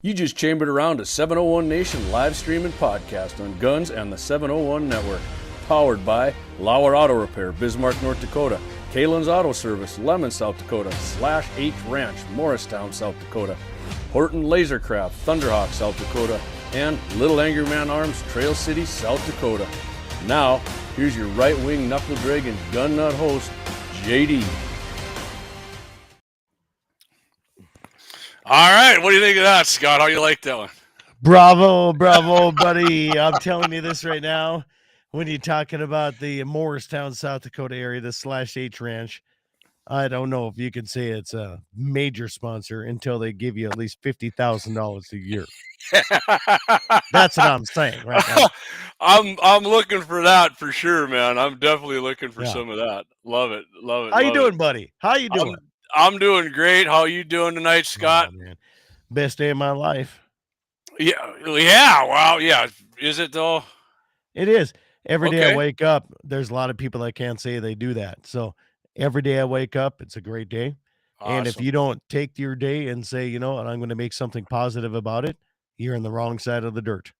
You just chambered around a 701 Nation live stream and podcast on Guns and the 701 Network. Powered by LAUER Auto Repair, Bismarck, North Dakota. KALON'S Auto Service, Lemmon, South Dakota. /H Ranch, Morristown, South Dakota. Horton LaserCraft, Thunderhawk, South Dakota. And Little Angry Man Arms, Trail City, South Dakota. Now, here's your right-wing knuckle-dragging gun nut host, JD. All right, what do you think of that, Scott? How you like that one? Bravo, buddy. I'm telling you this right now. When you're talking about the Morristown, South Dakota area, the /H Ranch, I don't know if you can say it's a major sponsor until they give you at least $50,000 a year. That's what I'm saying right now. I'm looking for that for sure, man. I'm definitely looking for some of that. Love it. How you doing, buddy? How you doing? I'm doing great. How you doing tonight, Scott? Oh, man. Best day of my life. Yeah. Wow. Yeah. Is it though? It is. Every day I wake up, there's a lot of people that can't say they do that. So every day I wake up, it's a great day. Awesome. And if you don't take your day and say, you know what, I'm going to make something positive about it, you're in the wrong side of the dirt.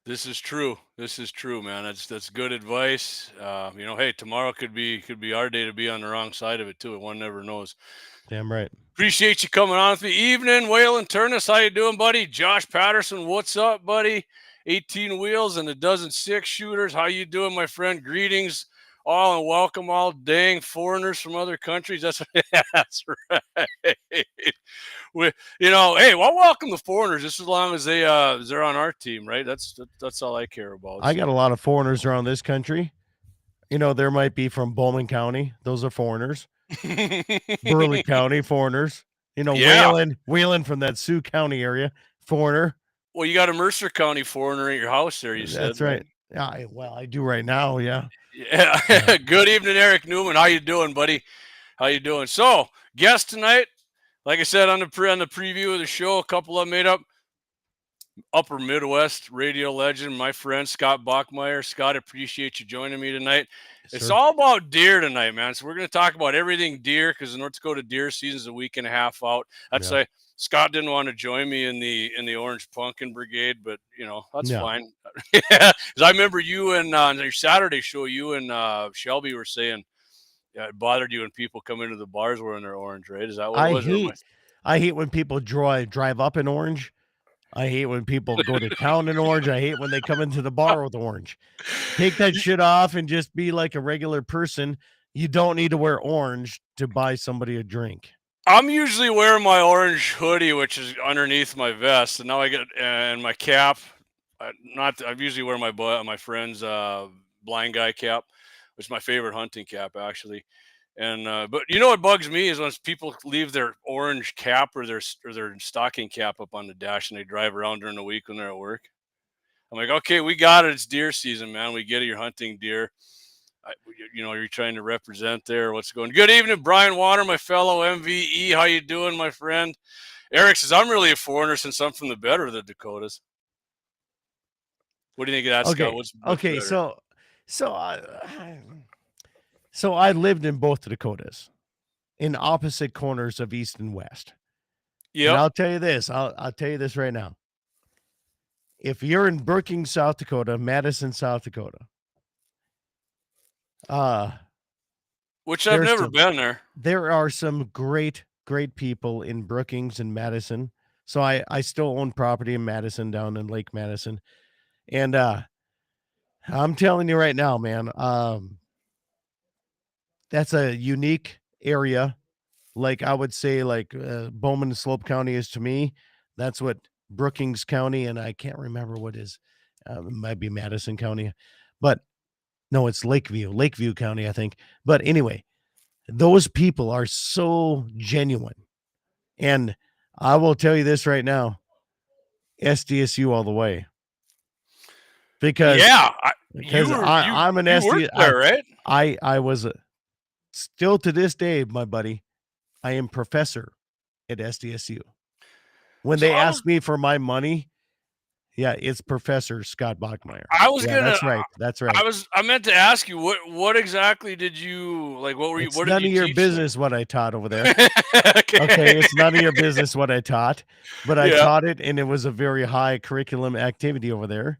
This is true. This is true, man. That's good advice. Hey, tomorrow could be our day to be on the wrong side of it too. One never knows. Damn right. Appreciate you coming on with me. Evening, Waylon Turnus. How you doing, buddy? Josh Patterson, what's up, buddy? 18 wheels and a dozen 6-shooters. How you doing, my friend? Greetings all and welcome all dang foreigners from other countries. That's right. Welcome the foreigners just as long as they're on our team, right? That's all I care about. I got a lot of foreigners around this country. You know, there might be from Bowman County. Those are foreigners. Burley County, foreigners. You know, Wheeling from that Sioux County area, foreigner. Well, you got a Mercer County foreigner at your house there, you said. That's right. Yeah, I do right now, yeah. Yeah. Good evening, Eric Newman. How you doing, buddy? How you doing? So, guest tonight, like I said on the preview of the show, a couple of made up Upper Midwest radio legend, my friend Scott Bachmeier. Scott, appreciate you joining me tonight. Yes, it's all about deer tonight, man. So we're going to talk about everything deer because the North Dakota deer season is a week and a half out. That's why Scott didn't want to join me in the Orange Pumpkin Brigade, but that's fine. Because I remember you and on your Saturday show, you and Shelby were saying it bothered you when people come into the bars wearing their orange, right? Is that what it was? I hate when people drive up in orange. I hate when people go to town in orange. I hate when they come into the bar with orange. Take that shit off and just be like a regular person. You don't need to wear orange to buy somebody a drink. I'm usually wearing my orange hoodie, which is underneath my vest, and now I get and my cap. I usually wear my friend's blind guy cap, which is my favorite hunting cap actually. And but you know what bugs me is when people leave their orange cap or their stocking cap up on the dash and they drive around during the week when they're at work. I'm like, okay, we got it. It's deer season, man. We get it. You're hunting deer. You're trying to represent there. What's going? Good evening, Brian Warner, my fellow MVE. How you doing, my friend? Eric says I'm really a foreigner since I'm from the better of the Dakotas. What do you think of that, Scott? What's okay, better? So I lived in both the Dakotas, in opposite corners of East and West. Yeah, and I'll tell you this. I'll tell you this right now. If you're in Brookings, South Dakota, Madison, South Dakota, which I've never been there. There are some great people in Brookings and Madison. So I still own property in Madison, down in Lake Madison, and I'm telling you right now, man. That's a unique area. Like I would say, like Bowman and Slope County is to me. That's what Brookings County, and I can't remember what is. It might be Madison County, but no, it's Lakeview County, I think. But anyway, those people are so genuine, and I will tell you this right now: SDSU all the way. Because I'm an SDSU player, right? I was still to this day, my buddy, I am professor at SDSU. When they ask me for my money, Yeah, it's Professor Scott Bachmeier. I was Yeah, gonna. that's right. That's right. I meant to ask you what exactly did you like? What were you? It's What none did of you your teach business what I taught over there. okay. Okay, it's none of your business what I taught, but I Yeah. taught it, and it was a very high curriculum activity over there.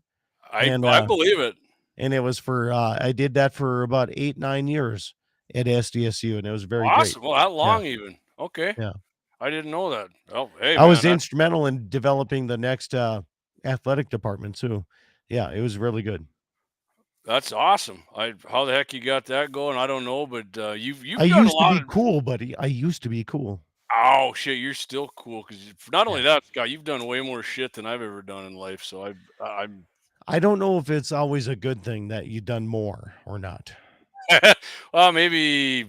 I believe it. And it was for I did that for about 8-9 years at SDSU, and it was very Awesome. great. Well, that long even. Okay. Yeah. I didn't know that. Oh, hey, I man. was instrumental in developing the next athletic department too. Yeah, it was really good. That's awesome. How the heck you got that going? I don't know, but you've I done a used to lot be of. cool, buddy. I used to be cool. Oh shit, you're still cool because not only Yeah. that, Scott, you've done way more shit than I've ever done in life. So I'm. I don't know if it's always a good thing that you've done more or not. Well, maybe.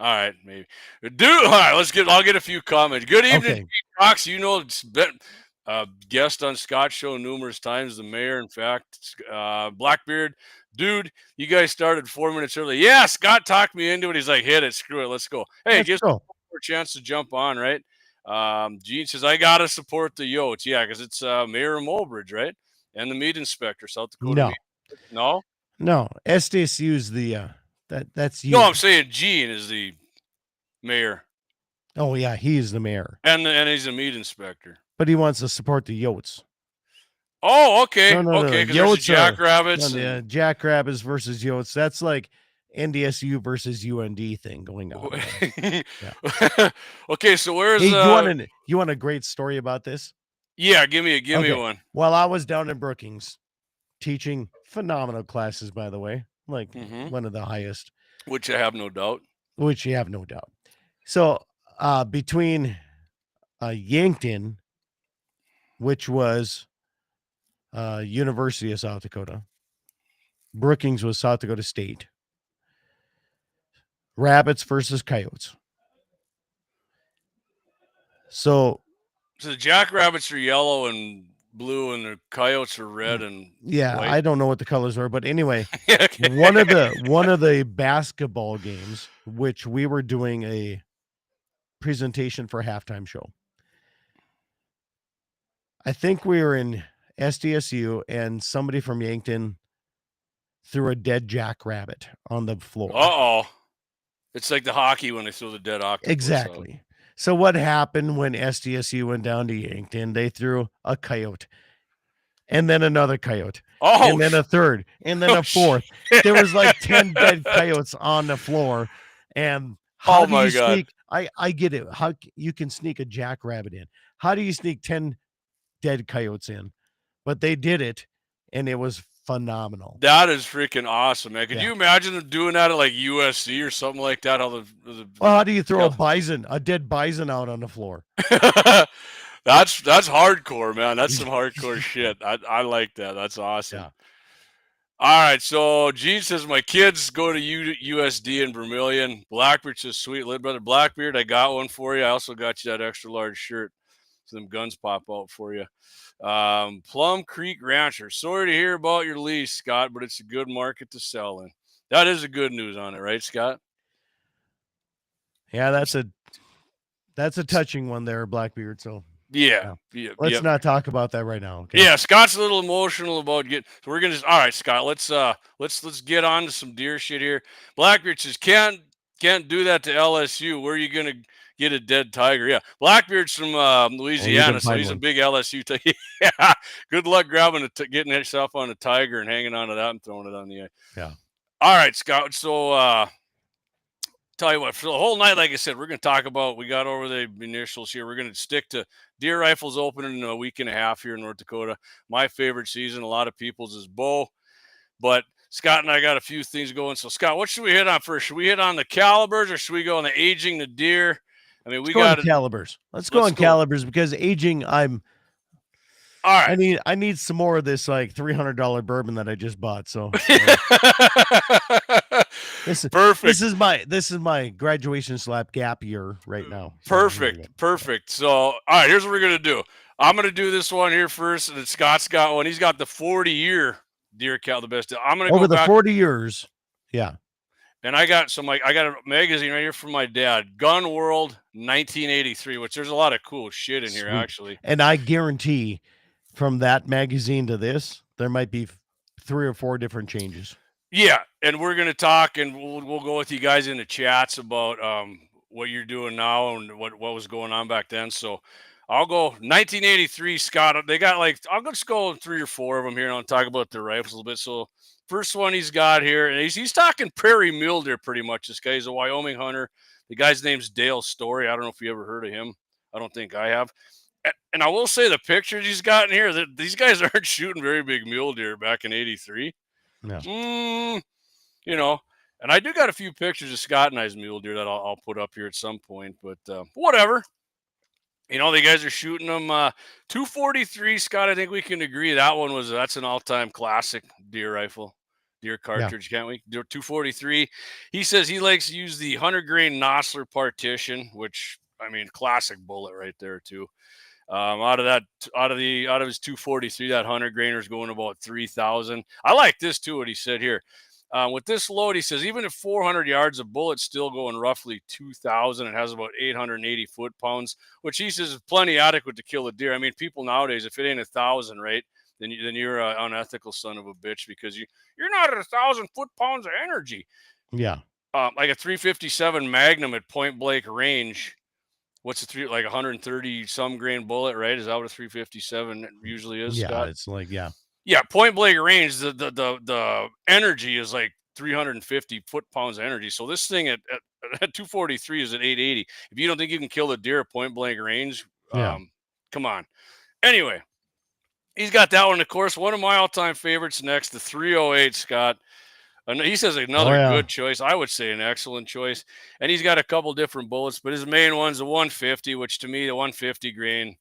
All right, maybe. Dude, all right. I'll get a few comments. Good evening, Okay. Cox. You know, it's been guest on Scott's show numerous times. The mayor, in fact, Blackbeard, dude. You guys started 4 minutes early. Yeah, Scott talked me into it. He's like, hit it, screw it, let's go. Hey, Let's just go. a chance to jump on, right? Gene says I gotta support the Yotes. Yeah, because it's Mayor Mulbridge, right? And the meat inspector, South Dakota No. meat. No, No. SDSU's the that's you. no, I'm saying Gene is the mayor, Oh yeah, he's the mayor. and he's a meat inspector. But he wants to support the Yotes. Oh, okay, No. okay, because there's the Jackrabbits. No, Jackrabbits versus Yotes. That's like NDSU versus UND thing going on. Yeah. Okay, so where's Hey, you want a great story about this? Yeah, give me one. Well, I was down in Brookings teaching phenomenal classes, by the way, like one of the highest, Which I have no doubt. which you have no doubt. So between Yankton, which was University of South Dakota, Brookings was South Dakota State. Rabbits versus Coyotes. So the Jackrabbits are yellow and blue, and the Coyotes are red and yeah, white. I don't know what the colors were, but anyway, Okay. one of the basketball games, which we were doing a presentation for a halftime show. I think we were in SDSU, and somebody from Yankton threw a dead jackrabbit on the floor. Uh-oh. It's like the hockey when they throw the dead octopus. Exactly. So what happened when SDSU went down to Yankton? They threw a coyote, and then another coyote, and then a third, and then a fourth. There was like 10 dead coyotes on the floor. And how do you sneak? I get it. How you can sneak a jackrabbit in? How do you sneak 10 dead coyotes in? But they did it, and it was phenomenal. That is freaking awesome, man. Could you imagine them doing that at like USC or something like that? Well, how do you throw a dead bison out on the floor? That's hardcore, man. That's some hardcore shit. I like that. That's awesome. Yeah. All right, so Gene says my kids go to USD in Vermilion. Blackbeard says sweet little brother Blackbeard. I got one for you. I also got you that extra large shirt. So them guns pop out for you. Plum Creek Rancher. Sorry to hear about your lease, Scott, but it's a good market to sell in. That is a good news on it, right, Scott? Yeah, that's a touching one there, Blackbeard. So yeah. Let's not talk about that right now. Okay? Yeah, Scott's a little emotional about getting. So we're gonna just. All right, Scott. Let's get on to some deer shit here. Blackbeard says can't do that to LSU. Where are you gonna get a dead tiger? Yeah, Blackbeard's from Louisiana, so he's a big LSU. Yeah, good luck grabbing getting yourself on a tiger and hanging on to that and throwing it on the eye. Yeah. All right, Scott. So tell you what, for the whole night, like I said, we're going to talk about, we got over the initials here. We're going to stick to deer rifles opening in a week and a half here in North Dakota. My favorite season, a lot of people's is bow, but Scott and I got a few things going. So Scott, what should we hit on first? Should we hit on the calibers or should we go on the aging the deer? I mean, we got calibers. Let's go on calibers because aging, all right. I need some more of this like $300 bourbon that I just bought. So this is perfect. This is my graduation slap gap year right now. Perfect. So all right, here's what we're gonna do. I'm gonna do this one here first, and then Scott's got one. He's got the 40-year deer count, the best. I'm gonna over go the 40 years. Yeah. And I got a magazine right here from my dad, Gun World 1983, which there's a lot of cool shit in here actually. And I guarantee from that magazine to this, there might be 3 or 4 different changes. Yeah, and we're gonna talk, and we'll go with you guys in the chats about what you're doing now and what was going on back then. So I'll go 1983, Scott. They got like, I'll just go 3 or 4 of them here, and I'll talk about the rifles a little bit. So first one he's got here, and he's talking prairie mule deer pretty much. This guy is a Wyoming hunter. The guy's name's Dale Story. I don't know if you ever heard of him. I don't think I have. And I will say the pictures he's got in here, that these guys aren't shooting very big mule deer back in '83. No. You know, and I do got a few pictures of Scott and I's mule deer that I'll put up here at some point, but whatever. You know, the guys are shooting them 243, Scott. I think we can agree that's an all-time classic deer rifle, deer cartridge, can't we? 243. He says he likes to use the 100 grain Nosler partition, which, I mean, classic bullet right there too. Out of his 243, that 100 grainer is going about 3,000. I like this too, what he said here. With this load, he says, even at 400 yards, a bullet's still going roughly 2,000. It has about 880 foot-pounds, which he says is plenty adequate to kill a deer. I mean, people nowadays, if it ain't 1,000, right, then you're an unethical son of a bitch, because you're not at 1,000 foot-pounds of energy. Yeah. Like a 357 Magnum at point blank range. What's like 130 some grain bullet, right? Is that what a 357 usually is? Yeah, Scott? it's like, yeah. Yeah, point blank range, the energy is like 350 foot-pounds of energy. So this thing at 243 is at 880. If you don't think you can kill a deer at point blank range, come on. Anyway, he's got that one. Of course, one of my all-time favorites next, the 308, Scott. And he says another good choice. I would say an excellent choice. And he's got a couple different bullets, but his main one's the 150, which to me, the 150 grain,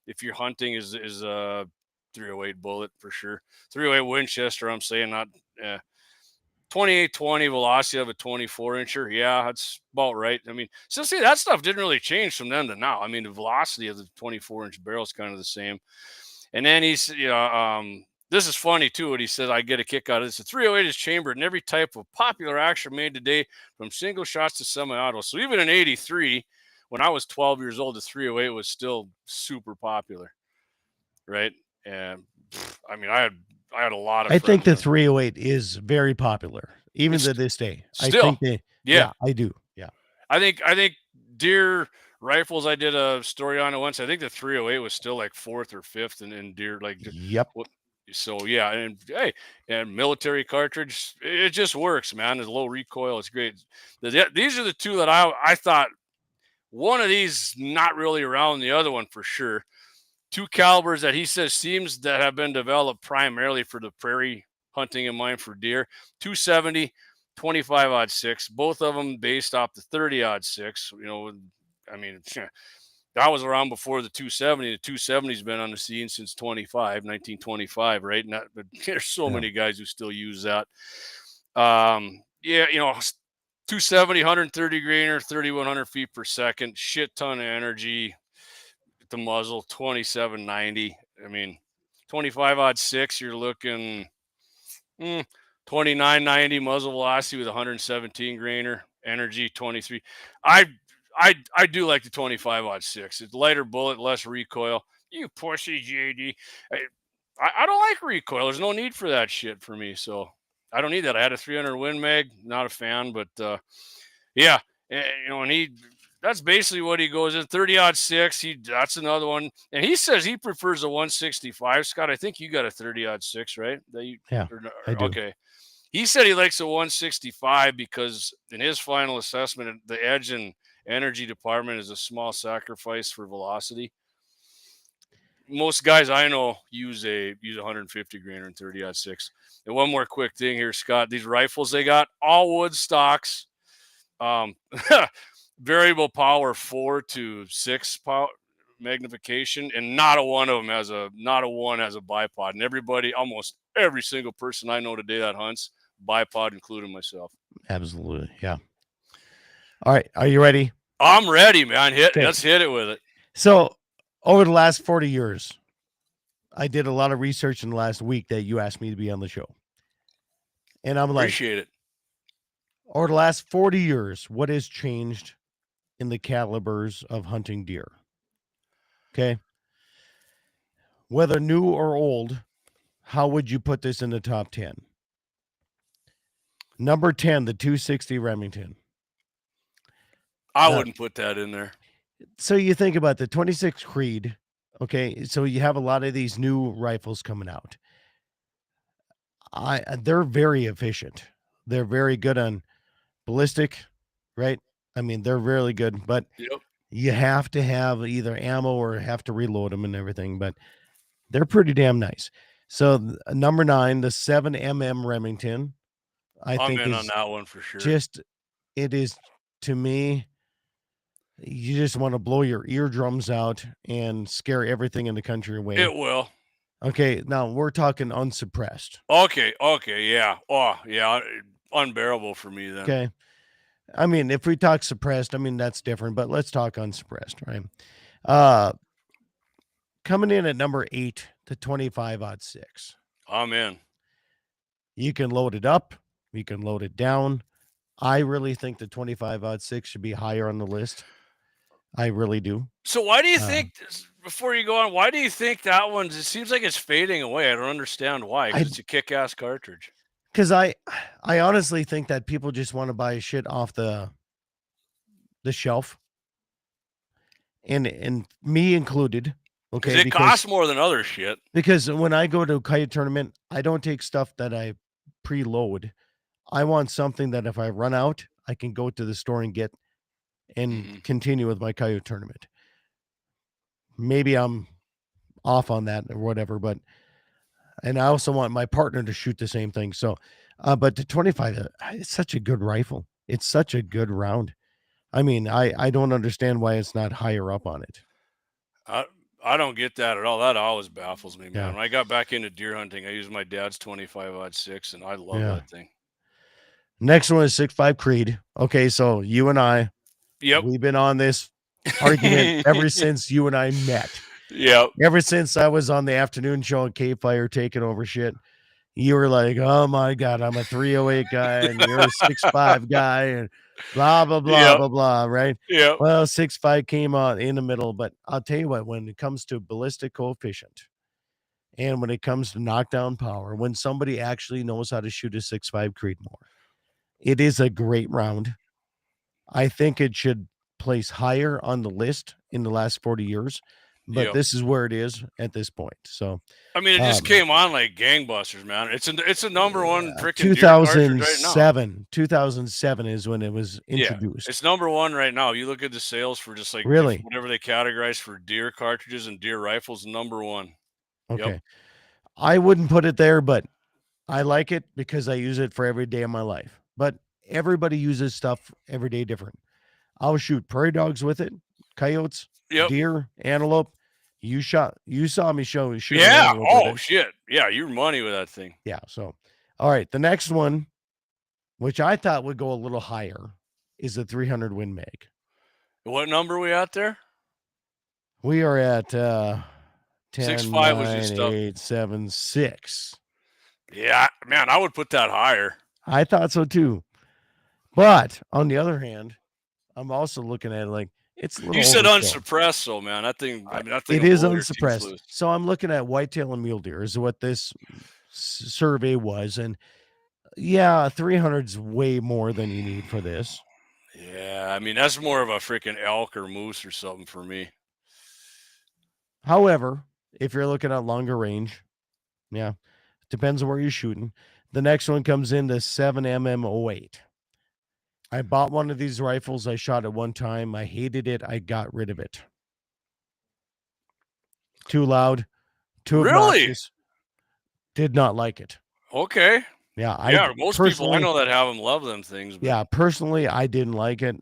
if you're hunting, is a 308 bullet for sure. 308 Winchester, I'm saying, not 2820 velocity of a 24-incher. Yeah, that's about right. I mean, so see, that stuff didn't really change from then to now. I mean, the velocity of the 24-inch barrel is kind of the same. And then he's, this is funny too, what he says. I get a kick out of this. The 308 is chambered in every type of popular action made today, from single shots to semi-auto. So even in '83, when I was 12 years old, the 308 was still super popular, right? And I mean, I had a lot of. I think the 308 is very popular, even to this day. Still, I think I do. Yeah, I think deer rifles, I did a story on it once. I think the 308 was still like 4th or 5th in deer. Like, yep. So yeah, and hey, and military cartridge, it just works, man. There's low recoil, it's great. These are the two that I thought, one of these not really around, the other one for sure. 2 calibers that he says seems that have been developed primarily for the prairie hunting in mind for deer. 270, 25-06, both of them based off the 30-06. You know, I mean, that was around before the 270. The 270's been on the scene since 1925, right? But there's so many guys who still use that. 270, 130 grainer, 3,100 feet per second, shit ton of energy. The muzzle, 2790. I mean, 25-06, you're looking 2990 muzzle velocity with 117 grainer, energy 23. I do like the 25-06. It's lighter bullet, less recoil. You pussy, JD. I don't like recoil. There's no need for that shit for me. So I don't need that. I had a 300 Win Mag. Not a fan, but yeah. And that's basically what he goes in. 30-06. That's another one. And he says he prefers a 165. Scott, I think you got a 30-06, right? I do. Okay. He said he likes a 165 because in his final assessment, the edge and energy department is a small sacrifice for velocity. Most guys I know use 150 grainer and 30-06. And one more quick thing here, Scott. These rifles they got, all wood stocks. Variable power 4 to 6 power magnification, and not a one has a bipod. And almost every single person I know today that hunts bipod, including myself. Absolutely, yeah. All right, are you ready? I'm ready, man. Let's hit it with it. So, over the last 40 years, I did a lot of research in the last week that you asked me to be on the show, and I'm like, appreciate it. Over the last 40 years, what has changed in the calibers of hunting deer? Okay. whether new or old, how would you put this in the top 10? Number 10, the 260 Remington. I wouldn't put that in there. So you think about the 26 Creed. Okay, so you have a lot of these new rifles coming out. They're very efficient. They're very good on ballistic, right? I mean, they're really good, but Yep. you have to have either ammo or have to reload them and everything, but they're pretty damn nice. So number 9, the 7mm Remington, I I'm think in is on that one for sure. it is, to me, you just want to blow your eardrums out and scare everything in the country away. It will. Okay, now we're talking unsuppressed. Okay, yeah. Oh, yeah, unbearable for me then. Okay. I mean, if we talk suppressed, I mean, that's different, but let's talk unsuppressed, right? Coming in at number 8, the 25-06. I'm in. You can load it up. You can load it down. I really think the 25-06 should be higher on the list. I really do. So why do you think, before you go on, why do you think that it seems like it's fading away? I don't understand why, because it's a kick-ass cartridge. Because I honestly think that people just want to buy shit off the shelf. And me included. Okay. It costs more than other shit. Because when I go to a coyote tournament, I don't take stuff that I preload. I want something that if I run out, I can go to the store and get and continue with my coyote tournament. Maybe I'm off on that or whatever, but and I also want my partner to shoot the same thing. So, but the 25, it's such a good rifle. It's such a good round. I mean, I don't understand why it's not higher up on it. I don't get that at all. That always baffles me, man. Yeah. When I got back into deer hunting, I used my dad's 25-06, and I love that thing. Next one is 6.5 Creed. Okay, so you and I, yep, we've been on this argument ever since you and I met. Yep. Ever since I was on the afternoon show on KFYR taking over shit, you were like, "Oh my God, I'm a 308 guy, and you're a 6.5 guy, and blah blah blah blah blah." Right? Yeah. Well, 6.5 came out in the middle, but I'll tell you what: when it comes to ballistic coefficient, and when it comes to knockdown power, when somebody actually knows how to shoot a 6.5 Creedmoor, it is a great round. I think it should place higher on the list in the last 40 years. But this is where it is at this point. So I mean, it just came on like gangbusters, man. It's a number one freaking 2007. Right 2007 is when it was introduced. Yeah, it's number one right now. You look at the sales for just like really whatever they categorize for deer cartridges and deer rifles, number one. Okay, yep. I wouldn't put it there, but I like it because I use it for every day of my life. But everybody uses stuff every day different. I'll shoot prairie dogs with it, coyotes, deer, antelope. You saw me shoot. Yeah. Oh shit. Yeah, you're money with that thing. Yeah. So, all right. The next one, which I thought would go a little higher, is the 300 Win Mag. What number are we at there? We are at 10, 6.5 9, was just 8, 7, 6. Yeah, man, I would put that higher. I thought so too. But on the other hand, I'm also looking at it like it's a little. You said unsuppressed, so man, that thing. I mean, that thing. It is unsuppressed. So I'm looking at whitetail and mule deer is what this survey was, and yeah, 300's way more than you need for this. Yeah, I mean that's more of a freaking elk or moose or something for me. However, if you're looking at longer range, yeah, depends on where you're shooting. The next one comes in the 7mm08. I bought one of these rifles. I shot it one time. I hated it. I got rid of it. Too loud. Too obnoxious. Did not like it. Okay. Yeah. Most people I know that have them love them things. But... Yeah. Personally, I didn't like it.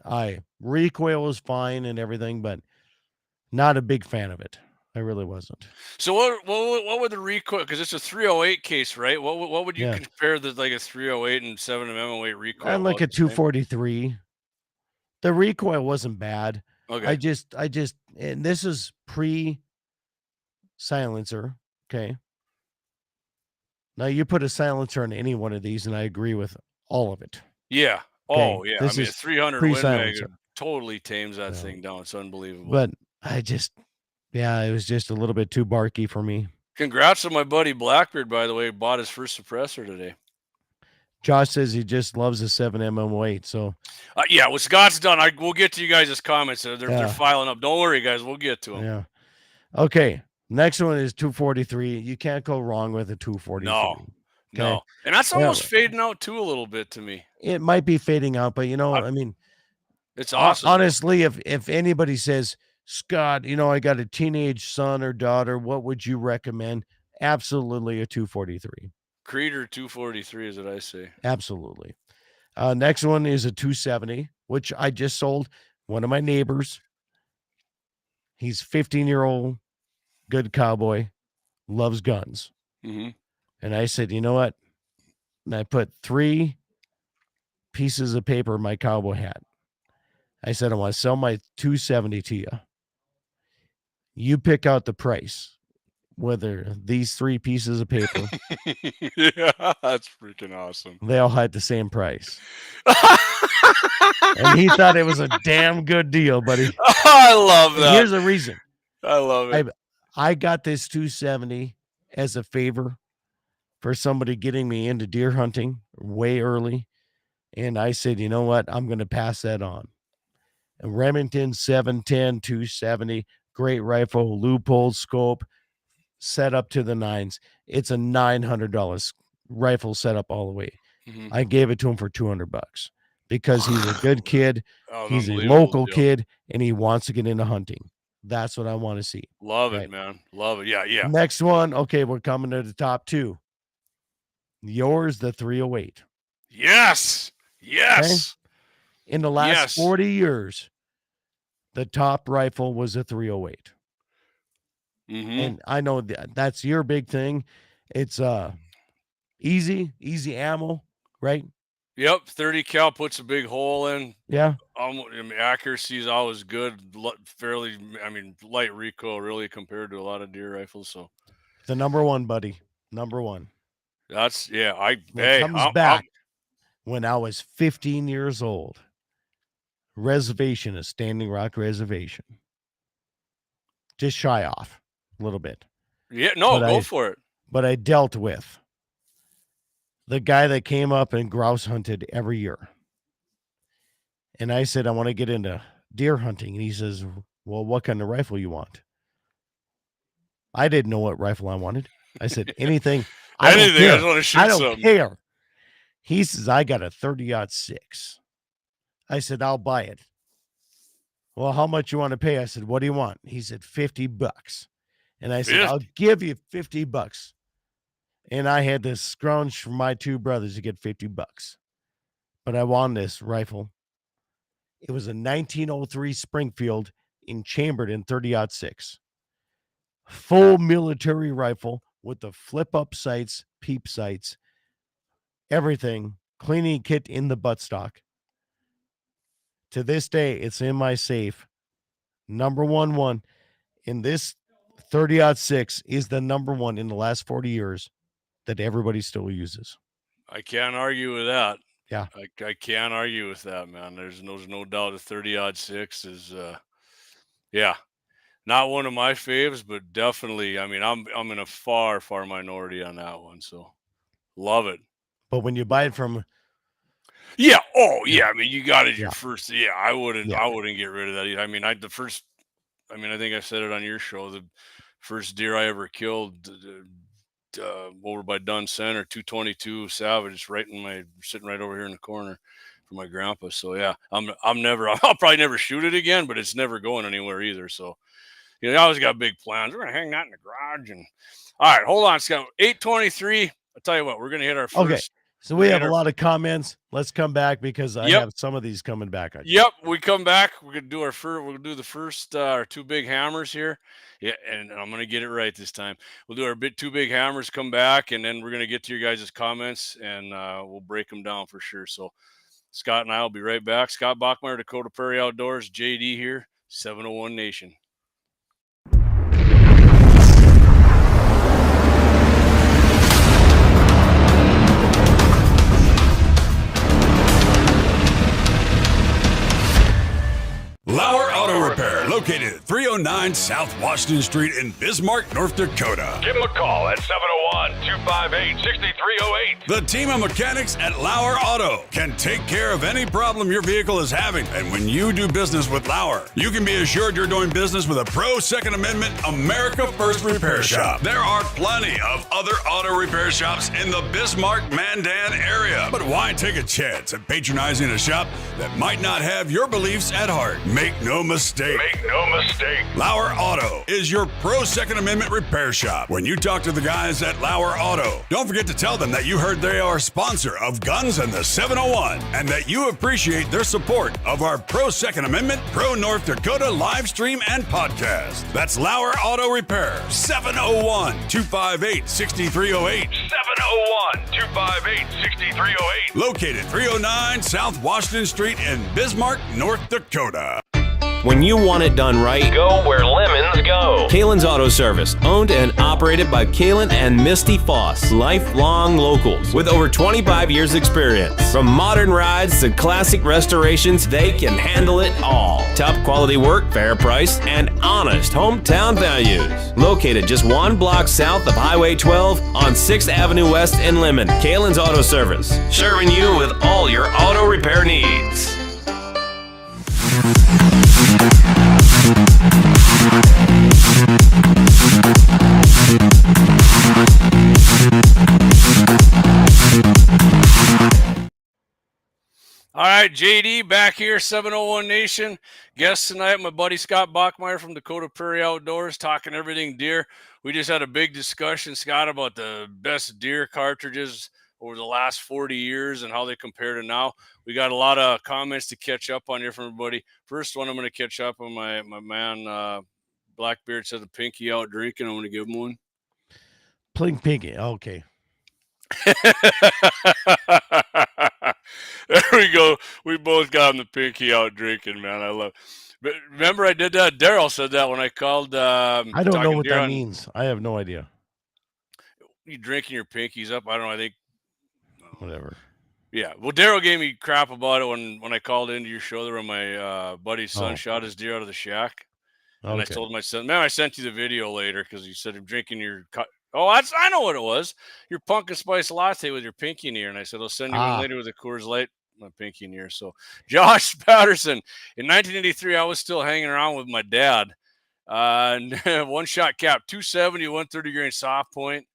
Recoil was fine and everything, but not a big fan of it. I really wasn't. So what would the recoil? Because it's a 308 case, right? What would you compare the like a 308 and 7mm08 recoil? And like a 243. The recoil wasn't bad. Okay. I just, and this is pre-silencer. Okay. Now you put a silencer on any one of these, and I agree with all of it. Yeah. Okay? Oh yeah. I mean, 300 Win Mag totally tames that thing down. It's unbelievable. But it was just a little bit too barky for me. Congrats to my buddy Blackbeard, by the way. Bought his first suppressor today. Josh says he just loves the 7mm8. So yeah, what Scott's done, we'll get to you guys' comments. They're filing up. Don't worry, guys. We'll get to them. Yeah. Okay. Next one is 243. You can't go wrong with a 243. No. And that's almost fading out too a little bit to me. It might be fading out, but I mean, it's awesome. Honestly, if anybody says, Scott, I got a teenage son or daughter, what would you recommend? Absolutely a 243. Creeder 243 is what I say. Absolutely. Next one is a 270, which I just sold one of my neighbors. He's 15-year-old, good cowboy, loves guns. Mm-hmm. And I said, you know what? And I put 3 pieces of paper in my cowboy hat. I said, I want to sell my 270 to you. You pick out the price, whether these 3 pieces of paper. Yeah, that's freaking awesome. They all had the same price. And he thought it was a damn good deal, buddy. I love that. Here's the reason. I love it. I got this 270 as a favor for somebody getting me into deer hunting way early. And I said, you know what? I'm going to pass that on. And Remington 710 270, great rifle, loophole scope, set up to the 9s. It's a $900 rifle set up all the way. Mm-hmm. I gave it to him for $200 because he's a good kid. He's a local kid, and he wants to get into hunting. That's what I want to see. Love it, man. Love it. Yeah. Next one. Okay, we're coming to the top 2. Yours, the 308. Yes. Okay? In the last 40 years, the top rifle was a 308. Mm-hmm. And I know that's your big thing. It's easy ammo, right? Yep, 30 cal puts a big hole in. Yeah. Accuracy is always good. Fairly, light recoil really compared to a lot of deer rifles. So the number one, buddy. Number one. That's comes back when I was 15 years old. Reservation, a Standing Rock reservation. Just shy off a little bit. Yeah, no, go for it. But I dealt with the guy that came up and grouse hunted every year. And I said, I want to get into deer hunting. And he says, well, what kind of rifle you want? I didn't know what rifle I wanted. I said, anything. I just want to shoot I don't care. He says, I got a 30-06. I said, I'll buy it. Well, how much you want to pay? I said, what do you want? He said, $50. And I said, I'll give you $50. And I had to scrounge for my 2 brothers to get $50. But I won this rifle. It was a 1903 Springfield in Chamberlain 30-06. Full military rifle with the flip-up sights, peep sights, everything, cleaning kit in the buttstock. To this day, it's in my safe. Number one in this 30-06 is the number one in the last 40 years that everybody still uses. I can't argue with that. Yeah. I can't argue with that, man. There's no doubt a 30-06 is, not one of my faves, but definitely, I'm in a far minority on that one. So love it. But when you buy it from, yeah. Oh yeah. You got it your first. Yeah. I wouldn't get rid of that either. I think I said it on your show, the first deer I ever killed, over by Dunn Center, 222 Savage, sitting right over here in the corner for my grandpa. So yeah, I'll probably never shoot it again, but it's never going anywhere either. So, I always got big plans. We're going to hang that in the garage. And all right, hold on, Scott. 823. I'll tell you what, we're going to hit our first. Okay. So we have a lot of comments. Let's come back because I have some of these coming back. Yep, we come back. We're gonna do we'll do the first our 2 big hammers here. Yeah, and I'm gonna get it right this time. We'll do our 2 big hammers, come back, and then we're gonna get to your guys' comments and we'll break them down for sure. So Scott and I will be right back. Scott Bachmeier, Dakota Prairie Outdoors, JD here, 701 Nation. LAUER Auto Repair, located at 309 South Washington Street in Bismarck, North Dakota. Give them a call at 701-258-6308. The team of mechanics at Lauer Auto can take care of any problem your vehicle is having. And when you do business with Lauer, you can be assured you're doing business with a pro Second Amendment America First repair shop. There are plenty of other auto repair shops in the Bismarck-Mandan area. But why take a chance at patronizing a shop that might not have your beliefs at heart? Make no mistake. Lauer Auto is your pro Second Amendment repair shop. When you talk to the guys at Lauer Auto, don't forget to tell them that you heard they are a sponsor of Guns and the 701 and that you appreciate their support of our pro Second Amendment, pro North Dakota live stream and podcast. That's Lauer Auto Repair, 701-258-6308. 701-258-6308. Located 309 South Washington Street in Bismarck, North Dakota. When you want it done right, Go where lemons go. KALON'S Auto Service, owned and operated by Kalon and Misty Foss, lifelong locals with over 25 years experience. From modern rides to classic restorations, they can handle it all. Top quality work, fair price, and honest hometown values. Located just one block south of Highway 12 on 6th Avenue West in Lemmon, KALON'S Auto Service, serving you with all your auto repair needs. All right, JD back here, 701 Nation. Guest tonight, my buddy Scott Bachmeier from Dakota Prairie Outdoors, talking everything deer. We just had a big discussion, Scott, about the best deer cartridges over the last 40 years and how they compare to now. We got a lot of comments to catch up on here from everybody. First one, I'm going to catch up on my man, Blackbeard said the pinky out drinking. I'm going to give him one. Pinky. Okay. There we go. We both got him the pinky out drinking, man. I love it. But remember I did that? Daryl said that when I called. I don't know what that means. I have no idea. You drinking your pinkies up? I don't know. I think. Whatever. Yeah. Well, Daryl gave me crap about it when I called into your show there when my buddy's son shot his deer out of the shack. And I told my son, man, I sent you the video later because you said I'm drinking your I know what it was. Your pumpkin spice latte with your pinky in here. And I said, I'll send you one later with a Coors Light, my pinky in here. So Josh Patterson, in 1983, I was still hanging around with my dad. One shot cap, 270, 130 grain soft point.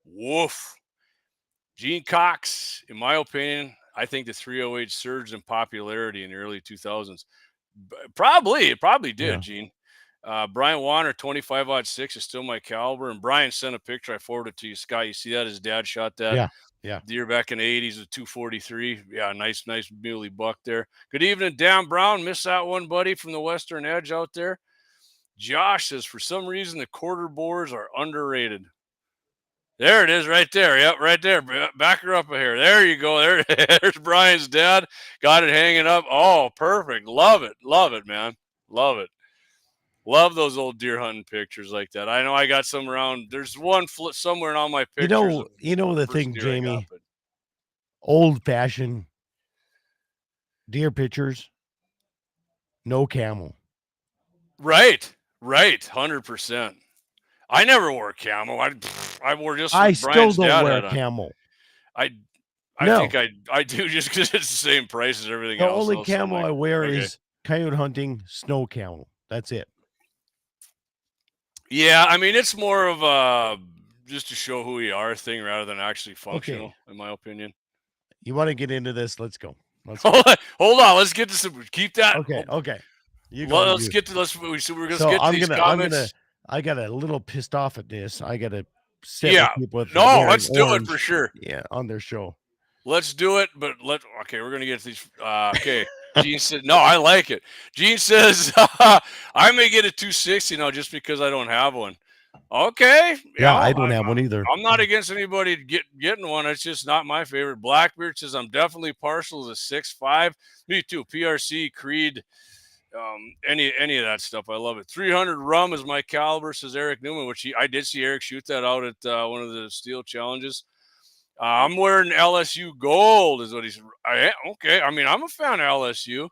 Woof. Gene Cox, in my opinion, I think the 308 surged in popularity in the early 2000s. It probably did, yeah. Gene. Brian Warner, 25-06 is still my caliber. And Brian sent a picture. I forwarded to you, Scott. You see that? His dad shot that deer back in the 80s with 243. Yeah, nice muley buck there. Good evening, Dan Brown. Missed that one, buddy, from the Western Edge out there. Josh says, for some reason, the quarter bores are underrated. There it is right there. Yep, right there. Back her up here. There you go. There's Brian's dad. Got it hanging up. Oh, perfect. Love it, man. Love it. Love those old deer hunting pictures like that. I know I got some around. There's one somewhere in all my pictures. You know the thing, Jamie. Old-fashioned deer pictures, no camel. Right. 100%. I never wore camo. I wore just. I still don't wear camo. I think I do just because it's the same price as everything else. The only camo I wear is coyote hunting snow camo. That's it. Yeah, I mean, it's more of a just to show who we are thing rather than actually functional, in my opinion. You want to get into this? Let's go. Hold on. Let's get to some. Keep that. Okay. Let's get to this. We're going to get to these comments. I got a little pissed off at this. I got to set people with let's do it for sure. Yeah, on their show. Let's do it, but we're going to get to these. Okay. Gene said, no, I like it. Gene says, I may get a 260 now just because I don't have one. Okay. Yeah, I don't have one either. I'm not against anybody getting one. It's just not my favorite. Blackbeard says, I'm definitely partial to the 6.5. Me too. PRC, Creed, any of that stuff. I love it. 300 rum is my caliber, says Eric Newman, which I did see Eric shoot that out at one of the steel challenges. I'm wearing LSU gold is what he's okay. I mean, I'm a fan of LSU.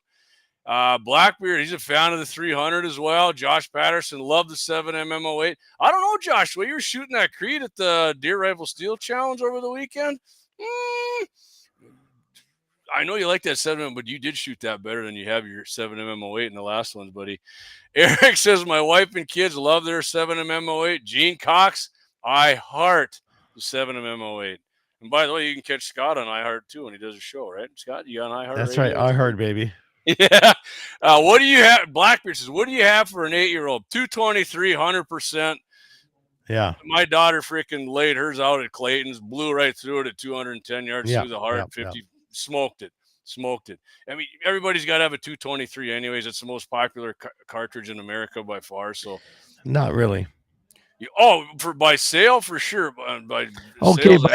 Blackbeard, he's a fan of the 300 as well. Josh Patterson loved the 7mm08. I don't know, Josh, the way you were shooting that Creed at the Deer Rifle Steel Challenge over the weekend. I know you like that 7mm, but you did shoot that better than you have your 7mm08 in the last ones, buddy. Eric says, my wife and kids love their 7mm08. Gene Cox, iHeart the 7mm08. And by the way, you can catch Scott on iHeart too when he does a show, right? Scott, you on iHeart? That's right. I heard, baby. Yeah. What do you have? Blackbeard says, what do you have for an 8-year-old? 223, 100%. Yeah. My daughter freaking laid hers out at Clayton's, blew right through it at 210 yards through the heart, 50, smoked it. I mean, everybody's got to have a 223 anyways. It's the most popular cartridge in America by far. So not really. By sale for sure. By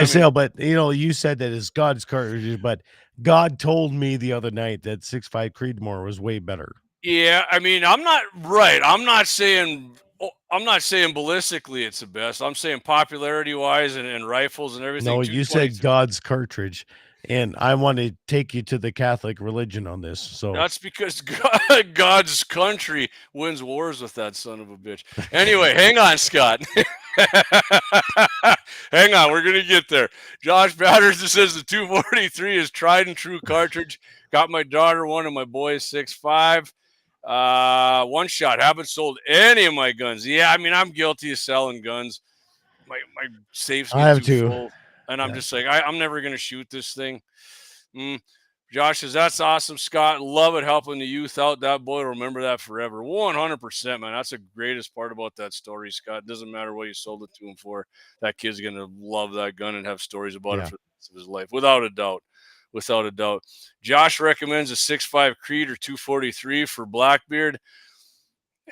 sale, but you said that it's God's cartridge, but God told me the other night that 6.5 Creedmoor was way better. Yeah, I mean, I'm not right. I'm not saying ballistically it's the best. I'm saying popularity wise and rifles and everything. No, you said God's cartridge, and I want to take you to the Catholic religion on this. So that's because God's country wins wars with that son of a bitch. Anyway, hang on, Scott. Hang on, we're gonna get there. Josh Patterson says the 243 is tried and true cartridge. Got my daughter one and my boy 6.5. One shot. Haven't sold any of my guns. Yeah, I mean, I'm guilty of selling guns. My safes get too full, and I'm just like, I'm never gonna shoot this thing. Josh says, that's awesome, Scott. Love it helping the youth out. That boy will remember that forever. 100%, man. That's the greatest part about that story, Scott. It doesn't matter what you sold it to him for. That kid's going to love that gun and have stories about it for the rest of his life, without a doubt. Without a doubt. Josh recommends a 6.5 Creed or 243 for Blackbeard.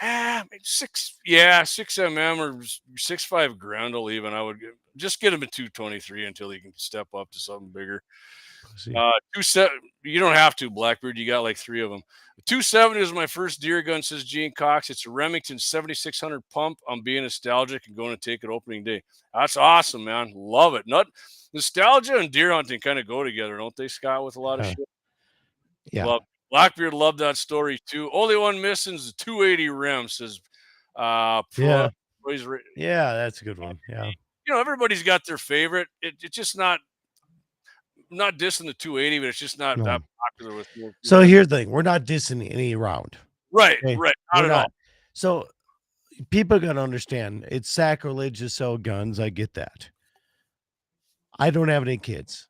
6mm or 6.5 Grendel even. I would just get him a 223 until he can step up to something bigger. You don't have to, Blackbeard. You got like 3 of them. 270 is my first deer gun, says Gene Cox. It's a Remington 7600 pump. I'm being nostalgic and going to take it opening day. That's awesome, man. Love it. Nostalgia and deer hunting kind of go together, don't they, Scott, with a lot of shit? Yeah. Blackbeard loved that story too. Only one missing is the 280 rim, says yeah, that's a good one. Yeah. Everybody's got their favorite. It's just not dissing the 280, but it's just not that popular with more people. So here's the thing. We're not dissing any round. Right, okay? Right. Not at all. So people got to understand it's sacrilege to sell guns. I get that. I don't have any kids.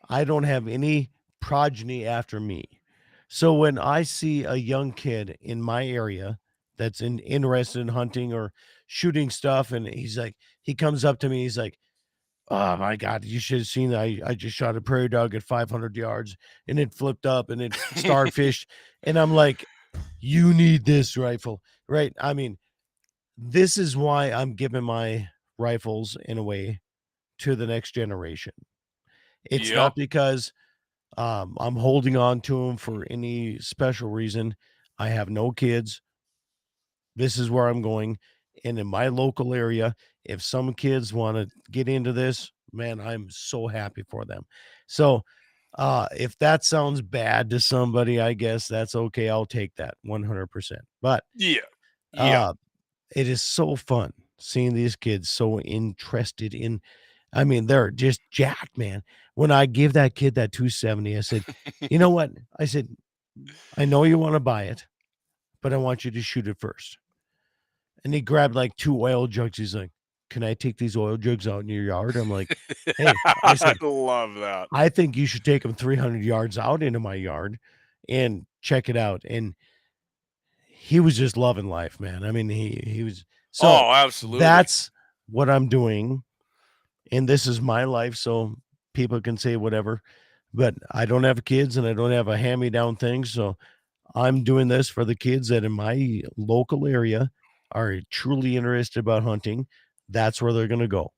I don't have any progeny after me. So when I see a young kid in my area that's interested in hunting or shooting stuff, and he comes up to me, he's like, oh my God, you should have seen I just shot a prairie dog at 500 yards and it flipped up and it starfished. And I'm like, you need this rifle, right? I mean, this is why I'm giving my rifles in a way to the next generation. It's not because I'm holding on to them for any special reason. I have no kids. This is where I'm going. And in my local area, if some kids want to get into this, man, I'm so happy for them. So if that sounds bad to somebody, I guess that's okay. I'll take that 100%. But it is so fun seeing these kids so interested in, I mean, they're just jacked, man. When I give that kid that 270, I said, you know what? I said, I know you want to buy it, but I want you to shoot it first. And he grabbed like 2 oil jugs. He's like, can I take these oil jugs out in your yard? I'm like, hey, I love that. I think you should take them 300 yards out into my yard and check it out. And he was just loving life, man. I mean, he was. So absolutely. That's what I'm doing. And this is my life. So people can say whatever, but I don't have kids and I don't have a hand-me-down thing. So I'm doing this for the kids that in my local area are truly interested about hunting. That's where they're going to go.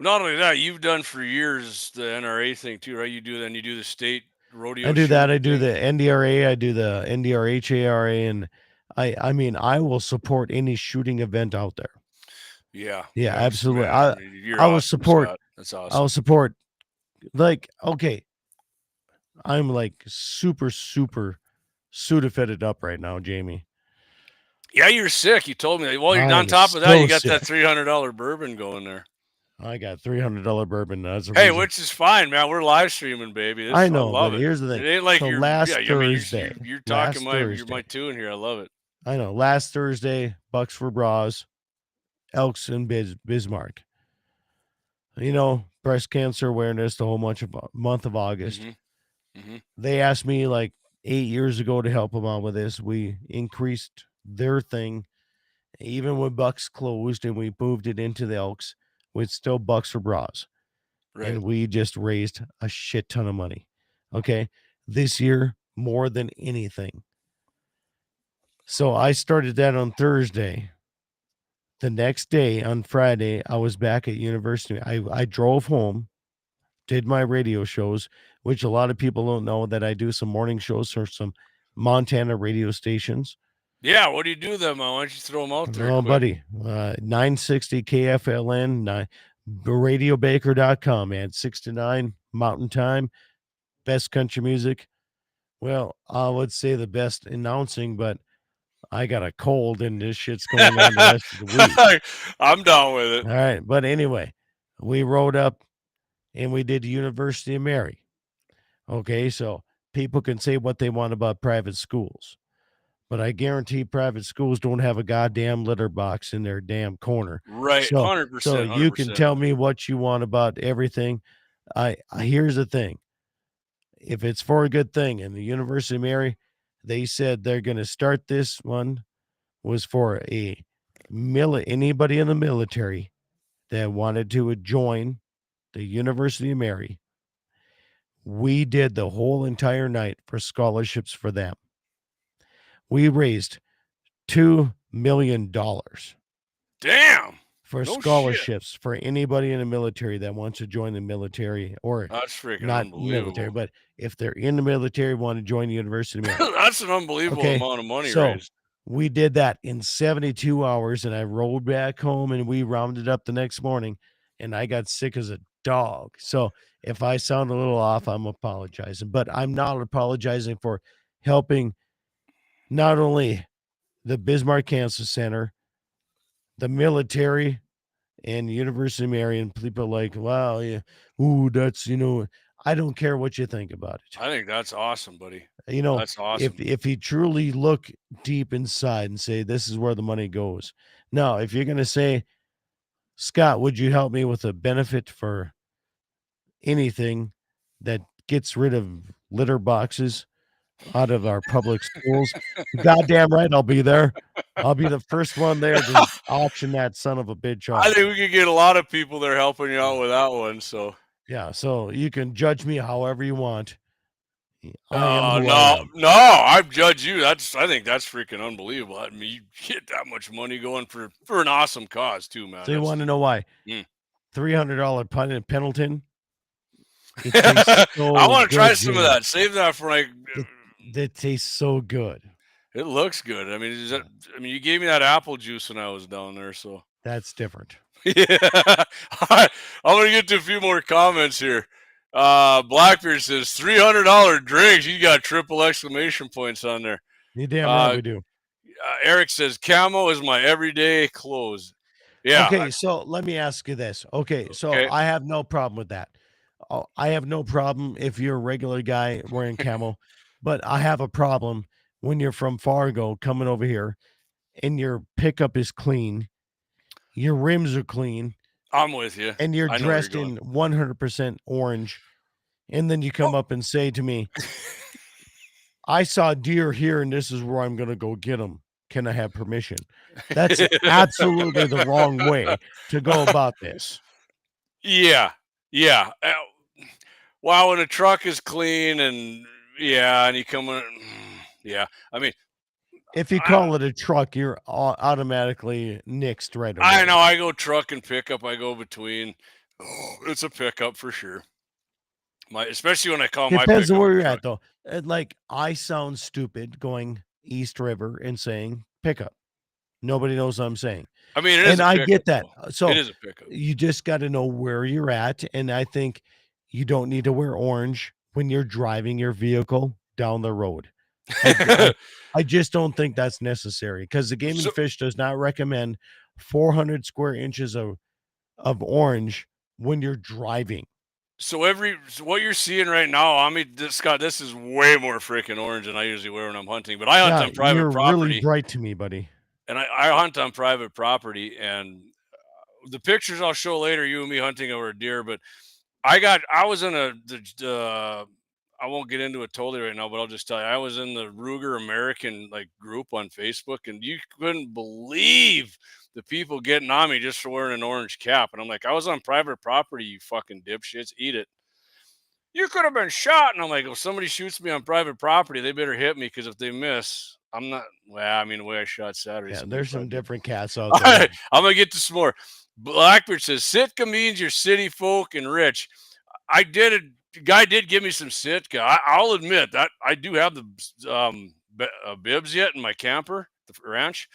Not only that, you've done for years the NRA thing too, right? You do the state rodeo. I do that. I do the NDRA. I do the NDRHARA, and I mean, I will support any shooting event out there. Yeah, absolutely. Man, I will support. Scott. That's awesome. I'll support. Like, okay, I'm like super Sudafeded up right now, Jamie. Yeah, you're sick. You told me. Well, you're I on am top of that. You so got that sick. $300 bourbon going there. I got $300 bourbon. That's a Hey, reason. which is fine, man. We're live streaming, baby. I know, love but it. here's the thing. It ain't like So you're. last Yeah, I mean, Thursday, you're talking last my tune here. I love it. I know. Last Thursday, Bucks for Bras, Elks in Bismarck. You know, breast cancer awareness, the whole month of August. They asked me like 8 years ago to help them out with this. We increased their thing, even when Bucks closed, and we moved it into the Elks with still Bucks for Bras. Right. And we just raised a shit ton of money. Okay. This year, more than anything. So I started that on Thursday. The next day, on Friday, I was back at university. I drove home, did my radio shows, which a lot of people don't know that I do some morning shows for some Montana radio stations. Yeah, what do you do then, man? Why don't you throw them out there? Oh, quick? buddy. 960 KFLN, radiobaker.com, man. 6 to 9 Mountain Time. Best country music. Well, I would say the best announcing, but I got a cold and this shit's going on the rest of the week. I'm down with it. All right. But anyway, we rode up and we did University of Mary. Okay. So people can say what they want about private schools, but I guarantee private schools don't have a goddamn litter box in their damn corner. Right. So, 100%. so you can 100%. tell me what you want about everything. Here's the thing. If it's for a good thing, and the University of Mary, they said they're going to start this one was for anybody in the military that wanted to join the University of Mary. We did the whole entire night for scholarships for them. We raised $2 million. Damn. For No scholarships for anybody in the military that wants to join the military, or That's freaking not unbelievable. military, but if they're in the military, want to join the University of Mary. That's an unbelievable amount of money raised. We did that in 72 hours, and I rolled back home, and we rounded up the next morning, and I got sick as a dog. So if I sound a little off, I'm apologizing, but I'm not apologizing for helping not only the Bismarck Cancer Center, the military, and the University of Mary, and people like, wow, yeah, ooh, that's, I don't care what you think about it. I think that's awesome, buddy. That's awesome. If you truly look deep inside and say, this is where the money goes. Now, if you're going to say, Scott, would you help me with a benefit for anything that gets rid of litter boxes out of our public schools? Goddamn right, I'll be there. I'll be the first one there to auction that son of a bitch off. I think we could get a lot of people there helping you out with that one. So yeah, so you can judge me however you want. I judge you. I think that's freaking unbelievable. I mean, you get that much money going for an awesome cause too, man. So you want to know why? $300 punt in Pendleton. I want to try some of that. Save that for like. It tastes so good. It looks good. I mean, you gave me that apple juice when I was down there, so that's different. Yeah. All right. I'm gonna get to a few more comments here. Blackbeard says $300 drinks. You got triple exclamation points on there. You damn right we do. Eric says camo is my everyday clothes. Yeah. Okay, so let me ask you this. Okay, so I have no problem with that. I have no problem if you're a regular guy wearing camo, but I have a problem when you're from Fargo coming over here and your pickup is clean, your rims are clean. I'm with you. And you're dressed in 100% orange. And then you come up and say to me, I saw deer here and this is where I'm going to go get them. Can I have permission? That's absolutely the wrong way to go about this. Yeah. Yeah. Wow, when a truck is clean and you come in. Yeah. I mean, if you call it a truck, you're automatically nixed right away. I know. I go truck and pickup. I go between. It's a pickup for sure. Especially when I call my pickup. Depends on where you're at, though. Like, I sound stupid going East River and saying pickup. Nobody knows what I'm saying. I mean, it is a pickup, I get that. Though. So it is a pickup. You just got to know where you're at. And I think you don't need to wear orange when you're driving your vehicle down the road. I just don't think that's necessary because the Game and Fish does not recommend 400 square inches of orange when you're driving. So what you're seeing right now, I mean, Scott, this is way more freaking orange than I usually wear when I'm hunting. But I hunt on private you're property. really bright to me, buddy. And I hunt on private property, and the pictures I'll show later, you and me hunting over a deer. But I was in I won't get into it totally right now, but I'll just tell you, I was in the Ruger American group on Facebook, and you couldn't believe the people getting on me just for wearing an orange cap. And I'm like, I was on private property, you fucking dipshits, eat it. You could have been shot. And I'm like, if somebody shoots me on private property, they better hit me, because if they miss, I'm not. Well, I mean, the way I shot Saturday. Yeah, there's some different cats out there. All right, I'm gonna get to some more. Blackbeard says Sitka means you're city folk and rich. I did it. The guy did give me some Sitka. I'll admit that I do have the bibs yet in my camper, the ranch.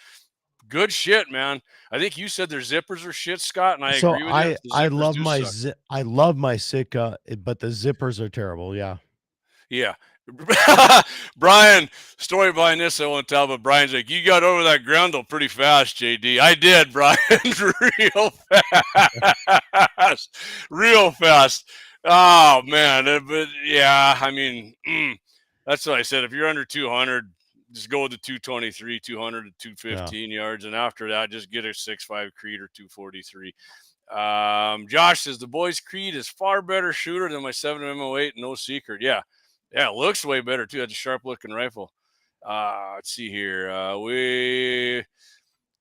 Good shit, man. I think you said their zippers are shit, Scott, and I agree with you. I love I love my Sitka, but the zippers are terrible. Yeah. Yeah. Brian, story behind this I won't tell, but Brian's like, you got over that grundle pretty fast, JD. I did, Brian. Real fast. Real fast. Oh, man. But yeah, I mean, that's what I said. If you're under 200, just go with the 223, 200 to 215 yards. And after that, just get a 6.5 Creed or 243. Josh says the boy's Creed is far better shooter than my 701 no secret. Yeah, it looks way better too. That's a sharp looking rifle. Let's see here.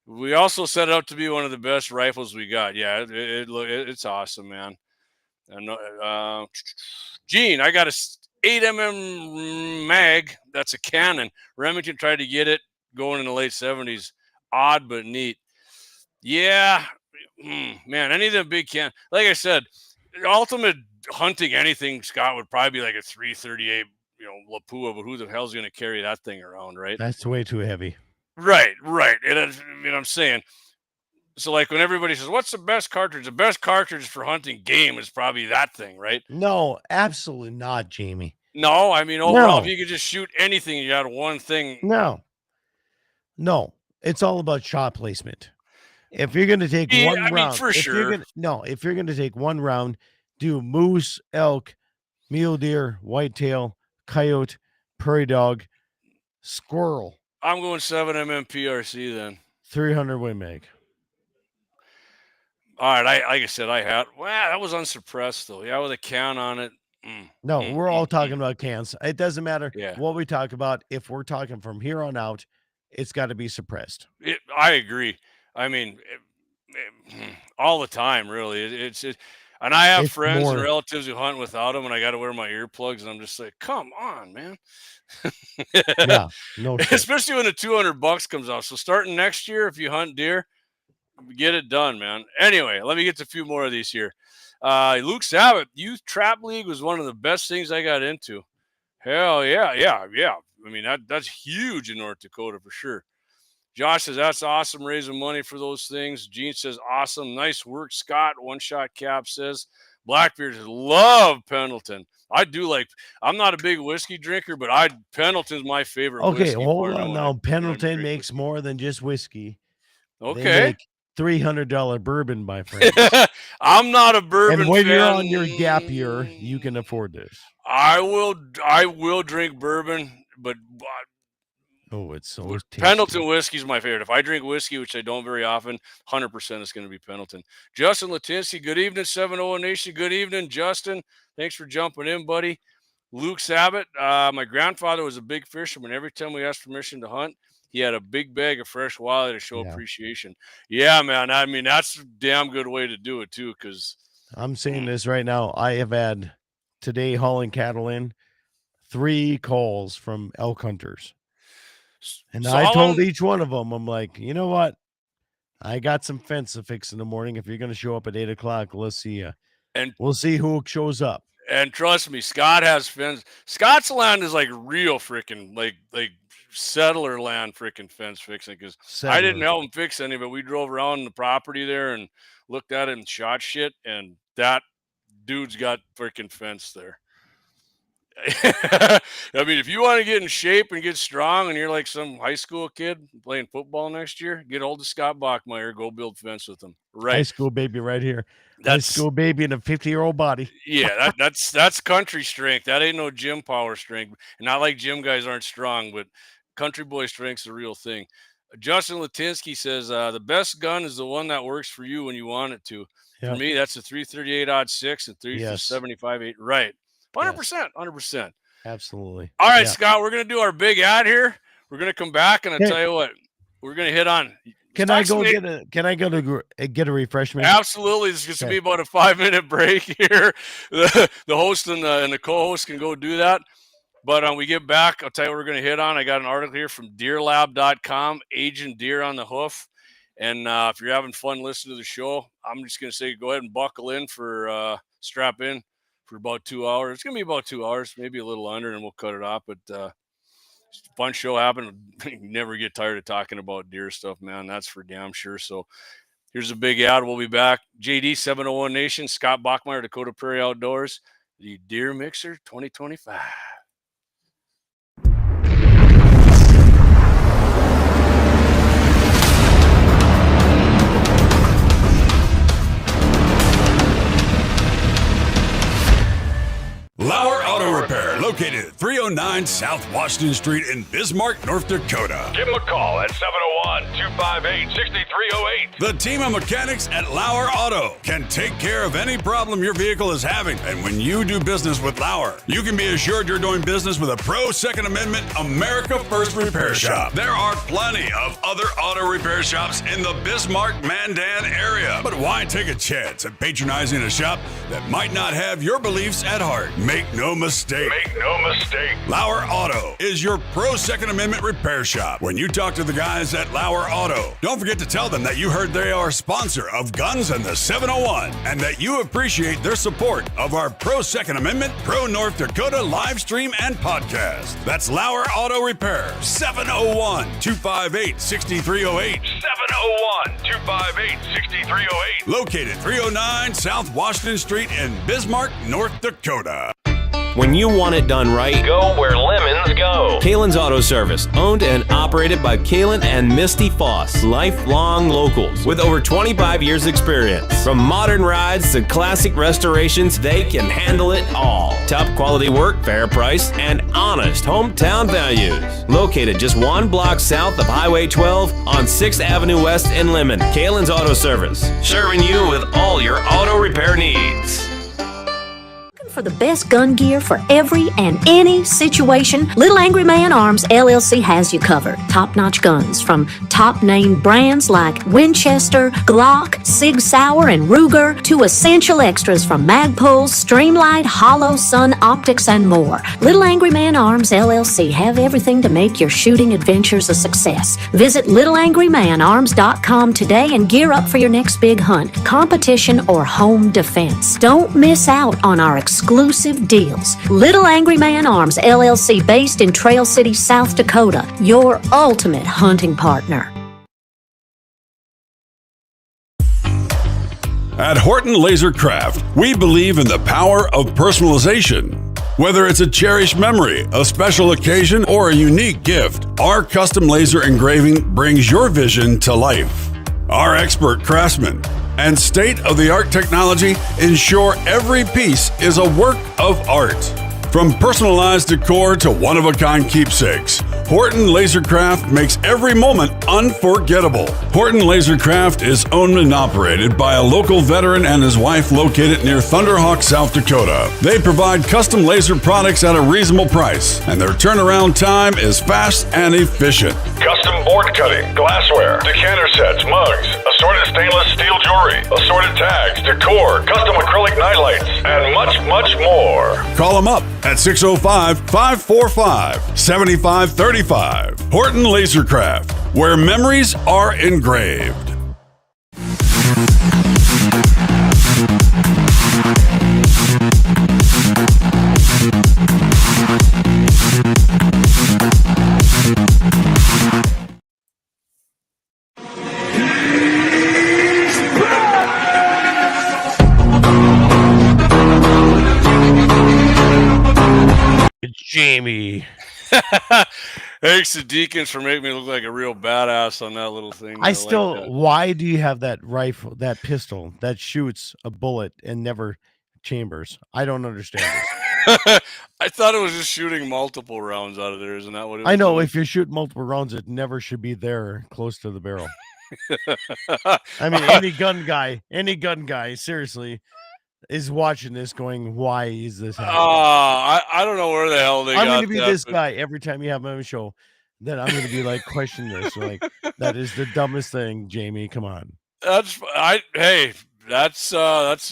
We also set it up to be one of the best rifles we got. Yeah, it's awesome, man. And Gene, I got a 8mm mag. That's a Canon. Remington tried to get it going in the late 70s. Odd but neat. Yeah. Man, any of them big like I said, ultimate hunting anything, Scott, would probably be like a 338, Lapua, but who the hell's going to carry that thing around, right? That's way too heavy. Right. And I'm saying, so like when everybody says, what's the best cartridge? The best cartridge for hunting game is probably that thing, right? No, absolutely not, Jamie. No, I mean, overall, if you could just shoot anything, you got one thing. No, it's all about shot placement. If you're going to take one round, for sure. If you're going to take one round, do moose, elk, mule deer, whitetail, coyote, prairie dog, squirrel. I'm going 7mm PRC then. 300 Win Mag. All right, like I said, that was unsuppressed though. Yeah, with a can on it. No, we're all talking about cans. It doesn't matter what we talk about. If we're talking from here on out, it's got to be suppressed. I agree. I mean, all the time, really. And I have friends and relatives who hunt without them, and I got to wear my earplugs, and I'm just like, come on, man. Yeah, no shit. Especially when the $200 comes off. So starting next year, if you hunt deer, get it done, man. Anyway, let me get to a few more of these here. Luke Sabat, Youth Trap League was one of the best things I got into. Hell yeah. I mean, that's huge in North Dakota for sure. Josh says, that's awesome, raising money for those things. Gene says, awesome. Nice work, Scott. One Shot Cap says, Blackbeard says, love Pendleton. I'm not a big whiskey drinker, but Pendleton's my favorite whiskey. Okay, hold on now. Pendleton makes more than just whiskey. Okay. They make $300 bourbon, my friend. I'm not a bourbon and when fan. You're on your gap year, you can afford this. I will drink bourbon, but it's so tasty. Pendleton whiskey is my favorite. If I drink whiskey, which I don't very often, 100% it's going to be Pendleton. Justin Latinsky, good evening, 701Nation. Good evening, Justin. Thanks for jumping in, buddy. Luke Sabat, my grandfather was a big fisherman. Every time we asked permission to hunt, he had a big bag of fresh walleye to show appreciation. Yeah, man. I mean, that's a damn good way to do it, too, because I'm saying this right now. I have had today hauling cattle in 3 calls from elk hunters. And so I told each one of them, I'm like, you know what? I got some fence to fix in the morning. If you're going to show up at 8 o'clock, let's see you. And we'll see who shows up. And trust me, Scott has fence. Scott's land is like real freaking, like settler land freaking fence fixing, because I didn't help him fix any, but we drove around the property there and looked at it and shot shit, and that dude's got freaking fence there. I mean, if you want to get in shape and get strong and you're like some high school kid playing football next year, get hold of Scott Bachmeier, go build fence with him. Right. High school baby right here. High That's school baby in a 50-year-old body. yeah, that's country strength. That ain't no gym power strength. And not like gym guys aren't strong, but country boy strength's the real thing. Justin Latinsky says the best gun is the one that works for you when you want it to. Yep. For me, that's a 338-06 and Yes. 375-8. Right. 100%. Yes. 100%. Absolutely. All right, Yeah. Scott, we're going to do our big ad here. We're going to come back, and I'll Hey. tell you what, we're going to hit on. Can I go get a refreshment? Absolutely. This is going to be about a 5-minute break here. The host and the co-host can go do that. But when we get back, I'll tell you what we're going to hit on. I got an article here from deerlab.com, aging deer on the hoof. And if you're having fun listening to the show, I'm just going to say go ahead and buckle in for strap in for about 2 hours. It's going to be about 2 hours, maybe a little under, and we'll cut it off. But it's a fun show happening. You never get tired of talking about deer stuff, man. That's for damn sure. So here's a big ad. We'll be back. JD 701 Nation, Scott Bachmeier, Dakota Prairie Outdoors, the Deer Mixer 2025. Lauer Auto Repair, located at 309 South Washington Street in Bismarck, North Dakota. Give them a call at 701-258-6308. The team of mechanics at Lauer Auto can take care of any problem your vehicle is having. And when you do business with Lauer, you can be assured you're doing business with a pro Second Amendment America First repair shop. There are plenty of other auto repair shops in the Bismarck-Mandan area. But why take a chance at patronizing a shop that might not have your beliefs at heart? Make no mistake. Lauer Auto is your pro Second Amendment repair shop. When you talk to the guys at Lauer Auto, don't forget to tell them that you heard they are a sponsor of Guns and the 701 and that you appreciate their support of our pro Second Amendment, pro North Dakota live stream and podcast. That's Lauer Auto Repair, 701-258-6308. 701-258-6308. Located 309 South Washington Street in Bismarck, North Dakota. When you want it done right, Go where lemons go. KALON'S Auto Service, owned and operated by Kalon and Misty Foss, lifelong locals with over 25 years experience. From modern rides to classic restorations, they can handle it all. Top quality work, fair price, and honest hometown values. Located just 1 block south of Highway 12 on 6th Avenue West in Lemmon. KALON'S Auto Service, serving you with all your auto repair needs. For the best gun gear for every and any situation, Little Angry Man Arms LLC has you covered. Top-notch guns from top-name brands like Winchester, Glock, Sig Sauer, and Ruger to essential extras from Magpul's, Streamlight, Hollow, Sun Optics, and more. Little Angry Man Arms LLC have everything to make your shooting adventures a success. Visit littleangrymanarms.com today and gear up for your next big hunt, competition, or home defense. Don't miss out on our exclusive deals. Little Angry Man Arms LLC, based in Trail City, South Dakota, your ultimate hunting partner. At Horton LaserCraft, we believe in the power of personalization. Whether it's a cherished memory, a special occasion, or a unique gift, our custom laser engraving brings your vision to life. Our expert craftsmen and state-of-the-art technology ensure every piece is a work of art. From personalized decor to one-of-a-kind keepsakes, Horton LaserCraft makes every moment unforgettable. Horton LaserCraft is owned and operated by a local veteran and his wife located near Thunderhawk, South Dakota. They provide custom laser products at a reasonable price, and their turnaround time is fast and efficient. Custom board cutting, glassware, decanter sets, mugs, assorted stainless steel jewelry, assorted tags, decor, custom acrylic nightlights, and much, much more. Call them up at 605-545-7535. Horton LaserCraft, where memories are engraved. Jamie. Thanks to Deacons for making me look like a real badass on that little thing. I like still, that. why do you have that rifle, that pistol that shoots a bullet and never chambers? I don't understand this. I thought it was just shooting multiple rounds out of there. Isn't that what it was? I know doing? if you shoot multiple rounds, it never should be there close to the barrel. I mean, any gun guy, seriously, is watching this going, why is this happening? I don't know where the hell they I'm got going to be that, this but- guy every time you have me on a show. Then I'm going to be like, question this. Like, that is the dumbest thing, Jamie. Come on. That's the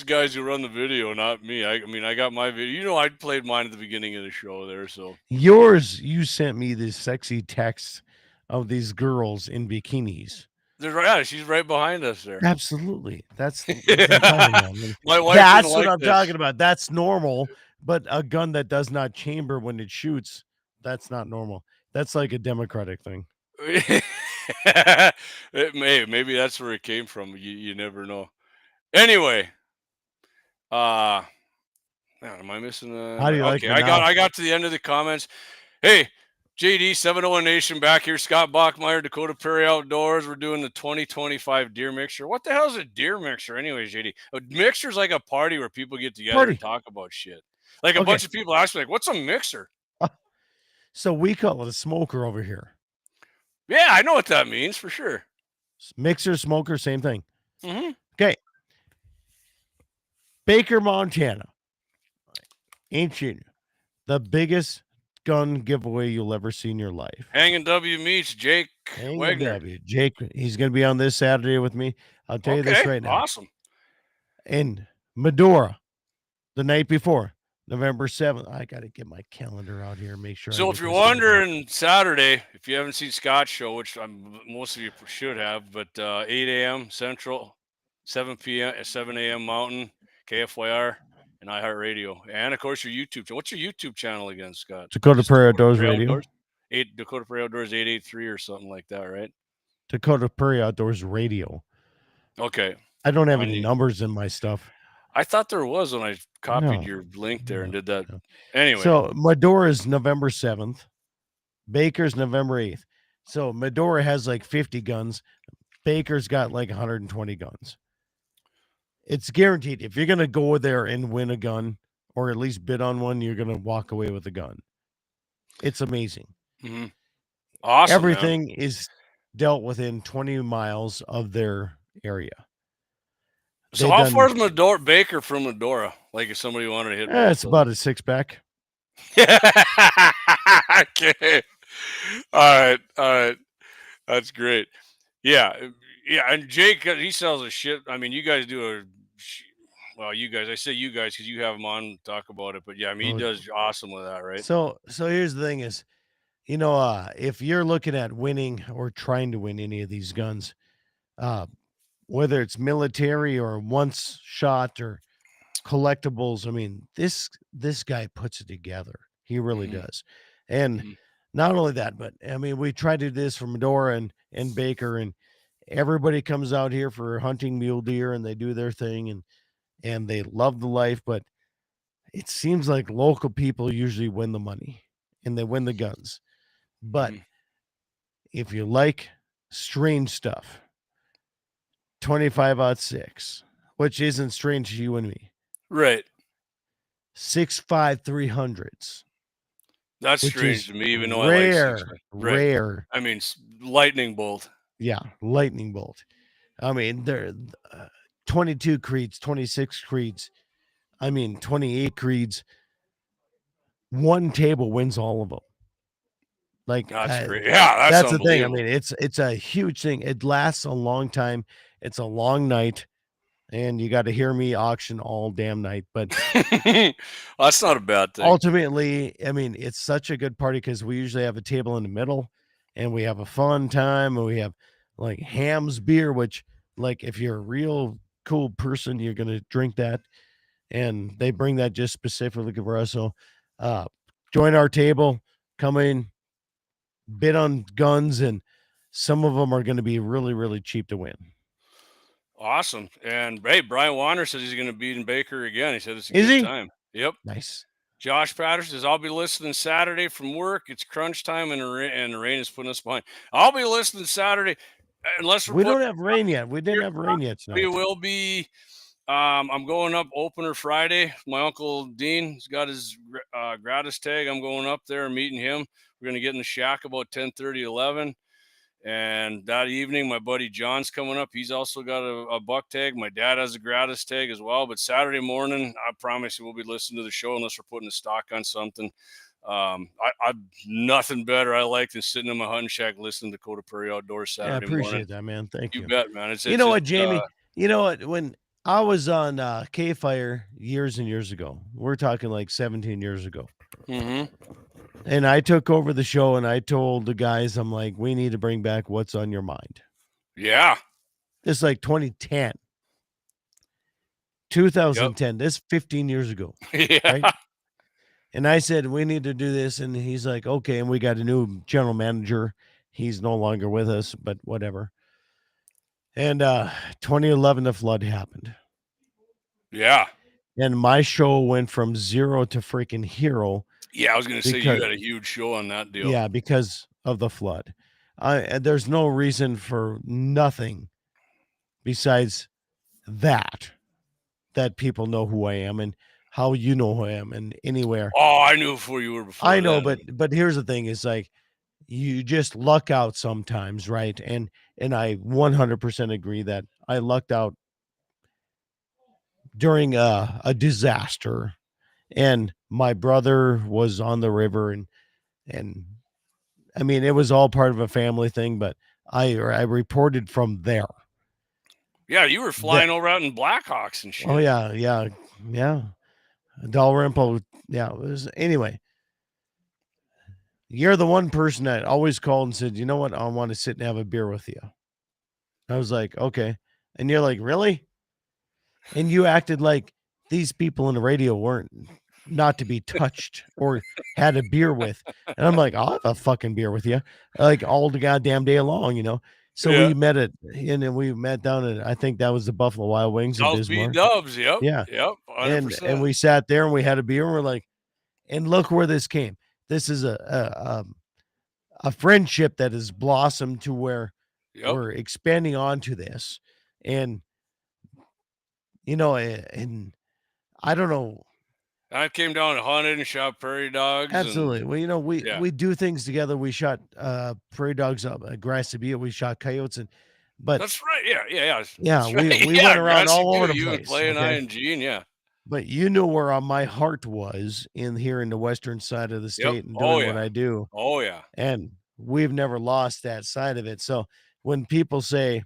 guys who run the video, not me. I mean, I got my video. You know, I played mine at the beginning of the show there. So Yours, you sent me this sexy text of these girls in bikinis. yeah, she's right behind us there. Absolutely. That's what I'm talking about. I mean, My wife that's didn't what like I'm this. talking about. That's normal. But a gun that does not chamber when it shoots, that's not normal. That's like a democratic thing. Maybe that's where it came from. You never know. Anyway, man, am I missing a? How do you like okay, it now? I got to the end of the comments. Hey, JD 701 Nation back here. Scott Bachmeier, Dakota Prairie Outdoors. We're doing the 2025 deer mixer. What the hell is a deer mixer, anyways, JD? A mixer's like a party where people get together and talk about shit. Like a bunch of people ask me, like, "What's a mixer?" So we call it a smoker over here. Yeah, I know what that means for sure. Mixer, smoker, same thing. Mm-hmm. Okay. Baker, Montana. Ancient. The biggest gun giveaway you'll ever see in your life. Hanging W meets Jake Wagner. Jake, he's going to be on this Saturday with me. I'll tell you this right now. Awesome. In Medora, the night before, November 7th. I got to get my calendar out here and make sure. So if you're wondering, Saturday, if you haven't seen Scott's show, which most of you should have, but 8 a.m. Central, 7 p.m. 7 a.m. Mountain, KFYR, and iHeart Radio, and of course your YouTube channel. What's your YouTube channel again, Scott? Dakota Prairie Outdoors Radio. Dakota Prairie Outdoors 883 or something like that, right? Dakota Prairie Outdoors Radio. Okay. I don't have any numbers in my stuff. I thought there was when I copied your link there and did that. Anyway. So Medora is November 7th. Baker's November 8th. So Medora has like 50 guns. Baker's got like 120 guns. It's guaranteed. If you're going to go there and win a gun or at least bid on one, you're going to walk away with a gun. It's amazing. Mm-hmm. Awesome. Everything is dealt within 20 miles of their area. So how far is Baker from Medora? Like if somebody wanted to hit it's about a 6-pack. Okay. All right. That's great. Yeah. And Jake, he sells a shit. I mean, you guys do you guys. I say you guys because you have him on to talk about it. But yeah, I mean, he does awesome with that, right? So here's the thing: is if you're looking at winning or trying to win any of these guns, whether it's military or once shot or collectibles, I mean, this guy puts it together. He really does. And not only that, but I mean, we try to do this for Medora and Baker, and everybody comes out here for hunting mule deer and they do their thing and they love the life, but it seems like local people usually win the money and they win the guns. But if you like strange stuff, 25-06, which isn't strange to you and me. Right. 6.5 300s. That's strange to me, even though rare, I like rare. I mean, lightning bolt. Yeah, lightning bolt. I mean, they're 22 creeds, 26 creeds. I mean, 28 creeds. One table wins all of them. Like that's great. Yeah, that's the thing. I mean, it's a huge thing. It lasts a long time. It's a long night, and you got to hear me auction all damn night. But that's not a bad thing. Ultimately, I mean, it's such a good party because we usually have a table in the middle, and we have a fun time, and we have like Ham's beer, which, like, if you're a real cool person, you're gonna drink that, and they bring that just specifically for us. So, join our table, come in, bid on guns, and some of them are going to be really, really cheap to win. Awesome. And hey, Brian Warner says he's going to be in Baker again. He said it's a good time. Yep. Nice. Josh Patterson says, I'll be listening Saturday from work. It's crunch time and the rain is putting us behind. I'll be listening Saturday unless We don't have rain yet. We didn't have rain yet We tonight. will be. I'm going up opener Friday. My uncle Dean's got his gratis tag. I'm going up there and meeting him. We're going to get in the shack about 10:30, 11. And that evening, my buddy John's coming up. He's also got a buck tag. My dad has a gratis tag as well. But Saturday morning, I promise you we'll be listening to the show unless we're putting a stock on something. I'm nothing better I like than sitting in my hunting shack listening to Dakota Prairie Outdoors Saturday morning. I appreciate that, man. Thank you. You bet, man. You know what, Jamie? You know what? When I was on KFYR years and years ago, we're talking like 17 years ago. Mm-hmm. And I took over the show and I told the guys, I'm like, we need to bring back What's on Your Mind. Yeah. This is like 2010. 2010. Yep. This 15 years ago. Yeah. Right? And I said, we need to do this. And he's like, okay. And we got a new general manager. He's no longer with us, but whatever. And 2011, the flood happened. Yeah. And my show went from zero to freaking hero. Yeah, I was going to say you had a huge show on that deal. Yeah, because of the flood. There's no reason for nothing besides that people know who I am and how you know who I am and anywhere. Oh, I knew who you were before. I know, but here's the thing: is like you just luck out sometimes, right? And I 100% agree that I lucked out during a disaster. And my brother was on the river and I mean, it was all part of a family thing, but I reported from there. Yeah, you were flying over out in Blackhawks and shit. Oh, yeah. Dalrymple. Yeah, it was, anyway. You're the one person that always called and said, you know what? I want to sit and have a beer with you. I was like, okay. And you're like, really? And you acted like these people in the radio weren't not to be touched or had a beer with. And I'm like, I'll have a fucking beer with you. Like all the goddamn day long, you know? So we met and then we met down at, I think that was the Buffalo Wild Wings in Bismarck. Dubs, yep. Yeah. Yep. 100%. And we sat there and we had a beer and we're like, and look where this came. This is a friendship that has blossomed to where we're expanding onto this. And, you know, and I don't know. I came down and hunted and shot prairie dogs. Absolutely. Well, you know, we do things together. We shot prairie dogs up at Grass to Be. We shot coyotes but that's right. Yeah. Yeah, we went around all over the place. You would play an and Gene, yeah. But you know where my heart was here in the western side of the state and doing what I do. Oh yeah. And we've never lost that side of it. So when people say,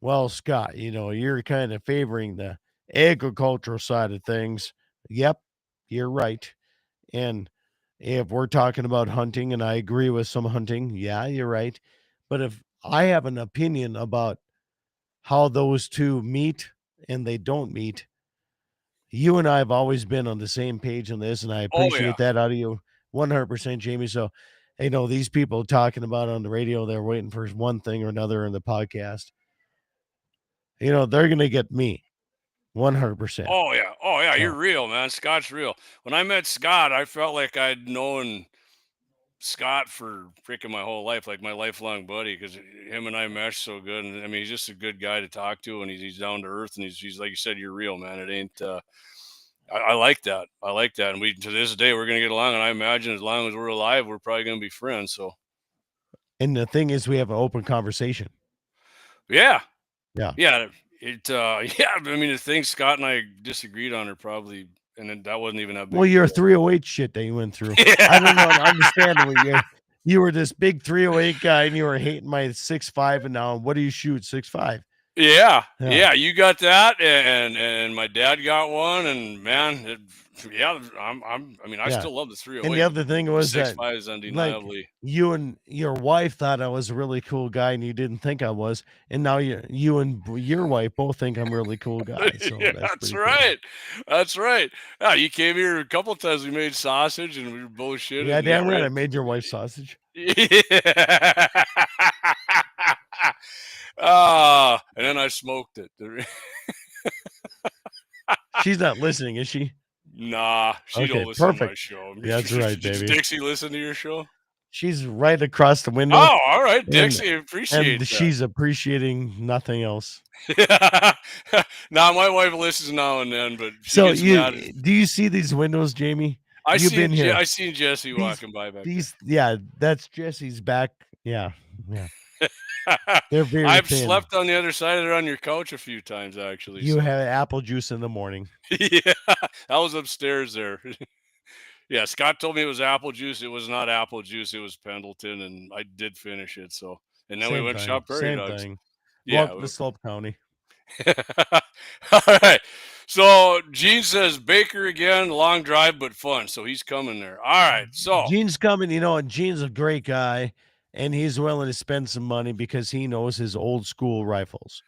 well, Scott, you know, you're kind of favoring the agricultural side of things. Yep, you're right. And if we're talking about hunting, and I agree with some hunting, yeah, you're right. But if I have an opinion about how those two meet and they don't meet, you and I have always been on the same page on this, and I appreciate that out of you 100%, Jamie. So, you know, these people talking about on the radio, they're waiting for one thing or another in the podcast. You know, they're going to get me 100%. Oh, yeah. You're real, man. Scott's real. When I met Scott, I felt like I'd known Scott for freaking my whole life, like my lifelong buddy, because him and I mesh so good. And I mean, he's just a good guy to talk to, and he's down to earth, and he's like you said, you're real, man. It ain't. I like that. I like that, and we to this day we're gonna get along, and I imagine as long as we're alive, we're probably gonna be friends. So. And the thing is, we have an open conversation. Yeah. It. I mean, the things Scott and I disagreed on are probably. And then that wasn't even that big. Well, you're a 308 shit that you went through. Yeah. I don't know. I understand what you were this big 308 guy and you were hating my 6'5", and now what do you shoot? 6'5". Yeah. You got that, and my dad got one, and man, I still love the 308. And the other thing was 6'5" is undeniably. Like, you and your wife thought I was a really cool guy, and you didn't think I was, and now you and your wife both think I'm a really cool guy. So that's right. Cool. That's right. Yeah, you came here a couple of times. We made sausage, and we were bullshitting. Yeah, damn right. I made your wife sausage. Yeah. And then I smoked it. She's not listening, is she? Nah, she Okay, don't listen to my perfect. show. That's right, Does baby. Dixie listen to your show? She's right across the window. Oh, all right, and- Dixie. Appreciate And that. she's appreciating nothing else. Now my wife listens now and then, but she So gets mad. do you see these windows, Jamie? You've been here. I seen Jesse walking by back Yeah, that's Jesse's back. Yeah. there. They're very I've thin. slept on the other side of it on your couch a few times, actually. You so. have apple juice in the morning. Yeah, I was upstairs there. Yeah, Scott told me it was apple juice. It was not apple juice. It was Pendleton, and I did finish it. So, and then we went shop prairie Same dogs. thing. Yeah, Welcome to Slope County. All right. So Gene says Baker again, long drive but fun. So he's coming there. All right. So Gene's coming, and Gene's a great guy, and he's willing to spend some money because he knows his old school rifles.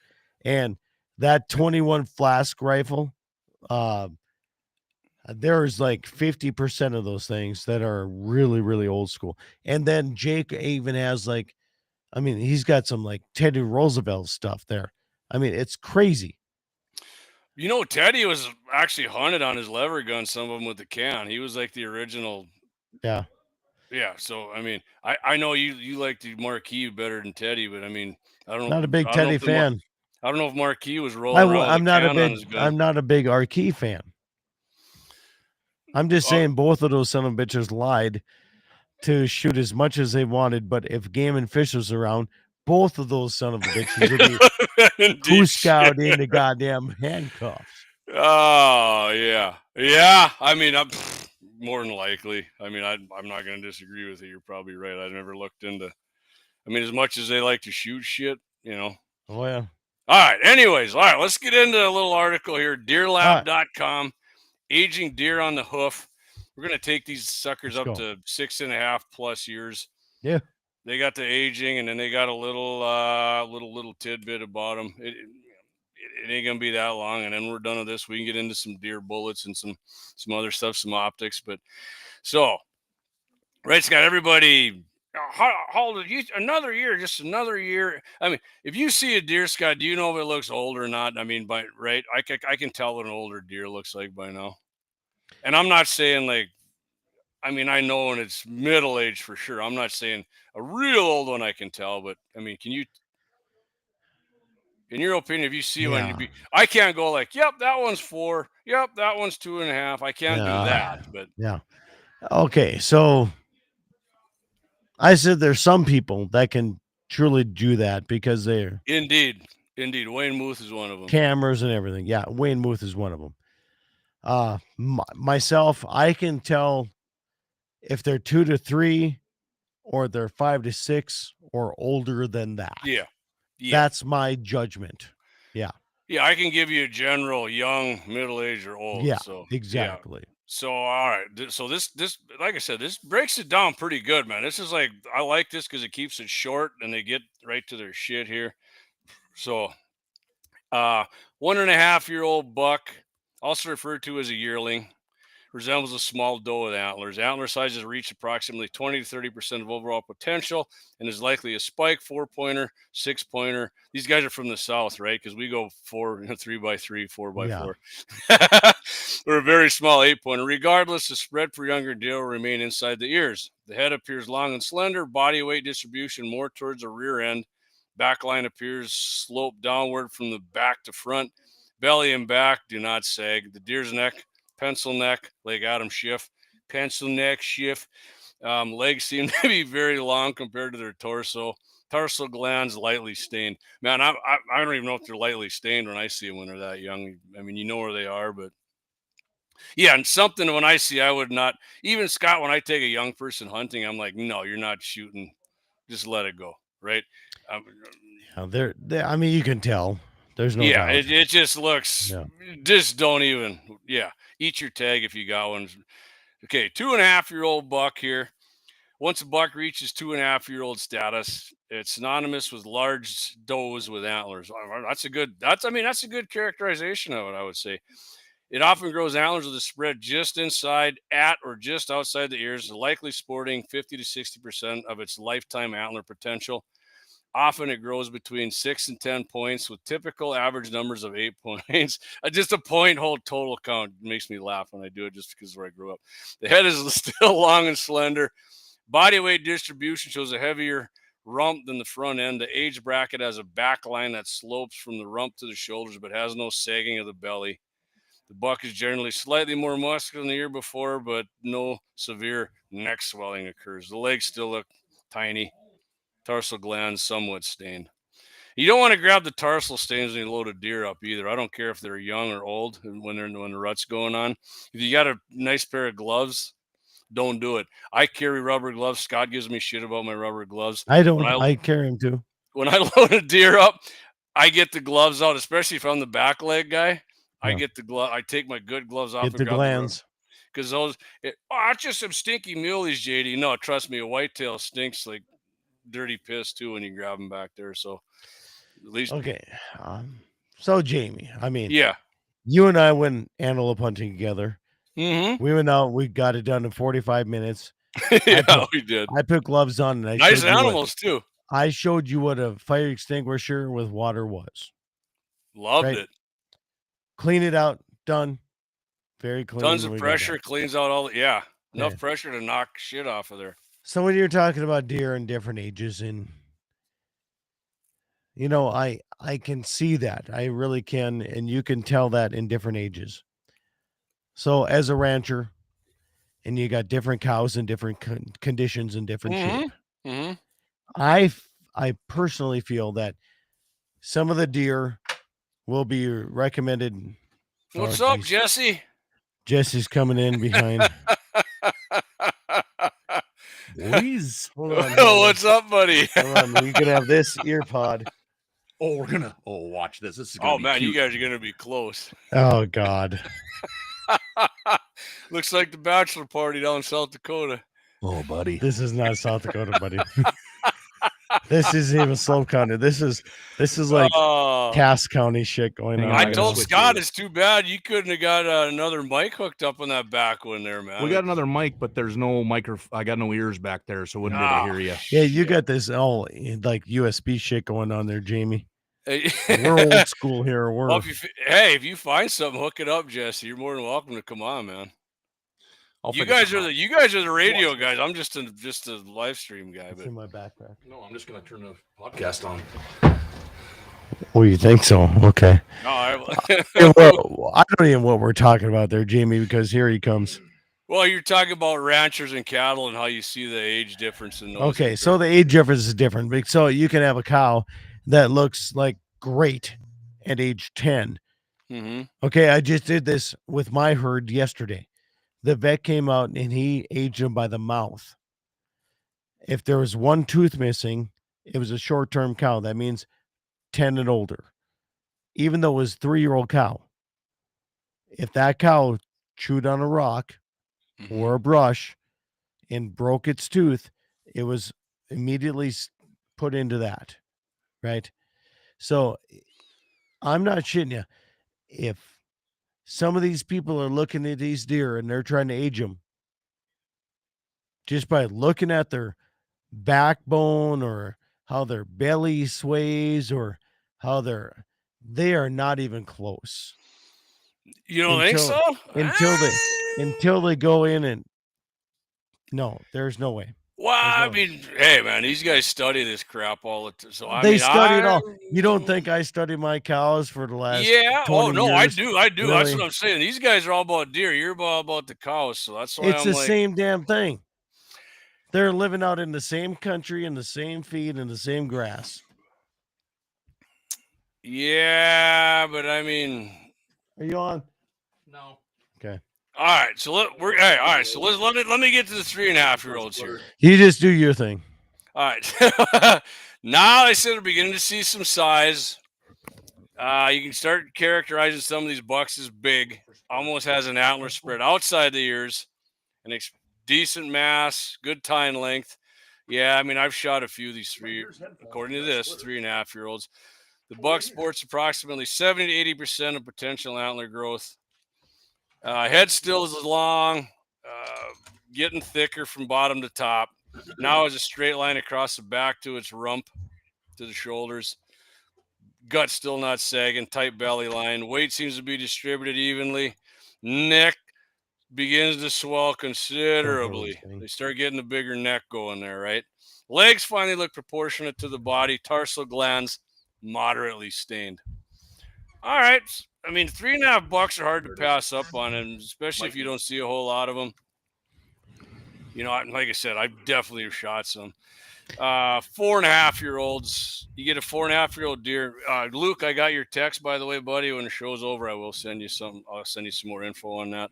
And that 21 flask rifle, there's like 50% of those things that are really, really old school. And then Jake even has he's got some like Teddy Roosevelt stuff there. I mean, it's crazy. Teddy was actually hunted on his lever gun, some of them with the can. He was like the original. Yeah. Yeah. So, I know you like the Marquis better than Teddy, but I don't know. Not a big Teddy fan. I don't know if Marquis was rolling around I'm with a can on his gun. I'm not a big Marquis fan. I'm just saying both of those son of bitches lied to shoot as much as they wanted, but if Game and Fish was around, both of those son of bitches would be who scout in the goddamn handcuffs. Oh yeah. Yeah. I'm more than likely. I'm not going to disagree with you. You're probably right. I never looked into, as much as they like to shoot shit, Oh yeah. All right. Anyways. All right. Let's get into a little article here. Deerlab.com. Aging deer on the hoof. We're going to take these suckers up to 6.5+ years. Yeah. They got the aging, and then they got a little tidbit about them. It ain't going to be that long, and then we're done with this. We can get into some deer bullets and some other stuff, some optics. But so, right, Scott, everybody, how old are you? Another year, just another year. If you see a deer, Scott, do you know if it looks old or not? Right, I can tell what an older deer looks like by now. And I'm not saying I know when it's middle age for sure. I'm not saying a real old one I can tell, but can you, in your opinion, if you see one, I can't go like, yep, that one's 4. Yep, that one's 2.5. I can't do that. But yeah. Okay, so I said there's some people that can truly do that because they're indeed. Wayne Muth is one of them. Cameras and everything. Yeah, Wayne Muth is one of them. Myself, I can tell if they're 2 to 3 or they're 5 to 6 or older than that. Yeah. That's my judgment. Yeah. Yeah, I can give you a general young, middle-aged, or old. Yeah, so, exactly. Yeah. So, all right. So this, like I said, this breaks it down pretty good, man. This is I like this because it keeps it short and they get right to their shit here. So, 1.5-year-old buck, also referred to as a yearling, resembles a small doe with antlers. Antler sizes reach approximately 20 to 30% of overall potential and is likely a spike, 4-pointer, 6-pointer. These guys are from the south, right? Because we go 3x3, 4x4. Or a very small 8-pointer. Regardless, the spread for younger deer will remain inside the ears. The head appears long and slender, body weight distribution more towards the rear end. Back line appears sloped downward from the back to front. Belly and back do not sag. The deer's neck, pencil neck, like Adam Schiff, pencil neck, Schiff. Legs seem to be very long compared to their torso. Tarsal glands lightly stained. Man, I don't even know if they're lightly stained when I see them when they're that young. You know where they are, but yeah, and something when I see, I would not, even Scott, when I take a young person hunting, I'm like, no, you're not shooting. Just let it go, right? They're you can tell. There's no doubt. It just looks, just don't even, eat your tag if you got one. Okay, 2.5-year-old buck here. Once a buck reaches 2.5-year-old status, it's synonymous with large does with antlers. That's a good characterization of it, I would say. It often grows antlers with a spread just inside, at, or just outside the ears, likely sporting 50 to 60% of its lifetime antler potential. Often it grows between 6 and 10 points with typical average numbers of 8 points. Just a point whole total count makes me laugh when I do it just because where I grew up. The head is still long and slender. Body weight distribution shows a heavier rump than the front end. The age bracket has a back line that slopes from the rump to the shoulders but has no sagging of the belly. The buck is generally slightly more muscular than the year before, but no severe neck swelling occurs. The legs still look tiny. Tarsal glands somewhat stained. You don't want to grab the tarsal stains when you load a deer up either. I don't care if they're young or old when the rut's going on. If you got a nice pair of gloves, don't do it. I carry rubber gloves. Scott gives me shit about my rubber gloves. I don't. I carry them too. When I load a deer up, I get the gloves out, especially if I'm the back leg guy. I get the glove. I take my good gloves off. Get the glands. Because those, it's just some stinky muleys, JD. No, trust me, a whitetail stinks like dirty piss too when you grab them back there. So at least okay. So Jamie, I mean, yeah, you and I went antelope hunting together. Mm-hmm. We went out. We got it done in 45 minutes. Yeah, we did. I put gloves on, and nice animals too. I showed you what a fire extinguisher with water was. Loved it. Clean it out. Done. Very clean. Tons of pressure. Cleans out all. Enough pressure to knock shit off of there. So when you're talking about deer in different ages, and you know, I can see that. I really can, and you can tell that in different ages. So as a rancher, and you got different cows in different conditions and different shape. Mm-hmm. I personally feel that some of the deer will be recommended. What's up, Jesse? Jesse's coming in behind. Boys, hold on. What's up, buddy? Hold on. We could have this ear pod. Oh, we're gonna. Oh, watch this. This is. Gonna be man, cute. you guys are gonna be close. Oh God. Looks like the bachelor party down in South Dakota. Oh, buddy. This is not South Dakota, buddy. This isn't even Slope County. This is like Cass County shit going on. I told Scott it's too bad you couldn't have got another mic hooked up on that back one there, man. We got another mic, but there's no I got no ears back there, so wouldn't be able to hear you. Yeah, you got this all like USB shit going on there, Jamie. We're old school here. Well, if you find something, hook it up, Jesse. You're more than welcome to come on, man. You guys are the radio guys. I'm just a live stream guy. It's in my backpack. No, I'm just gonna turn the podcast on. Oh, you think so? Okay. No, I don't even know what we're talking about there, Jamie, because here he comes. Well, you're talking about ranchers and cattle and how you see the age difference in those. Okay, so the age difference is different. So you can have a cow that looks like great at age 10. Mm-hmm. Okay, I just did this with my herd yesterday. The vet came out and he aged them by the mouth. If there was one tooth missing, it was a short-term cow. That means 10 and older. Even though it was a 3-year-old cow. If that cow chewed on a rock or a brush and broke its tooth, it was immediately put into that. Right? So I'm not shitting you. If some of these people are looking at these deer and they're trying to age them just by looking at their backbone or how their belly sways or how they are not even close. You don't think so? Until they go in and no, there's no way. Well, I mean, hey man, these guys study this crap all the time. So they study it all. You don't think I study my cows for the last 20 years? I do. Really? That's what I'm saying. These guys are all about deer. You're all about the cows. So that's why it's the same damn thing. They're living out in the same country, in the same feed, in the same grass. Yeah, but I mean, are you on? No. Okay. All right, so let me get to the 3.5-year-olds here. You just do your thing. All right. Now I said we're beginning to see some size. You can start characterizing some of these bucks as big. Almost has an antler spread outside the ears, and decent mass, good tine length. Yeah, I mean I've shot a few of these according to this 3.5-year-olds. The buck sports approximately 70 to 80% of potential antler growth. Head still is long, getting thicker from bottom to top. Now is a straight line across the back to its rump. to the shoulders. Gut still not sagging, tight belly line. Weight seems to be distributed evenly. Neck begins to swell considerably. They start getting the bigger neck going there, right? Legs finally look proportionate to the body. Tarsal glands moderately stained. All right. I mean, $3.5 are hard to pass up on, and especially if you don't see a whole lot of them. You know, like I said, I definitely have shot some. 4.5-year-olds. You get a 4.5-year-old deer. Luke, I got your text, by the way, buddy. When the show's over, I will send you some. I'll send you some more info on that.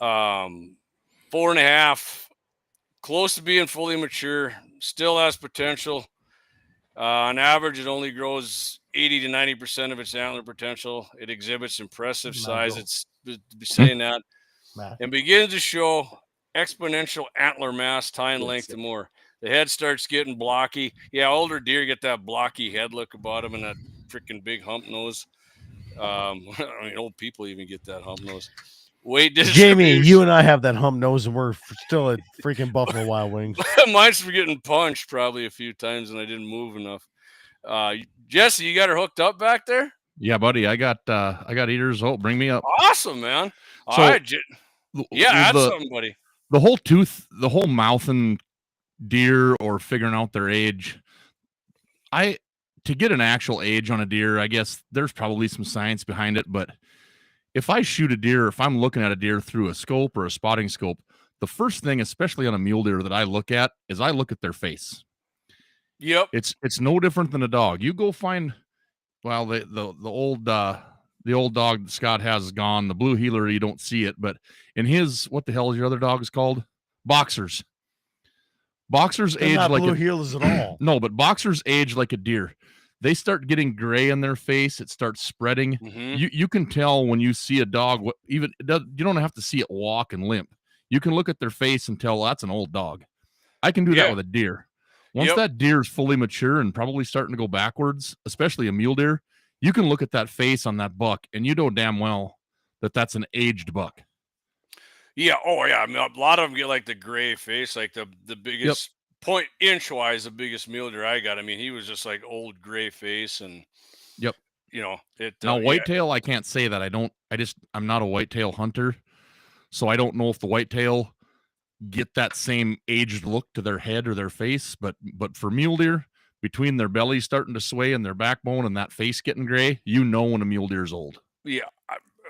4.5, close to being fully mature. Still has potential. On average, it only grows 80 to 90% of its antler potential. It exhibits impressive size. It's saying that, and begins to show exponential antler mass, tine length, and more. The head starts getting blocky. Yeah, older deer get that blocky head look about them and that freaking big hump nose. I mean, old people even get that hump nose. Weight distribution. Jamie, you and I have that hump nose, and we're still at freaking Buffalo Wild Wings. Mine's for getting punched probably a few times, and I didn't move enough. Jesse, you got her hooked up back there? Yeah, buddy. I got eaters. Oh, bring me up. Awesome, man. All So, right. Yeah, add something, buddy. The whole tooth, the whole mouthing deer or figuring out their age. To get an actual age on a deer, I guess there's probably some science behind it, but if I shoot a deer, if I'm looking at a deer through a scope or a spotting scope, the first thing, especially on a mule deer, that I look at is I look at their face. Yep. It's no different than a dog. You go find, well, the old dog that Scott has is gone. The blue heeler, you don't see it, but in his, what the hell is your other dog is called? Boxers. Boxers age not like blue heelers at all. No, but boxers age like a deer. They start getting gray in their face. It starts spreading. Mm-hmm. You can tell when you see a dog. You don't have to see it walk and limp. You can look at their face and tell, well, that's an old dog. I can do that with a deer. Once that deer is fully mature and probably starting to go backwards, especially a mule deer, you can look at that face on that buck, and you know damn well that that's an aged buck. Yeah. Oh, yeah. I mean, a lot of them get like the gray face, like the biggest point inch-wise, the biggest mule deer I got. I mean, he was just like old gray face, and you know it. Now, whitetail, I can't say that. I'm not a whitetail hunter, so I don't know if the whitetail get that same aged look to their head or their face. But for mule deer, between their belly starting to sway and their backbone and that face getting gray, you know when a mule deer's old. Yeah.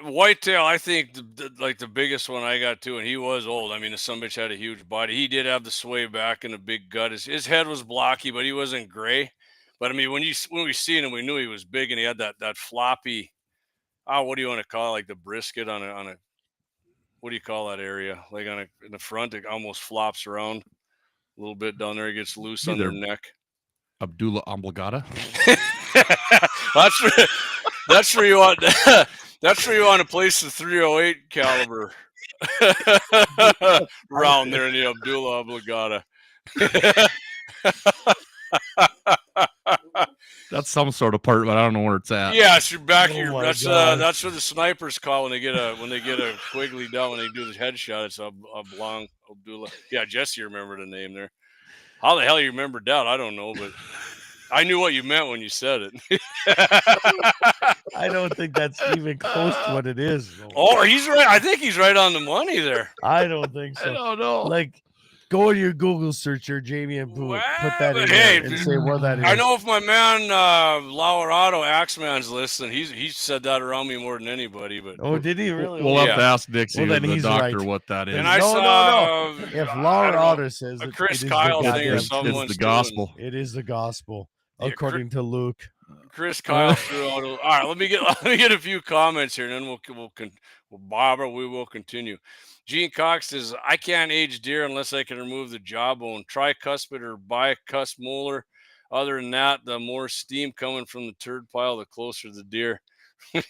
Whitetail, I think the biggest one I got too, and he was old. I mean, the sumbitch had a huge body. He did have the sway back and a big gut. His head was blocky, but he wasn't gray. But I mean, when we seen him, we knew he was big, and he had that floppy. What do you want to call it? Like the brisket on a what do you call that area? Like in the front, it almost flops around a little bit down there. It gets loose on their neck. Abdullah Oblongata. That's where you want. That's where you want to place the 308 caliber round there in the Abdullah Oblongata. That's some sort of part, but I don't know where it's at. Yeah, it's your back. That's what the snipers call when they get a Quigley down when they do the headshot. It's Abdullah. Yeah, Jesse remembered the name there. How the hell you remembered that? I don't know, but I knew what you meant when you said it. I don't think that's even close to what it is. Oh, he's right. I think he's right on the money there. I don't think so. I don't know. Like, go to your Google searcher, Jamie, and put that in there and say what that is. I know if my man Lauer Auto Axeman's listening, he said that around me more than anybody. But did he really? We'll have to ask Dixie, the doctor, what that is. And I saw if Lauer Auto says a Chris Kyle thing or something, it's the gospel. It is the gospel, according to Luke. Chris Kyle threw out. All right, let me get a few comments here, and then Barbara, we will continue. Gene Cox says, I can't age deer unless I can remove the jawbone. Tricuspid or bicusp molar. Other than that, the more steam coming from the turd pile, the closer the deer. You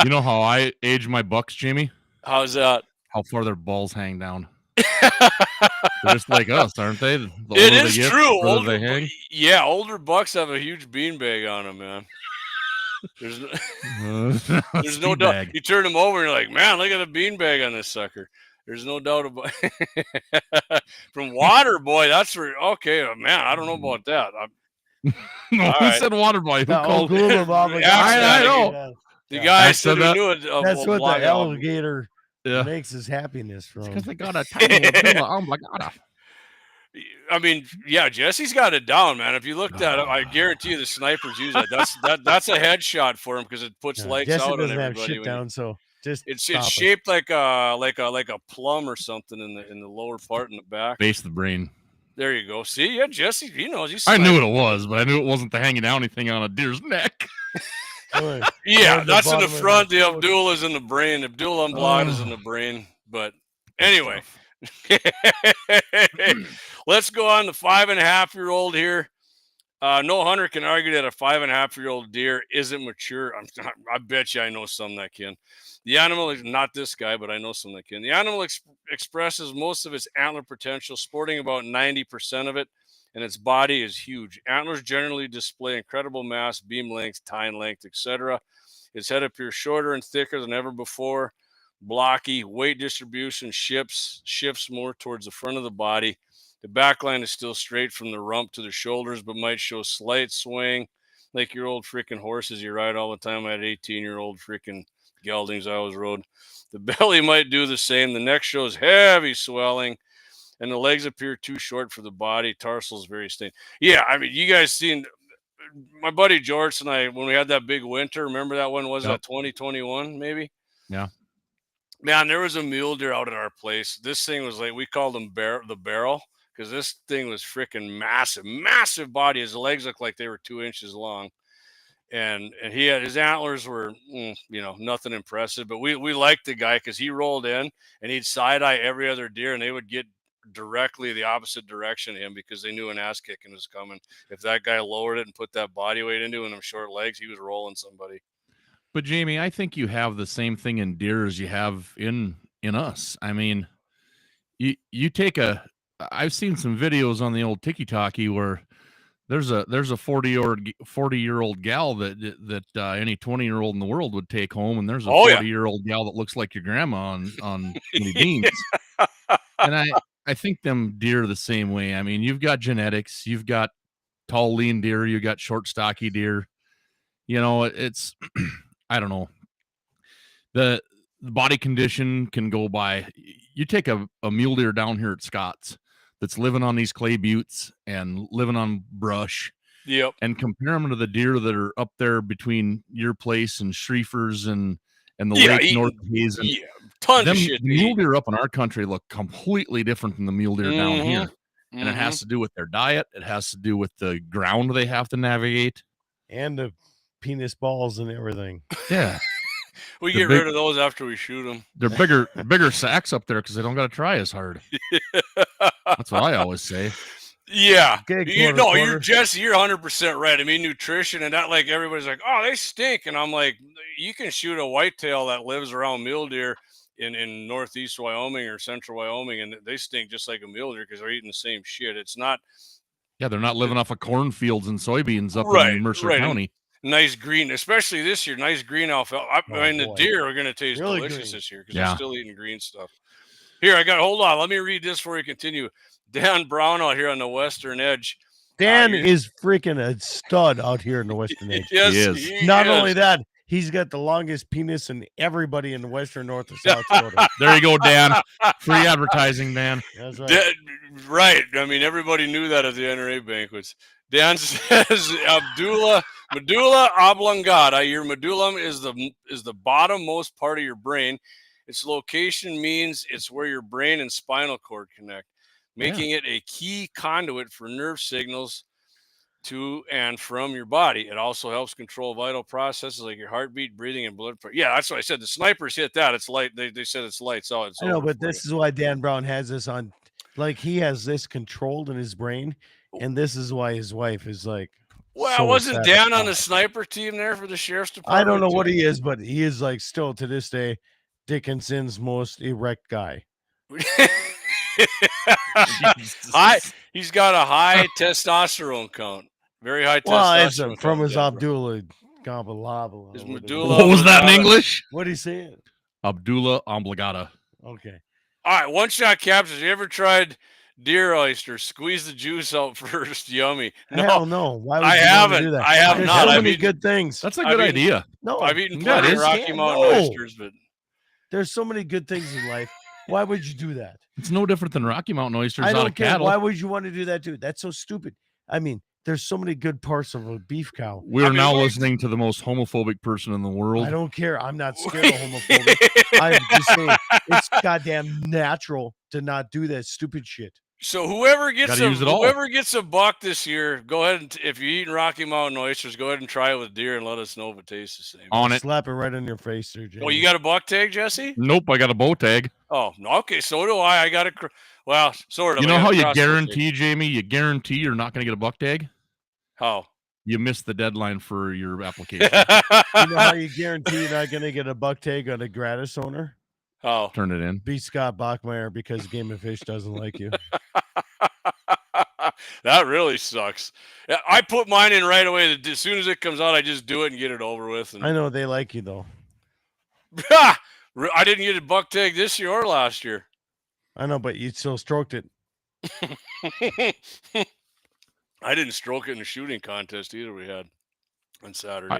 know how I age my bucks, Jamie? How's that? How far their balls hang down. They're just like us, aren't they? It is true. Older bucks have a huge beanbag on them, man. There's no doubt. You turn them over and you're like, man, look at the beanbag on this sucker. There's no doubt about it. From water, boy, that's where, okay, man, I don't know about that. No, All who right. said water boy? Who The called Ogula Baba- I know. The Yeah. guy Axe said said who that. knew it. That's what why the alligator Yeah. makes his happiness from. Because they got a tiny Abdullah Oblongata. I mean, yeah, Jesse's got it down, man. If you looked at it, I guarantee you the snipers use that. That's a headshot for him because it puts Yeah, lights Jesse out on doesn't have everybody. shit down, so just It's stop it. shaped like a plum or something in the lower part in the back. Base of the brain. There you go. See, yeah, Jesse, he knows. He's I knew sniping. what it was, but I knew it wasn't the hanging down anything on a deer's neck. Boy, Yeah, toward the that's in the bottom of front. the The throat. Abdullah's in the brain. Abdullah Unblocked is in the brain. But anyway, let's go on the 5.5-year-old here. No hunter can argue that a 5.5-year-old deer isn't mature. I bet you I know some that can. The animal is not this guy, but I know some that can. The animal expresses most of its antler potential, sporting about 90% of it, and its body is huge. Antlers generally display incredible mass, beam length, tine length, etc. Its head appears shorter and thicker than ever before. Blocky weight distribution shifts more towards the front of the body. The back line is still straight from the rump to the shoulders, but might show slight swing, like your old freaking horses you ride all the time. I had 18-year-old freaking geldings I always rode. The belly might do the same. The neck shows heavy swelling, and the legs appear too short for the body. Tarsal is very stained. Yeah, I mean, you guys seen my buddy George and I when we had that big winter. Remember that one? Was that 2021 maybe? Yeah. Man, there was a mule deer out at our place. This thing was like, we called him the barrel because this thing was freaking massive body. His legs looked like they were 2 inches long. And he had, his antlers were, nothing impressive, but we liked the guy because he rolled in and he'd side eye every other deer and they would get directly the opposite direction of him because they knew an ass kicking was coming. If that guy lowered it and put that body weight into it and them short legs, he was rolling somebody. But Jamie, I think you have the same thing in deer as you have in us. I mean, you take I've seen some videos on the old Tiki-Taki where there's a 40-year-old gal that any 20-year-old in the world would take home, and there's a 40-year-old gal that looks like your grandma on Skinny Beans. And I think them deer are the same way. I mean, you've got genetics, you've got tall, lean deer, you got short, stocky deer. It's I don't know. The body condition can go by. You take a mule deer down here at Scott's that's living on these clay buttes and living on brush. Yep. And compare them to the deer that are up there between your place and Schrieffer's and the lake north of Hazen. Yeah, tons of shit. The mule deer up in our country look completely different than the mule deer down here. And it has to do with their diet. It has to do with the ground they have to navigate. And the penis balls and everything. Yeah. We get rid of those after we shoot them. They're bigger sacks up there because they don't got to try as hard. That's what I always say. Yeah. Okay, you're Jesse, you're 100% right. I mean, nutrition and that, like, everybody's like, oh, they stink. And I'm like, you can shoot a whitetail that lives around mule deer in northeast Wyoming or central Wyoming, and they stink just like a mule deer because they're eating the same shit. It's not. Yeah, they're not living off of cornfields and soybeans up in Mercer County. Nice green, especially this year. Nice green alfalfa. The deer are going to taste really delicious this year because they're still eating green stuff. Here, hold on. Let me read this before we continue. Dan Brown out here on the western edge. Dan is freaking a stud out here in the western edge. Yes, he is. Not only that, he's got the longest penis in everybody in the western North and South Dakota. There you go, Dan. Free advertising, Dan. That's right. Right. I mean, everybody knew that at the NRA banquets. Dan says medulla oblongata. Your medullum is the bottommost part of your brain. Its location means it's where your brain and spinal cord connect, making it a key conduit for nerve signals to and from your body. It also helps control vital processes like your heartbeat, breathing, and blood pressure. Yeah, that's what I said. The snipers hit that. It's light. They said it's lights out. I know, but this is why Dan Brown has this on. Like, he has this controlled in his brain, and this is why his wife is like. Well, wasn't Dan on the sniper team there for the sheriff's department? I don't know what he is, but he is like still to this day Dickinson's most erect guy. He's got a high testosterone count. Very high testosterone. Well, from his Abdullah Gombalaba. His medulla. What was that in English? What he saying? Abdullah Oblongata. Okay. All right, one-shot captures. You ever tried deer oysters. Squeeze the juice out first. Yummy. Hell no. Why would I you want to haven't. do that? I have There's not. so I've many eaten- good things. That's a good idea. No, I've eaten Yeah, it plenty of is. Rocky Mountain No. oysters, but there's so many good things in life. Why would you do that? It's no different than Rocky Mountain oysters I out don't of care. cattle. Why would you want to do that, dude? That's so stupid. I mean, there's so many good parts of a beef cow. We're I mean, now wait. listening to the most homophobic person in the world. I don't care. I'm not scared of homophobic. I'm just saying it's goddamn natural to not do that stupid shit. So whoever gets Gotta use it all. whoever gets a buck this year, go ahead and if you're eating Rocky Mountain oysters, go ahead and try it with deer and let us know if it tastes the same. On it. Slap it right on your face, there, Jamie. Oh, you got a buck tag, Jesse? Nope, I got a bow tag. Oh, no, okay. So do I. I got a well, sort of. You I know got how a you crossbow tag. guarantee, Jamie? You guarantee you're not going to get a buck tag? How? You missed the deadline for your application. You know how you guarantee you're not going to get a buck tag on a gratis owner? How? Turn it in. Be Scott Bachmeier because Game of Fish doesn't like you. That really sucks. Yeah, I put mine in right away. As soon as it comes out, I just do it and get it over with. And I know they like you though. I didn't get a buck tag this year or last year. I know, but you still stroked it. I didn't stroke it in the shooting contest either we had on Saturday.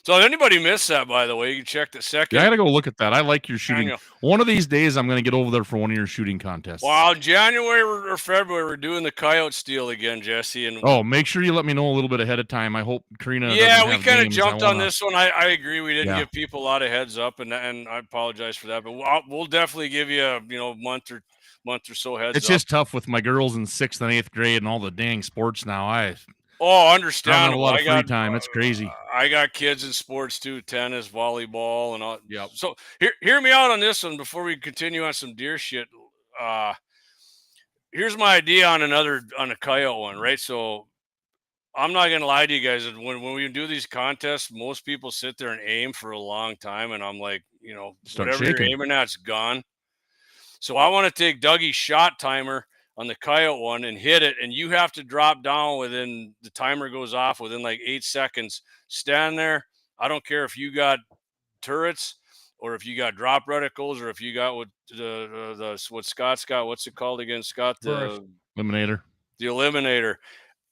So if anybody missed that, by the way, you can check the second. Yeah, I got to go look at that. I like your shooting. Annual. One of these days, I'm going to get over there for one of your shooting contests. Well, in January or February, we're doing the coyote steal again, Jesse. And Oh, make sure you let me know a little bit ahead of time. I hope Karina. yeah, doesn't we have kind of games. jumped I on wanna- this one. I agree. We didn't Yeah. give people a lot of heads up, and I apologize for that. But we'll definitely give you a month or so heads It's up. just tough with my girls in 6th and 8th grade and all the dang sports now. I Oh, don't have a understandable. lot of free time. It's crazy. I got kids in sports too, tennis, volleyball, and all. Yep. So hear me out on this one before we continue on some deer shit. Here's my idea on a coyote one, right? So I'm not gonna lie to you guys. When we do these contests, most people sit there and aim for a long time, and I'm like, Start whatever shaking. you're aiming at's gone. So I want to take Dougie's shot timer on the coyote one and hit it, and you have to drop down within the timer goes off within like 8 seconds. Stand there. I don't care if you got turrets or if you got drop reticles or if you got what Scott's got. What's it called again, Scott? The Eliminator. eliminator.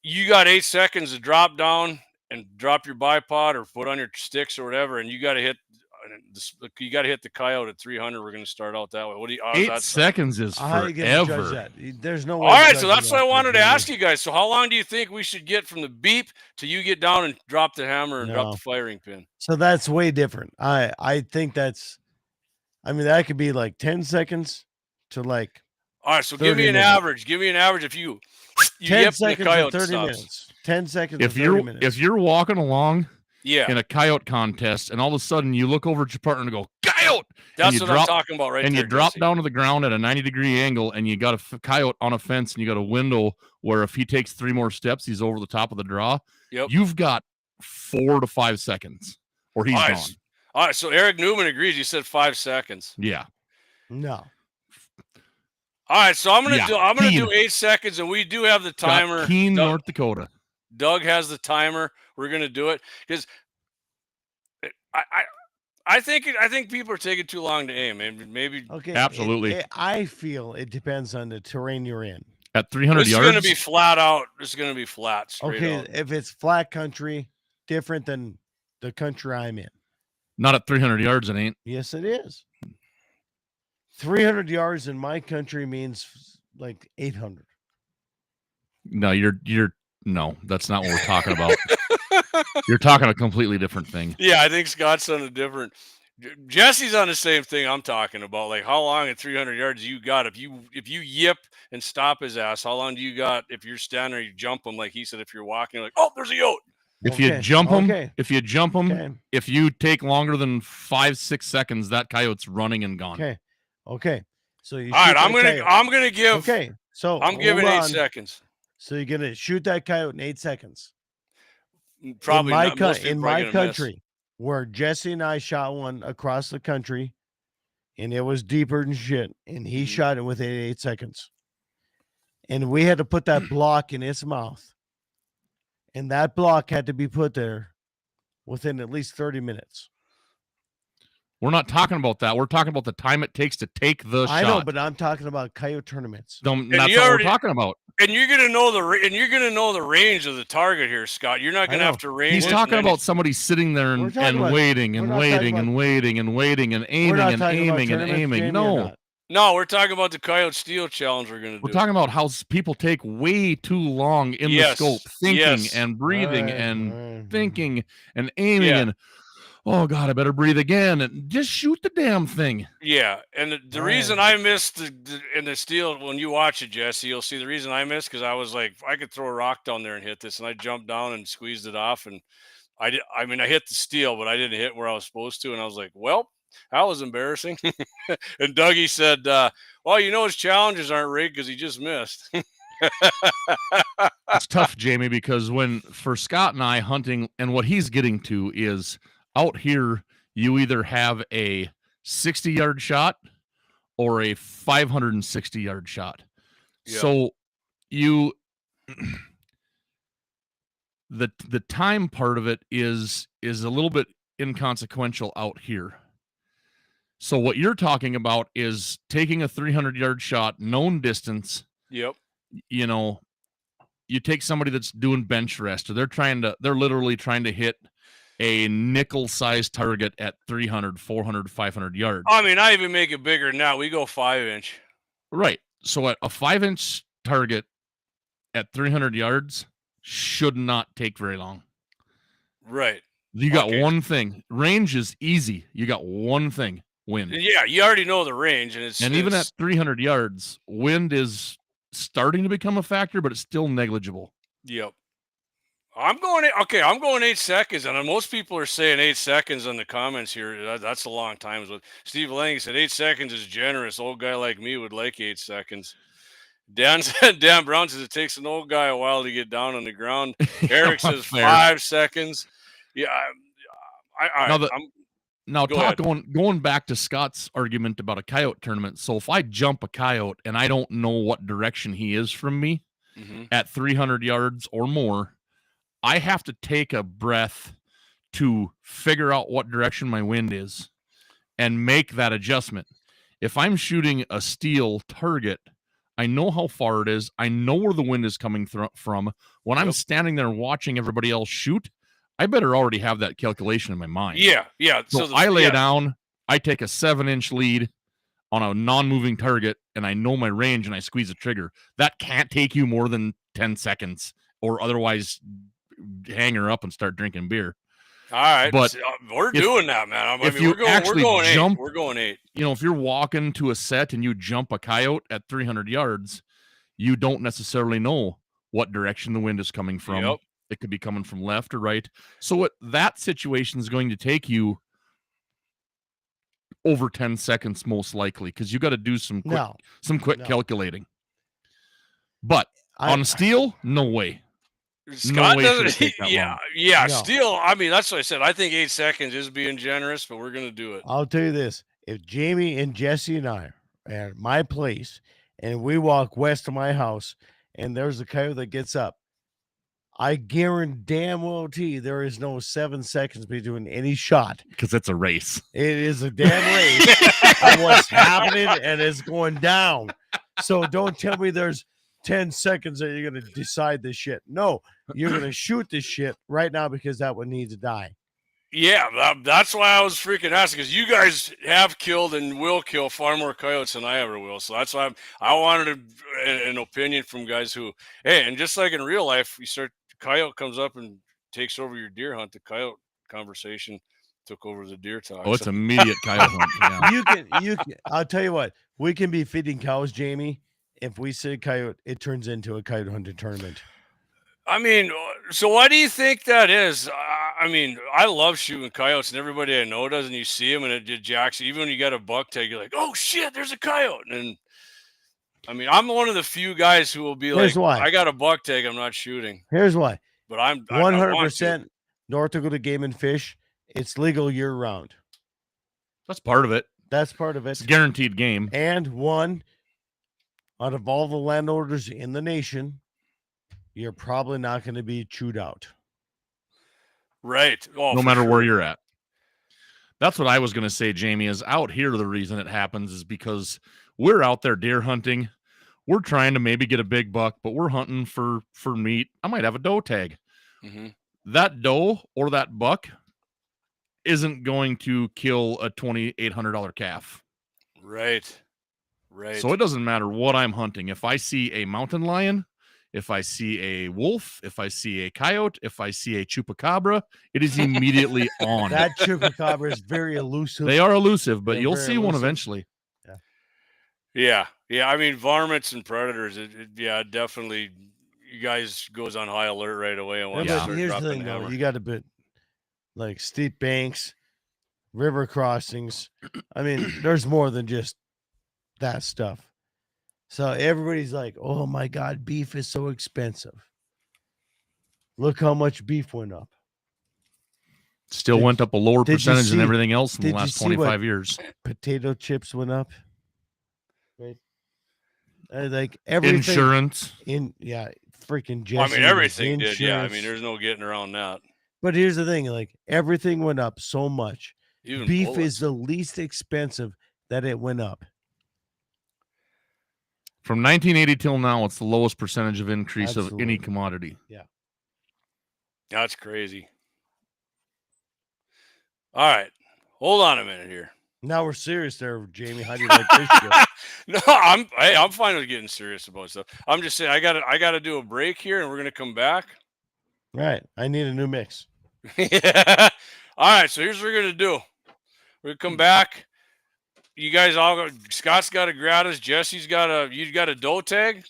You got 8 seconds to drop down and drop your bipod or put on your sticks or whatever, and you got to hit the coyote at 300. We're going to start out that way. What do you? 8 seconds is How are you gonna judge forever. that? There's no way. All to right, judge so that's it what I off wanted to that, ask you guys. So how long do you think we should get from the beep till you get down and drop the hammer and drop No. the firing pin? So that's way different. I think that's. I mean, that could be like 10 seconds to like All right, so give 30 me an minutes. average. Give me an average if you 10 yip and the seconds to coyote 30 stops. minutes. 10 seconds If to 30 you're minutes. if you're walking along Yeah, in a coyote contest and all of a sudden you look over at your partner and go coyote, that's you what drop- I'm talking about right and there. you drop Jesse. down to the ground at a 90-degree angle and you got a coyote on a fence and you got a window where if he takes 3 more steps, he's over the top of the draw. Yep. You've got 4 to 5 seconds or he's All right, gone. All right, so Eric Newman agrees. You said 5 seconds. Yeah. No. All right, so I'm gonna Yeah, do Keene. 8 seconds, and we do have the timer. Keene, Doug, North Dakota. Doug has the timer. We're gonna do it because I think people are taking too long to aim, and maybe Okay. Absolutely. I feel it depends on the terrain you're in. At 300 this is yards. gonna be flat out. This is gonna be flat. Straight Okay, out. if it's flat country, different than the country I'm in. Not at 300 yards, it ain't. Yes, it is. 300 yards in my country means like 800. No, no, that's not what we're talking about. You're talking a completely different thing. Yeah, I think Scott's on a different. Jesse's on the same thing I'm talking about. Like how long at 300 yards you got? If you yip and stop his ass, how long do you got? If you're standing there, you jump him like he said. If you're walking, like there's a yote. If you Okay, jump him, okay. Okay. if you take longer than 5-6 seconds, that coyote's running and gone. Okay. So you All right, shoot I'm that gonna coyote. give. Okay. So I'm giving hold 8 on. seconds. So you're gonna shoot that coyote in 8 seconds. Probably in my, not. Most people in are probably my gonna miss. country, where Jesse and I shot one across the country, and it was deeper than shit, and he shot it within 8 seconds. And we had to put that block in its mouth. And that block had to be put there within at least 30 minutes. We're not talking about that. We're talking about the time it takes to take the shot. I know, but I'm talking about coyote tournaments. That's what we're talking about. And you're gonna know the range of the target here, Scott. You're not gonna have to range. He's talking about somebody sitting there and waiting and waiting and waiting and waiting and aiming and aiming and aiming. No, we're talking about the coyote steel challenge. We're talking about how people take way too long in the scope, thinking and breathing and thinking and aiming and. Oh God, I better breathe again and just shoot the damn thing. Yeah, and the reason I missed in the steel, when you watch it, Jesse, you'll see the reason I missed, because I was like, I could throw a rock down there and hit this, and I jumped down and squeezed it off, and I hit the steel, but I didn't hit where I was supposed to, and I was like, well, that was embarrassing. And Dougie said, well, his challenges aren't rigged because he just missed. It's tough, Jamie, because for Scott and I hunting, and what he's getting to is, out here, you either have a 60-yard shot or a 560-yard shot. Yeah. So the time part of it is a little bit inconsequential out here. So what you're talking about is taking a 300-yard shot, known distance. Yep. You take somebody that's doing bench rest, or they're literally trying to hit a nickel-sized target at 300, 400, 500 yards. I even make it bigger now. We go 5-inch. Right. So a 5-inch target at 300 yards should not take very long. Right. You got one thing. Range is easy. You got one thing. Wind. Yeah, you already know the range. And even at 300 yards, wind is starting to become a factor, but it's still negligible. Yep. I'm going 8 seconds, and most people are saying 8 seconds in the comments here. That's a long time. Steve Lang said 8 seconds is generous. Old guy like me would like 8 seconds. Dan Brown says it takes an old guy a while to get down on the ground. Eric says 5 seconds. Yeah. Going back to Scott's argument about a coyote tournament. So if I jump a coyote and I don't know what direction he is from me at 300 yards or more, I have to take a breath to figure out what direction my wind is and make that adjustment. If I'm shooting a steel target, I know how far it is. I know where the wind is coming from. When I'm standing there watching everybody else shoot, I better already have that calculation in my mind. Yeah. So I lay down, I take a 7-inch lead on a non-moving target, and I know my range, and I squeeze the trigger. That can't take you more than 10 seconds, or otherwise hang her up and start drinking beer. All right, but we're doing that, man. We're going jump, 8. We're going 8. If you're walking to a set and you jump a coyote at 300 yards, you don't necessarily know what direction the wind is coming from. Yep. It could be coming from left or right. So that situation is going to take you over 10 seconds, most likely, because you got to do some quick calculating. But on steel, no way. Scott doesn't. Yeah. No. Steel. That's what I said. I think 8 seconds is being generous, but we're going to do it. I'll tell you this: if Jamie and Jesse and I are at my place, and we walk west of my house, and there's a coyote that gets up, I guarantee there is no 7 seconds between any shot, because it's a race. It is a damn race of what's happening, and it's going down. So don't tell me there's 10 seconds that you're going to decide this shit. No, you're going to shoot this shit right now, because that one needs to die. Yeah, that's why I was freaking asking, because you guys have killed and will kill far more coyotes than I ever will. So that's why I wanted an opinion from guys who, hey, and just like in real life, coyote comes up and takes over your deer hunt. The coyote conversation took over the deer talk. Oh, it's immediate coyote hunt. Yeah. You can. I'll tell you what. We can be feeding cows, Jamie. If we say coyote, it turns into a coyote hunting tournament. So why do you think that is? I love shooting coyotes, and everybody I know does, and you see them, and it jacks. Even when you got a buck tag, you're like, oh shit, there's a coyote. And I'm one of the few guys who will be Here's like, why. I got a buck tag, I'm not shooting. Here's why. But I'm 100% North Dakota Game and Fish. It's legal year round. That's part of it. That's part of it. It's a guaranteed game. And one, out of all the landowners in the nation, you're probably not going to be chewed out. Right. No matter where you're at. That's what I was going to say, Jamie, is out here the reason it happens is because we're out there deer hunting. We're trying to maybe get a big buck, but we're hunting for meat. I might have a doe tag. Mm-hmm. That doe or that buck isn't going to kill a $2,800 calf. Right. So it doesn't matter what I'm hunting. If I see a mountain lion, if I see a wolf, if I see a coyote, if I see a chupacabra, it is immediately on. That chupacabra is very elusive. They are elusive, but They're you'll very see one elusive. eventually. Yeah. I mean, varmints and predators. Definitely. You guys goes on high alert right away. And But here's the thing, though. You got to put like steep banks, river crossings. I mean, there's more than just that stuff. So everybody's like, "Oh my God, beef is so expensive. Look how much beef went up." Still went up a lower did you percentage than see- everything else in the did you last see what 25 years. Potato chips went up. Right. Like everything. Insurance. Freaking Jesse. I mean, everything insurance. did. Yeah. I mean, there's no getting around that. But here's the thing, like everything went up so much. Even Beef bullets. is the least expensive that it went up. From 1980 till now, it's the lowest percentage of increase of any Absolutely. commodity. That's crazy. All right. Hold on a minute here. Now we're serious there, Jamie. How do you like this show? No, I'm fine with getting serious about stuff. I'm just saying I gotta do a break here and we're gonna come back. Right. I need a new mix. Yeah. All right, so here's what we're gonna do. We're gonna come back. You guys all got Scott's got a gratis, Jesse's got a doe tag.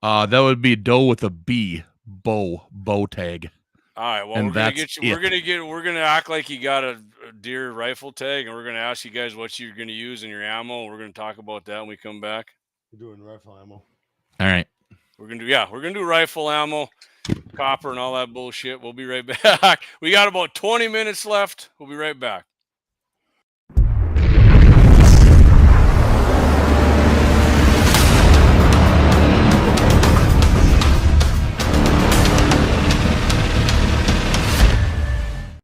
That would be doe with a B, bow tag. All right, well, And we're gonna that's get you. it. We're gonna act like you got a deer rifle tag, and we're gonna ask you guys what you're gonna use in your ammo. We're gonna talk about that when we come back. We're doing rifle ammo. All right. We're gonna do rifle ammo, copper, and all that bullshit. We'll be right back. We got about 20 minutes left. We'll be right back.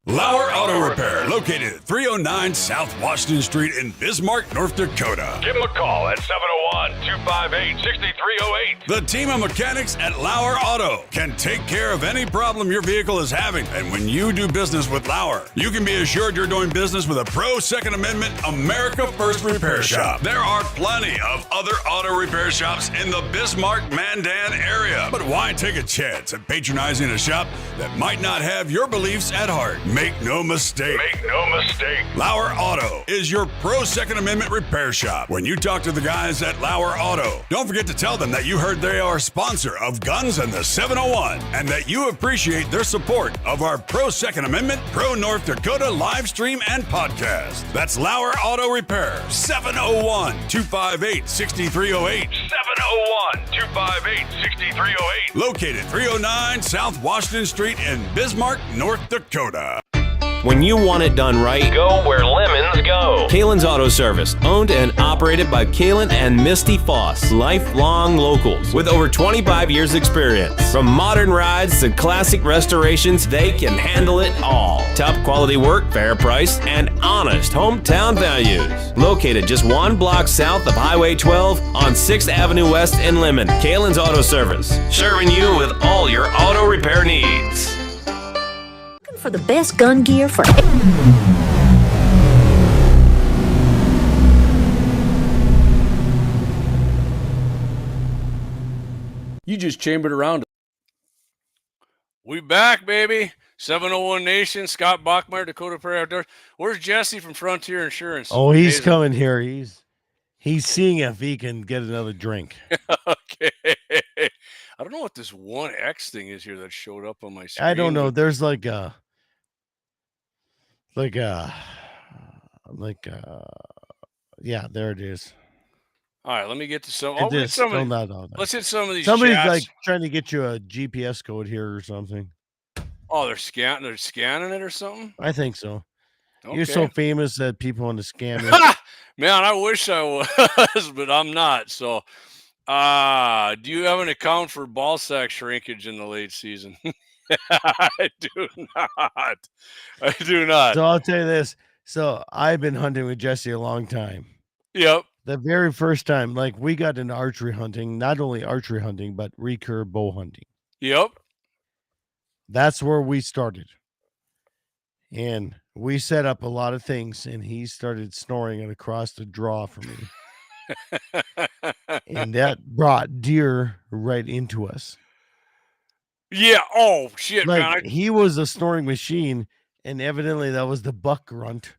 Lauer Auto Repair, located at 309 South Washington Street in Bismarck, North Dakota. Give them a call at 701-258-6308. The team of mechanics at Lauer Auto can take care of any problem your vehicle is having. And when you do business with Lauer, you can be assured you're doing business with a pro Second Amendment America First repair shop. There are plenty of other auto repair shops in the Bismarck-Mandan area. But why take a chance at patronizing a shop that might not have your beliefs at heart? Make no mistake. Lauer Auto is your pro Second Amendment repair shop. When you talk to the guys at Lauer Auto, don't forget to tell them that you heard they are a sponsor of Guns and the 701 and that you appreciate their support of our pro Second Amendment, pro North Dakota live stream and podcast. That's Lauer Auto Repair, 701-258-6308. 701-258-6308. Located 309 South Washington Street in Bismarck, North Dakota. When you want it done right, Go where lemons go. KALON'S Auto Service, owned and operated by KALON and Misty Foss, lifelong locals with over 25 years experience. From modern rides to classic restorations, they can handle it all. Top quality work, fair price, and honest hometown values. Located just one block south of Highway 12 on 6th Avenue West in Lemmon. KALON'S Auto Service, serving you with all your auto repair needs. For the best gun gear for You just chambered around. We back, baby. 701 Nation, Scott Bachmeier, Dakota Prairie Outdoors. Where's Jesse from Frontier Insurance? Oh, he's Amazing. coming here. He's seeing if he can get another drink. Okay. I don't know what this 1X thing is here that showed up on my screen. I don't know. There's yeah, there it is. All right, let me get to some. It is. No. Let's hit some of these. Somebody's chats. like trying to get you a GPS code here or something. Oh, they're scanning it or something. I think so. Okay. You're so famous that people want to scam you. Man, I wish I was, but I'm not. So, do you have an account for ball sack shrinkage in the late season? I do not. So I'll tell you this. So I've been hunting with Jesse a long time. Yep. The very first time, like we got into archery hunting, not only archery hunting, but recurve bow hunting. Yep. That's where we started. And we set up a lot of things, and he started snoring it across the draw for me. And that brought deer right into us. Yeah. Oh, shit, Like man. he was a snoring machine, and evidently that was the buck grunt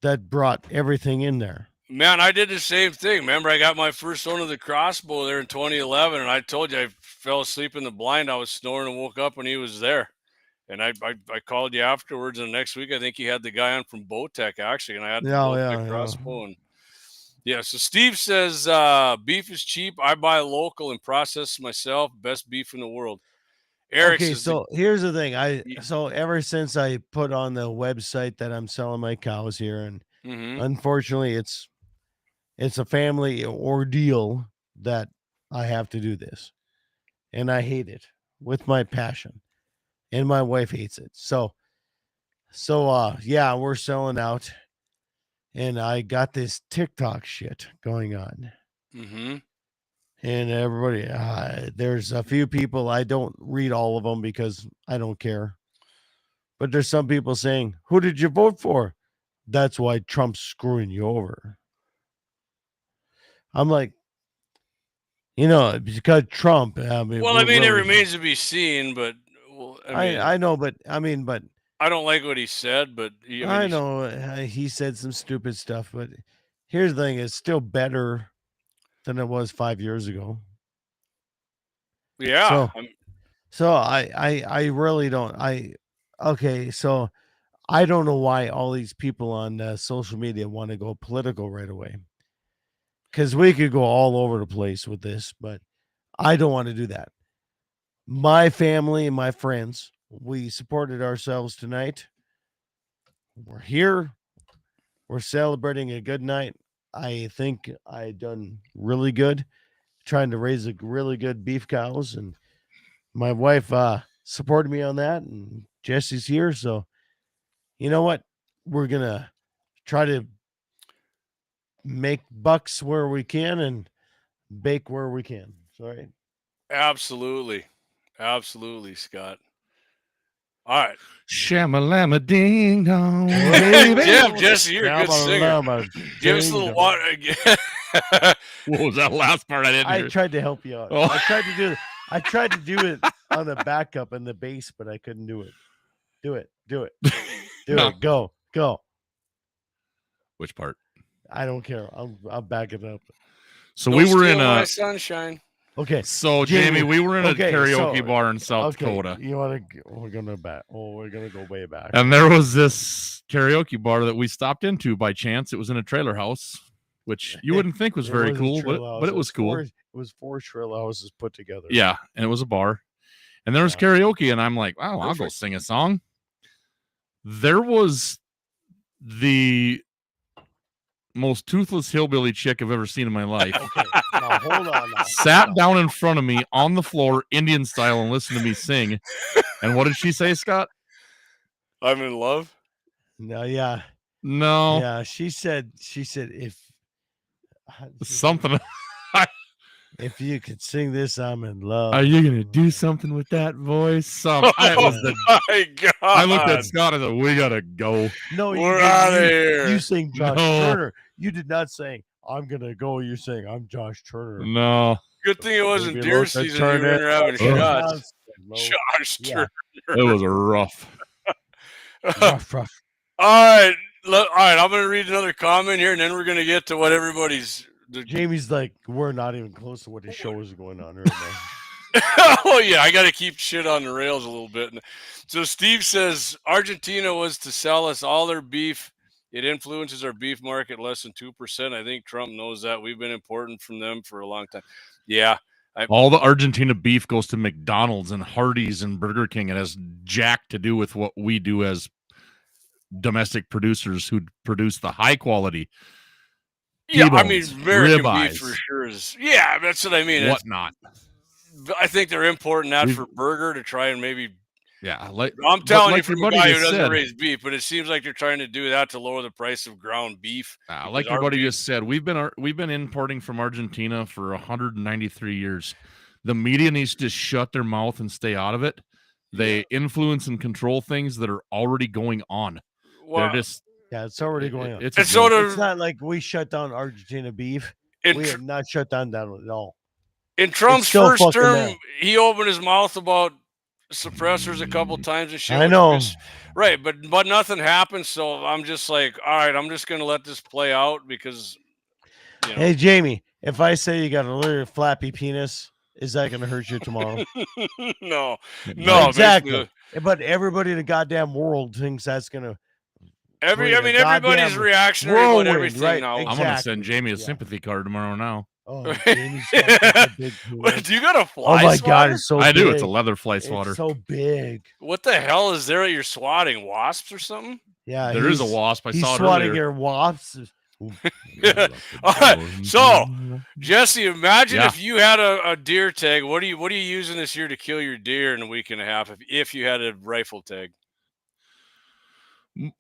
that brought everything in there. Man, I did the same thing. Remember, I got my first one of the crossbow there in 2011, and I told you I fell asleep in the blind. I was snoring and woke up when he was there. And I called you afterwards, and the next week I think he had the guy on from Bowtech, actually, and I had the Bowtech crossbow. And yeah, so Steve says beef is cheap. I buy local and process myself. Best beef in the world. Eric Okay, says so here's the thing. So ever since I put on the website that I'm selling my cows here, and unfortunately it's a family ordeal that I have to do this, and I hate it with my passion, and my wife hates it. So yeah, we're selling out, and I got this TikTok shit going on. And everybody, there's a few people, I don't read all of them because I don't care. But there's some people saying, who did you vote for? That's why Trump's screwing you over. I'm like, because Trump. I mean, it remains to be seen, but I know, but I don't like what he said, but I know he said some stupid stuff, but here's the thing: it's still better than it was 5 years ago. Yeah. So I really don't. So I don't know why all these people on social media want to go political right away. Because we could go all over the place with this, but I don't want to do that. My family and my friends, we supported ourselves tonight. We're here. We're celebrating a good night. I think I done really good trying to raise a really good beef cows, and my wife supported me on that, and Jesse's here. So you know what? We're going to try to make bucks where we can and bake where we can. Sorry. Absolutely. Absolutely, Scott. All right. Shamalama ding dong. Damn, Jesse, you're a good singer. Give us a little water again. What was that last part? I didn't hear. I tried to help you out. I tried to do it on the backup and the bass, but I couldn't do it. Do it. It. Go. Which part? I don't care. I'll back it up. So we were in my sunshine. Okay. So Jamie, we were in a karaoke bar in South Dakota. You want to? We're gonna go way back. And there was this karaoke bar that we stopped into by chance. It was in a trailer house, which you wouldn't think was very cool, but it was cool. It was 4 trailer houses put together. Yeah, and it was a bar, and there was karaoke, and I'm like, wow, I'll go sing a song. There was the most toothless hillbilly chick I've ever seen in my life. Okay, now hold on. Sat down in front of me on the floor, Indian style, and listened to me sing. And what did she say, Scott? I'm in love. No, yeah. No. Yeah, she said if something. If you could sing this, I'm in love. Are you gonna do something with that voice? My God. I looked at Scott and said, "We gotta go. No, we're out of here." You sing Josh Turner. You did not say I'm gonna go. You're saying I'm Josh Turner. No. Good thing it wasn't deer season. You were having shots. Josh Turner. It was rough. rough. All right. I'm gonna read another comment here, and then we're gonna get to what everybody's. Jamie's like, we're not even close to what his show is going on right now. Oh yeah, I got to keep shit on the rails a little bit. So Steve says Argentina was to sell us all their beef. It influences our beef market less than 2%. I think Trump knows that. We've been importing from them for a long time. Yeah. All the Argentina beef goes to McDonald's and Hardee's and Burger King. It has jack to do with what we do as domestic producers who produce the high quality. Yeah, I mean, American beef for sure is. Yeah, that's what I mean. Whatnot. I think they're importing that for burger to try and maybe Yeah, like I'm telling you, like from your a buddy guy who just doesn't said, raise beef, but it seems like they're trying to do that to lower the price of ground beef. like because your our buddy beef- just said, we've been importing from Argentina for 193 years. The media needs to shut their mouth and stay out of it. They influence and control things that are already going on. Well, They're just it's already going on. It's and so It's not like we shut down Argentina beef. We have not shut down that at all. in Trump's still first fucking term, there. he opened his mouth about suppressors a couple times and shit. I know. Right, but nothing happened. So I'm just like, all right, I'm just gonna let this play out because. You know. Hey Jamie, if I say you got a little flappy penis, is that going to hurt you tomorrow? No, exactly. basically. But everybody in the goddamn world thinks that's going to. Everybody's reactionary about everything right? now. Exactly. I'm gonna send Jamie a sympathy card tomorrow now. Oh, Jamie's got such a big penis. Do you got a fly Oh my swatter? god, it's so I big. do. It's a leather fly swatter. It's so big. What the hell is there that you're swatting? Wasps or something? Yeah, there is a wasp. I he's saw it swatting earlier. your wasps. All right. So, Jesse, imagine if you had a deer tag. What are you using this year to kill your deer in a week and a half? If you had a rifle tag,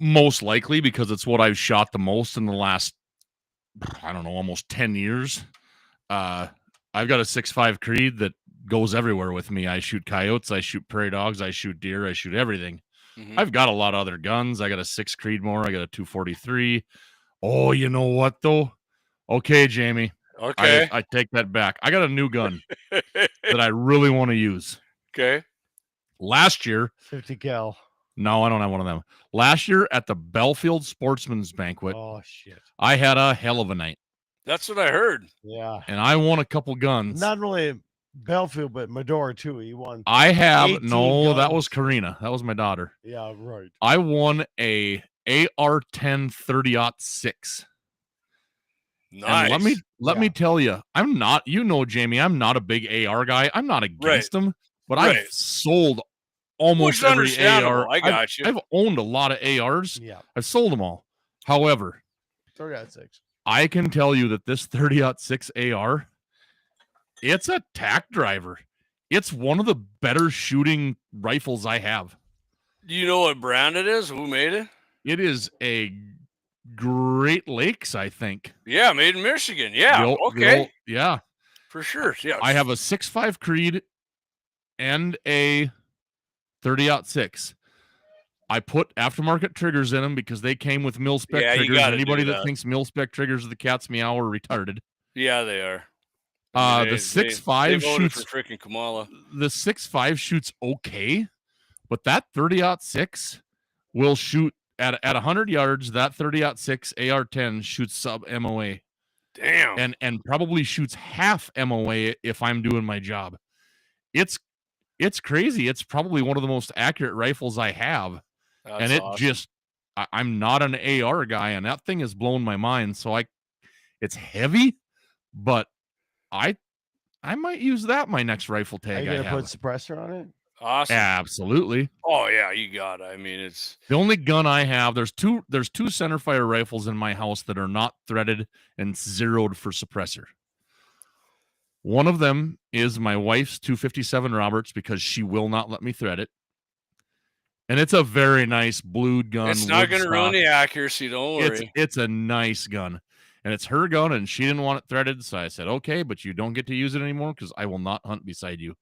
Most likely because it's what I've shot the most in the last, I don't know, almost 10 years. I've got a 6.5 Creed that goes everywhere with me. I shoot coyotes, I shoot prairie dogs, I shoot deer, I shoot everything. Mm-hmm. I've got a lot of other guns. I got a 6 Creedmoor, I got a 243. Oh, you know what though? Okay, Jamie. Okay. I take that back. I got a new gun that I really want to use. Okay. Last year, 50 cal. No, I don't have one of them. Last year at the Belfield Sportsman's Banquet, oh shit, I had a hell of a night. That's what I heard. Yeah, and I won a couple guns. Not only Belfield, but Medora too. He won. I have no. guns. That was Karina. That was my daughter. Yeah, right. I won a AR-10 30-06. Nice. And let me tell you, I'm not. You know, Jamie, I'm not a big AR guy. I'm not against them, but I've sold almost every AR. I got you. I've owned a lot of ARs. Yeah, I've sold them all. However, 30-06. I can tell you that this 30-06 AR, it's a tack driver. It's one of the better shooting rifles I have. Do you know what brand it is? Who made it? It is a Great Lakes, I think. Yeah, made in Michigan. Yeah, okay. Yeah. For sure. Yeah. I have a 6.5 Creed and a 30-06. I put aftermarket triggers in them because they came with mil-spec triggers. Anybody that thinks mil-spec triggers are the cat's meow are retarded. Yeah, they are. The 6.5 shoots for freaking Kamala. The 6.5 shoots okay, but that 30-06 will shoot at 100 yards. That 30-06 AR-10 shoots sub MOA. Damn. And probably shoots half MOA if I'm doing my job. It's crazy. It's probably one of the most accurate rifles I have. That's and it awesome. just I'm not an AR guy, and that thing has blown my mind. So it's heavy, but I might use that my next rifle tag. Are you gonna put suppressor on it? Awesome. Absolutely. Oh yeah, you got it. I mean, it's the only gun I have. There's two centerfire rifles in my house that are not threaded and zeroed for suppressor. One of them is my wife's 257 Roberts because she will not let me thread it. And it's a very nice blued gun. It's not going to ruin the accuracy. Don't worry. It's a nice gun. And it's her gun, and she didn't want it threaded. So I said, okay, but you don't get to use it anymore because I will not hunt beside you.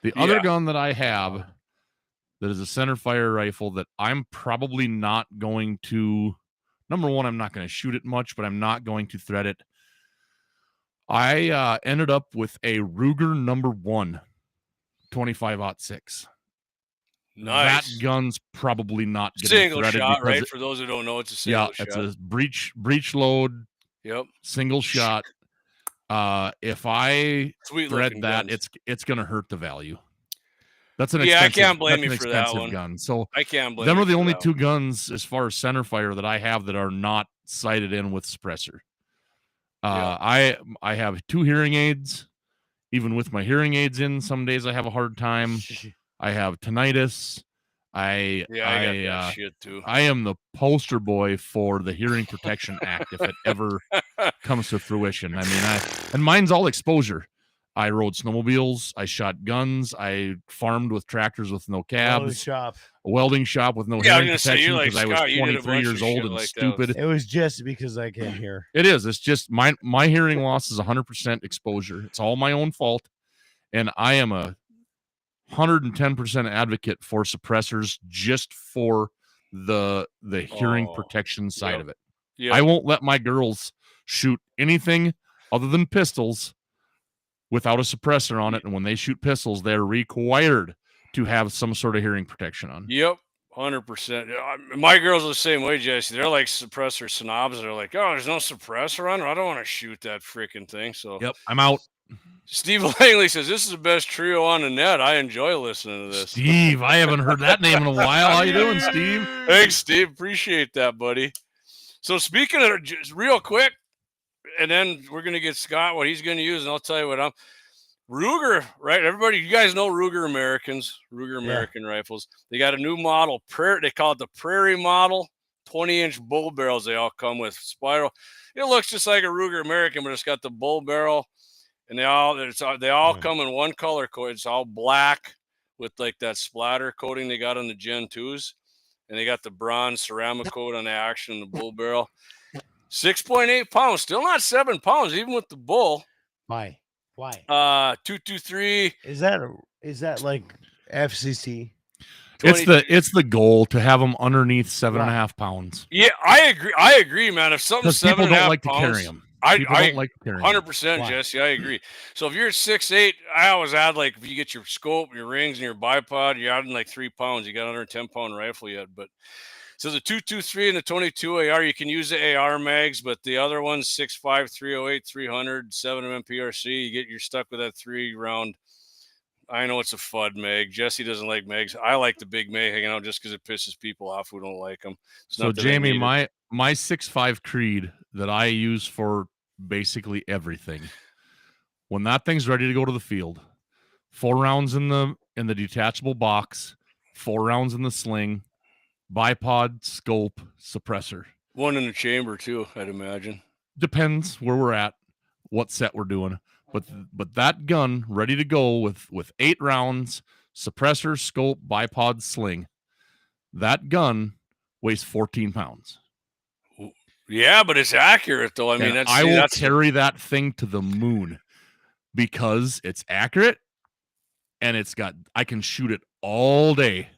The other gun that I have that is a centerfire rifle that I'm probably not going to, number one, I'm not going to shoot it much, but I'm not going to thread it. I ended up with a Ruger number 1 25-06. Nice. That gun's probably not getting single threaded shot, right? For those who don't know, it's a single shot. Yeah, it's a breech load. Yep. Single shot. If I thread that, guns. it's going to hurt the value. That's an expensive, I can't blame you for that one. Gun. So I can't blame. Them are the only two guns as far as centerfire that I have that are not sighted in with suppressor. I have 2 hearing aids. Even with my hearing aids in, some days I have a hard time. I have tinnitus. I got that shit too. I am the poster boy for the Hearing Protection Act if it ever comes to fruition. I mean, and mine's all exposure. I rode snowmobiles. I shot guns. I farmed with tractors with no cabs. A welding shop with no hearing protection because I was 23 years old and stupid. It was just because I can't hear. It is. It's just my hearing loss is 100% exposure. It's all my own fault. And I am a 110% advocate for suppressors just for the hearing protection side of it. Yeah. I won't let my girls shoot anything other than pistols without a suppressor on it. And when they shoot pistols, they're required to have some sort of hearing protection on. Yep. 100%. My girls are the same way, Jesse. They're like suppressor snobs. They're like, oh, there's no suppressor on it. I don't want to shoot that freaking thing. So yep, I'm out. Steve Langley says this is the best trio on the net. I enjoy listening to this. Steve, I haven't heard that name in a while. How you doing, Steve? Thanks, Steve. Appreciate that, buddy. So speaking of just real quick, and then we're gonna get Scott what he's gonna use, and I'll tell you what I'm. Ruger, right? Everybody, you guys know Ruger Americans, Ruger American rifles. They got a new model, they call it the Prairie model, 20-inch bull barrels. They all come with spiral. It looks just like a Ruger American, but it's got the bull barrel, and they all come in one color code. It's all black with like that splatter coating they got on the Gen 2s, and they got the bronze ceramic coat on the action and the bull barrel. 6.8 pounds, still not 7 pounds, even with the bull. Why? 223. Is that like FCC? It's the goal to have them underneath 7.5 pounds. Yeah, I agree, man. If something's 7.5 people don't like pounds, to carry them. I don't like to carry 100%, Jesse. I agree. So if you're 6'8", I always add like if you get your scope, your rings, and your bipod, you're adding like 3 pounds. You got under a 10-pound rifle yet, but. So the 223 and the 22 AR, you can use the AR mags, but the other ones, 6.5, 308, 300, 7mm PRC, you're stuck with that 3-round. I know it's a FUD mag. Jesse doesn't like mags. I like the big mag hanging out just because it pisses people off who don't like them. So Jamie, my 6.5 Creed that I use for basically everything, when that thing's ready to go to the field, 4 rounds in the detachable box, 4 rounds in the sling, bipod, scope, suppressor. 1 in the chamber too, I'd imagine. Depends where we're at, what set we're doing. But that gun ready to go with 8 rounds, suppressor, scope, bipod, sling. That gun weighs 14 pounds. Yeah, but it's accurate though. I mean, I will carry that thing to the moon because it's accurate and I can shoot it all day.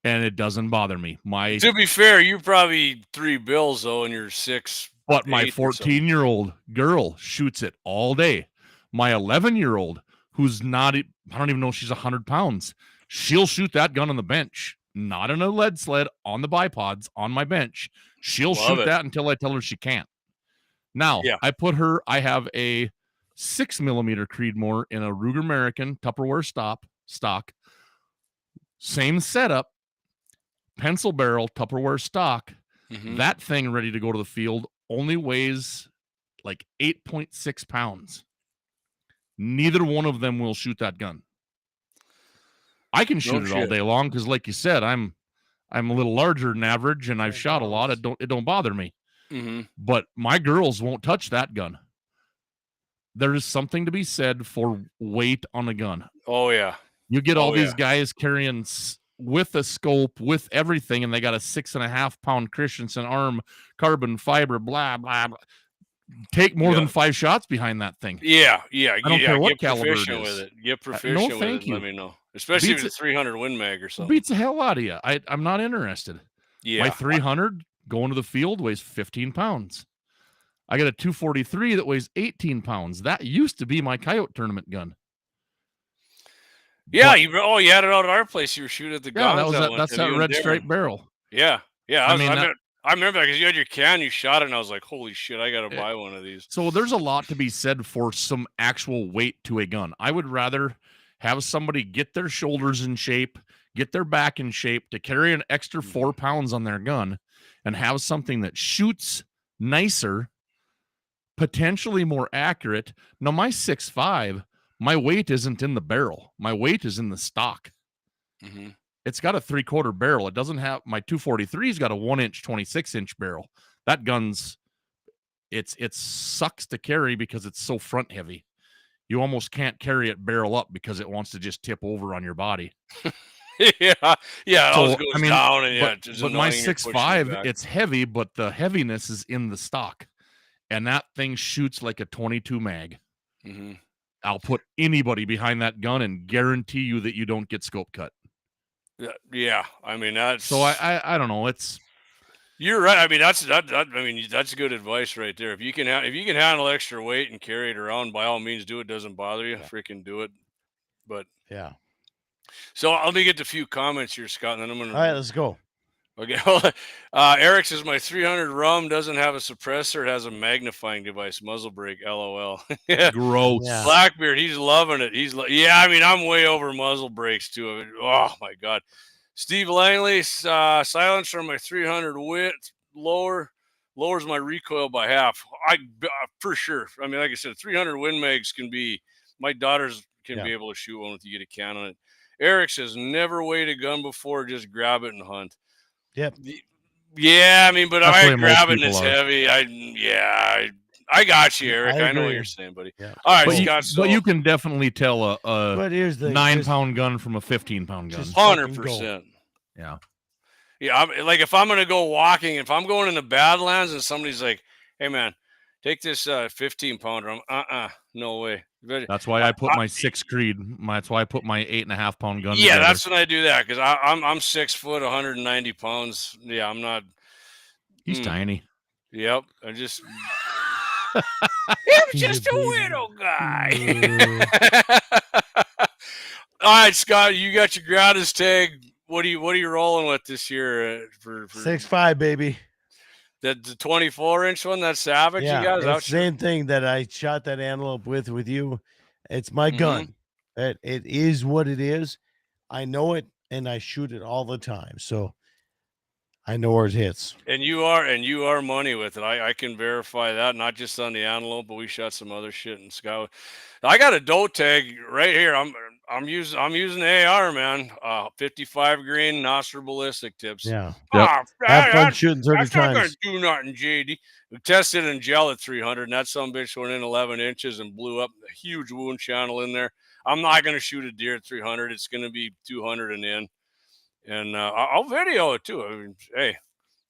And it doesn't bother me. To be fair, you're probably 3 bills though, and you're 6. But my 14-year-old girl shoots it all day. My 11-year-old, who's not, I don't even know if she's 100 pounds, she'll shoot that gun on the bench, not in a lead sled, on the bipods, on my bench. She'll shoot that until I tell her she can't. Now, I have a 6mm Creedmoor in a Ruger American Tupperware stock. Same setup. Pencil barrel, Tupperware stock. Mm-hmm. That thing ready to go to the field only weighs like 8.6 pounds. Neither one of them will shoot that gun. I can shoot it all day long because, like you said, I'm a little larger than average, and I've shot a lot. It don't bother me. Mm-hmm. But my girls won't touch that gun. There is something to be said for weight on a gun. Oh yeah, you get all these guys carrying with a scope, with everything, and they got a 6.5 pound Christensen arm, carbon fiber, blah blah blah. Take more than 5 shots behind that thing. Yeah. I don't care what caliber it is. With it. Get proficient with it. Let me know, especially if it's 300 Win Mag or something. Beats the hell out of you. I'm not interested. Yeah, my 300 going to the field weighs 15 pounds. I got a 243 that weighs 18 pounds. That used to be my coyote tournament gun. Yeah, you had it out at our place. You were shooting at the gun. That's that red stripe barrel. Yeah. I remember that because you had your can, you shot it, and I was like, holy shit, I got to buy one of these. So there's a lot to be said for some actual weight to a gun. I would rather have somebody get their shoulders in shape, get their back in shape to carry an extra 4 pounds on their gun and have something that shoots nicer, potentially more accurate. Now, my 6.5, my weight isn't in the barrel. My weight is in the stock. Mm-hmm. It's got a 3/4 barrel. It doesn't have, my 243's got a 1-inch, 26-inch barrel. That gun's, it sucks to carry because it's so front heavy. you almost can't carry it barrel up because it wants to just tip over on your body. yeah, it So, always goes down, and but my 6.5, it's heavy, but the heaviness is in the stock, and that thing shoots like a 22 mag. Mm-hmm. I'll put anybody behind that gun and guarantee you that you don't get scope cut. Yeah. I mean, that's so I don't know. You're right. I mean, that's good advice right there. If you can handle extra weight and carry it around, by all means, do it. Doesn't bother you. Freaking do it. But yeah. So let me get a few comments here, Scott, and then I'm gonna. All right, let's go. Okay. Eric says my 300 rum doesn't have a suppressor; it has a magnifying device. Muzzle brake. LOL. Gross. Yeah. Blackbeard, he's loving it. Yeah. I mean, I'm way over muzzle brakes too. Oh my god. Steve Langley, silencer on my 300 width lowers my recoil by half. For sure. I mean, like I said, 300 Win Mags can be. My daughters can be able to shoot one if you get a can on it. Eric says, never weighed a gun before, just grab it and hunt. Yep. Yeah, I mean, but That's I the way grab most it and it's people are. heavy. I got you, Eric. I know what agree. you're saying, buddy. Yeah. All right, But, Scott. but you can definitely tell But here's the 9-pound gun from a 15-pound gun. 100%. Yeah. Yeah, like if I'm going to go walking, if I'm going in the Badlands and somebody's like, hey, man, take this 15-pounder. I'm, no way. That's why I put my 6 Creed. That's why I put my 8.5-pound gun. Yeah, together. that's when I do that because I'm 6 foot, 190 pounds. Yeah, I'm not. He's tiny. Yep, I just. I'm just a widow guy. All right, Scott, you got your Gratis tag. What are you rolling with this year for 6.5, baby? The 24-inch one, that Savage, Yeah, you guys? it's the same thing that I shot that antelope with you. It's my gun. It is what it is. I know it, and I shoot it all the time. So I know where it hits. And you are money with it. I can verify that, not just on the antelope, but we shot some other shit in Scout. I got a doe tag right here. I'm using the AR, man. 55 grain Nostra ballistic tips. Yeah. Yep. Have fun shooting 30 that's not gonna times. do nothing, JD. We tested in gel at 300, and that sumbitch went in 11 inches and blew up a huge wound channel in there. I'm not gonna shoot a deer at 300. It's gonna be 200 and in. And I'll video it too. I mean, hey,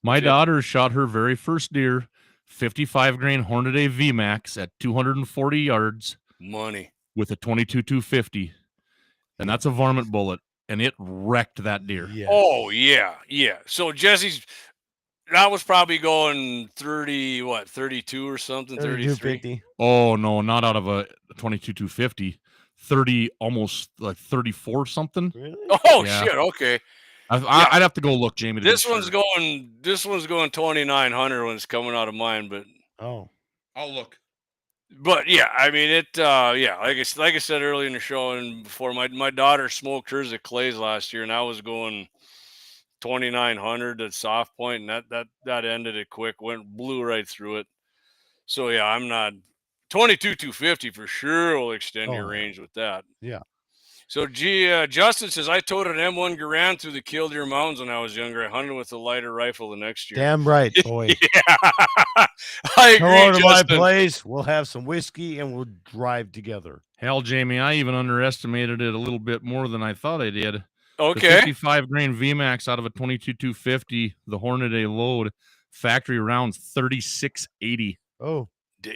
my daughter shot her very first deer, 55 grain Hornady VMAX at 240 yards. Money with a 22-250, and that's a varmint bullet, and it wrecked that deer. Yeah. Oh yeah. So that was probably going 32 or something, 33. Oh no, not out of a 22-250, 30, almost like 34 something. Really? Oh Yeah. shit. Okay. I'd have to go look, Jamie. This one's going 2,900 when it's coming out of mine, but I'll look. But yeah, I mean it. Like I said earlier in the show and before, my daughter smoked hers at Clay's last year, and I was going 2,900 at soft point, and that ended it quick. Blew right through it. So yeah, I'm not 22-250 for sure. Will extend your range with that. Yeah. So Justin says I towed an M1 Garand through the Killdeer Mountains when I was younger. I hunted with a lighter rifle the next year. Damn right, boy. Yeah, I agree. Come over to my Justin. place. We'll have some whiskey and we'll drive together. Hell, Jamie, I even underestimated it a little bit more than I thought I did. Okay. The 55 grain VMAX out of a 22-250, the Hornady load, factory rounds 3680. Oh.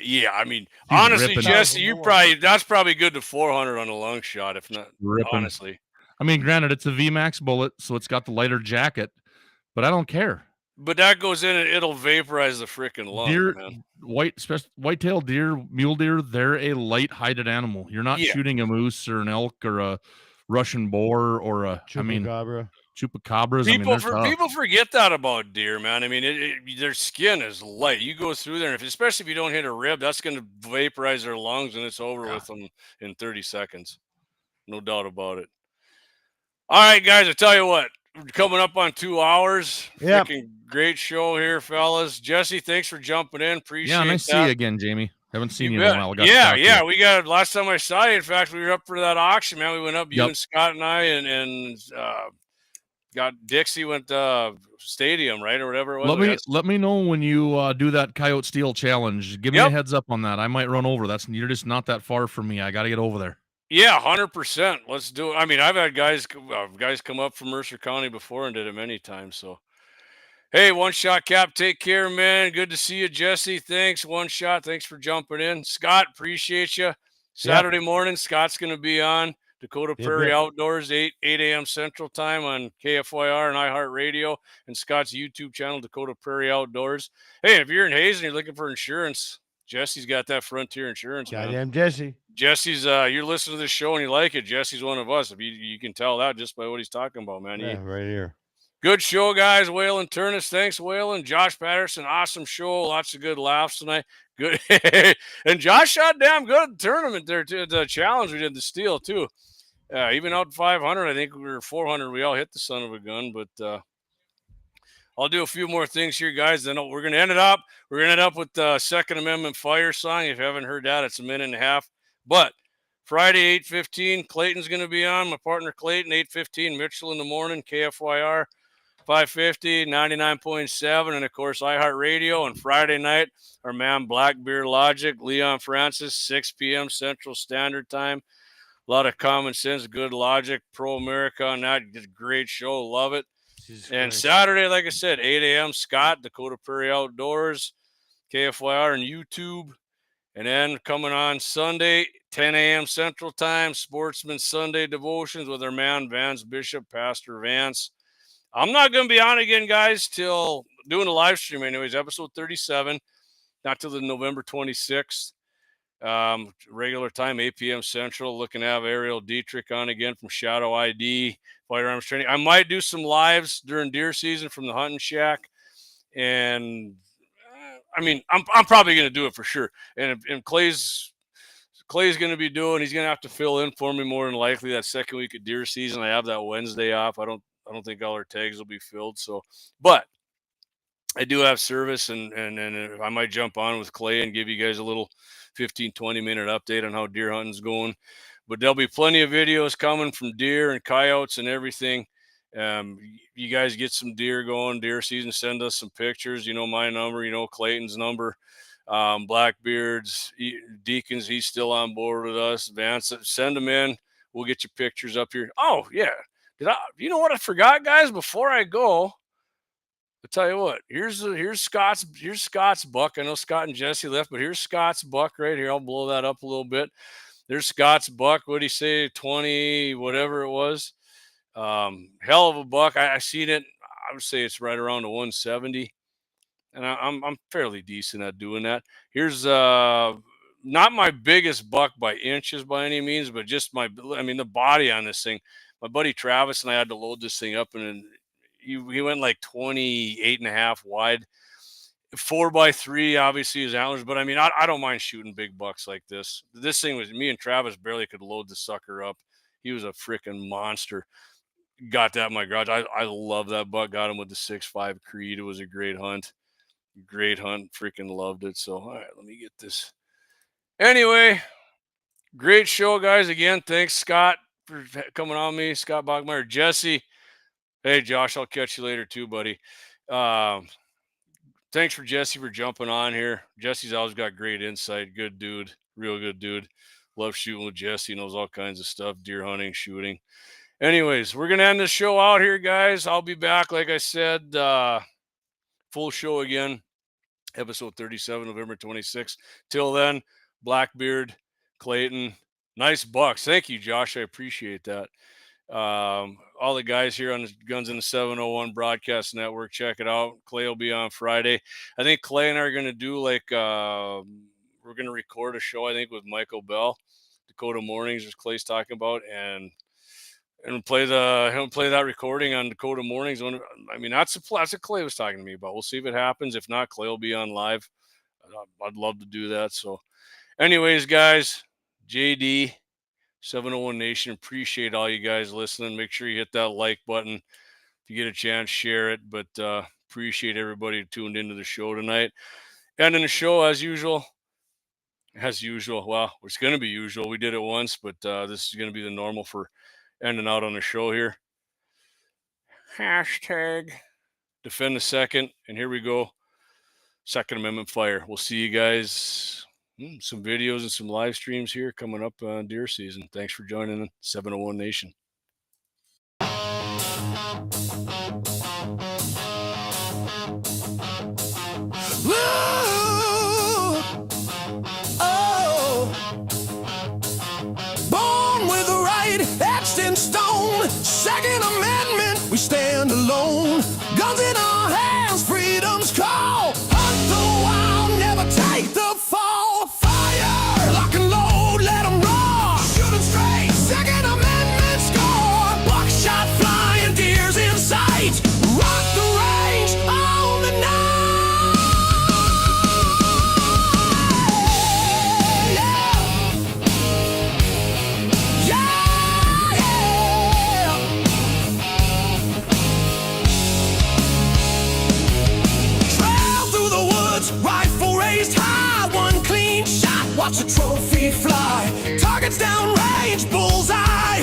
Yeah, I mean, He's honestly, ripping. Jesse, that's probably good to 400 on a long shot, if not Ripping. honestly. I mean, granted, it's a VMAX bullet, so it's got the lighter jacket, but I don't care. But that goes in and it'll vaporize the freaking lung, Deer, man. whitetail deer, mule deer, they're a light-hided animal. You're not shooting a moose or an elk or a Russian boar or Chupacabra. Chupacabras. People forget that about deer, man. I mean, their skin is light. You go through there, and especially if you don't hit a rib, that's going to vaporize their lungs, and it's over with them in 30 seconds. No doubt about it. All right, guys, I tell you what, we're coming up on 2 hours. Yep. Freaking great show here, fellas. Jesse, thanks for jumping in. Appreciate it. Yeah, nice to see you again, Jamie. Haven't seen you in a while. Yeah. We got last time I saw you. In fact, we were up for that auction, man. We went up, you and Scott and I, and got Dixie went stadium, right, or whatever it was. Let me know when you do that Coyote Steel challenge. Give me a heads up on that. I might run over. You're just not that far from me. I got to get over there. Yeah, 100%. Let's do it. I mean, I've had guys come up from Mercer County before and did it many times. So, hey, One Shot Cap, take care, man. Good to see you, Jesse. Thanks, One Shot. Thanks for jumping in. Scott, appreciate you. Saturday morning, Scott's going to be on Dakota Prairie Outdoors, 8 a.m. Central Time on KFYR and iHeart Radio, and Scott's YouTube channel, Dakota Prairie Outdoors. Hey, if you're in Hazen, you're looking for insurance, Jesse's got that Frontier Insurance. Goddamn Jesse. Jesse's, you're listening to this show and you like it. Jesse's one of us. If you can tell that just by what he's talking about, man. Yeah, right here. Good show, guys. Waylon Turnus, thanks, Waylon. Josh Patterson, awesome show. Lots of good laughs tonight. Good. And Josh shot damn good at the tournament there, too. The challenge we did, the steel, too. Even out 500, I think we were 400. We all hit the son of a gun, but I'll do a few more things here, guys. Then we're going to end it up. We're going to end up with the Second Amendment Fire song. If you haven't heard that, it's a minute and a half. But Friday, 8:15, Clayton's going to be on. My partner Clayton, 8:15. Mitchell in the morning, KFYR, 550, 99.7, and, of course, iHeart Radio. And Friday night, our man Blackbeard Logic, Leon Francis, 6 p.m. Central Standard Time. A lot of common sense, good logic, pro-America on that. Great show. Love it. And Saturday, like I said, 8 a.m., Scott, Dakota Prairie Outdoors, KFYR, and YouTube. And then coming on Sunday, 10 a.m. Central Time, Sportsman Sunday Devotions with our man, Vance Bishop, Pastor Vance. I'm not going to be on again, guys, till doing a live stream anyways, episode 37, not till the November 26th. Regular time, 8 p.m. Central. Looking to have Ariel Dietrich on again from Shadow ID Firearms Training. I might do some lives during deer season from the hunting shack, and I mean, I'm probably going to do it for sure. And Clay's going to be doing. He's going to have to fill in for me more than likely that second week of deer season. I have that Wednesday off. I don't think all our tags will be filled. So, but I do have service, and I might jump on with Clay and give you guys a little 15-20 minute update on how deer hunting's going. But there'll be plenty of videos coming from deer and coyotes and everything. You guys get some deer going, deer season, send us some pictures. You know my number, you know Clayton's number. Blackbeard's, Deacons, he's still on board with us. Vance, send them in. We'll get your pictures up here. Oh, yeah. You know what I forgot, guys? Before I go, I'll tell you what. Here's Scott's buck. I know Scott and Jesse left, but here's Scott's buck right here. I'll blow that up a little bit. There's Scott's buck. What'd he say? 20, whatever it was. Hell of a buck. I seen it. I would say it's right around the 170, and I'm fairly decent at doing that. Here's not my biggest buck by inches by any means, but just the body on this thing. My buddy Travis and I had to load this thing up, and he went like 28.5 wide, 4x3, obviously his antlers. But I mean, I don't mind shooting big bucks like this. This thing was, me and Travis barely could load the sucker up. He was a freaking monster. Got that in my garage. I love that buck. Got him with the 6.5 Creed. It was a great hunt. Great hunt. Freaking loved it. So, all right, let me get this. Anyway, great show, guys. Again, thanks, Scott, for coming on me. Scott Bachmeier. Jesse. Hey, Josh, I'll catch you later too, buddy. Thanks for Jesse for jumping on here. Jesse's always got great insight. Good dude. Real good dude. Love shooting with Jesse. Knows all kinds of stuff. Deer hunting, shooting. Anyways, we're going to end this show out here, guys. I'll be back, like I said, full show again. Episode 37, November 26th. Till then, Blackbeard, Clayton. Nice bucks. Thank you, Josh. I appreciate that. All the guys here on the Guns in the 701 Broadcast Network, check it out. Clay will be on Friday. I think Clay and I are going to do we're going to record a show, I think, with Michael Bell, Dakota Mornings, as Clay's talking about, and play that recording on Dakota Mornings. I mean, that's what Clay was talking to me about. We'll see if it happens. If not, Clay will be on live. I'd love to do that. So anyways, guys, JD, 701 Nation, appreciate all you guys listening. Make sure you hit that like button. If you get a chance, share it. But appreciate everybody who tuned into the show tonight. Ending the show as usual. Well, it's going to be usual. We did it once, but this is going to be the normal for ending out on the show here. Hashtag defend the second. And here we go. Second Amendment fire. We'll see you guys. Some videos and some live streams here coming up on deer season. Thanks for joining 701 Nation. Born with the right, etched in stone. Second Amendment, we stand alone. Guns in our hands, freedom's call. Hunt the wild, never take the fall. Fire, lock and load, let them roar. Shoot 'em straight, Second Amendment score. Buckshot flying, deers in sight. Rock the range on the night. Rifle raised high, one clean shot, watch a trophy fly. Targets down range, bullseye.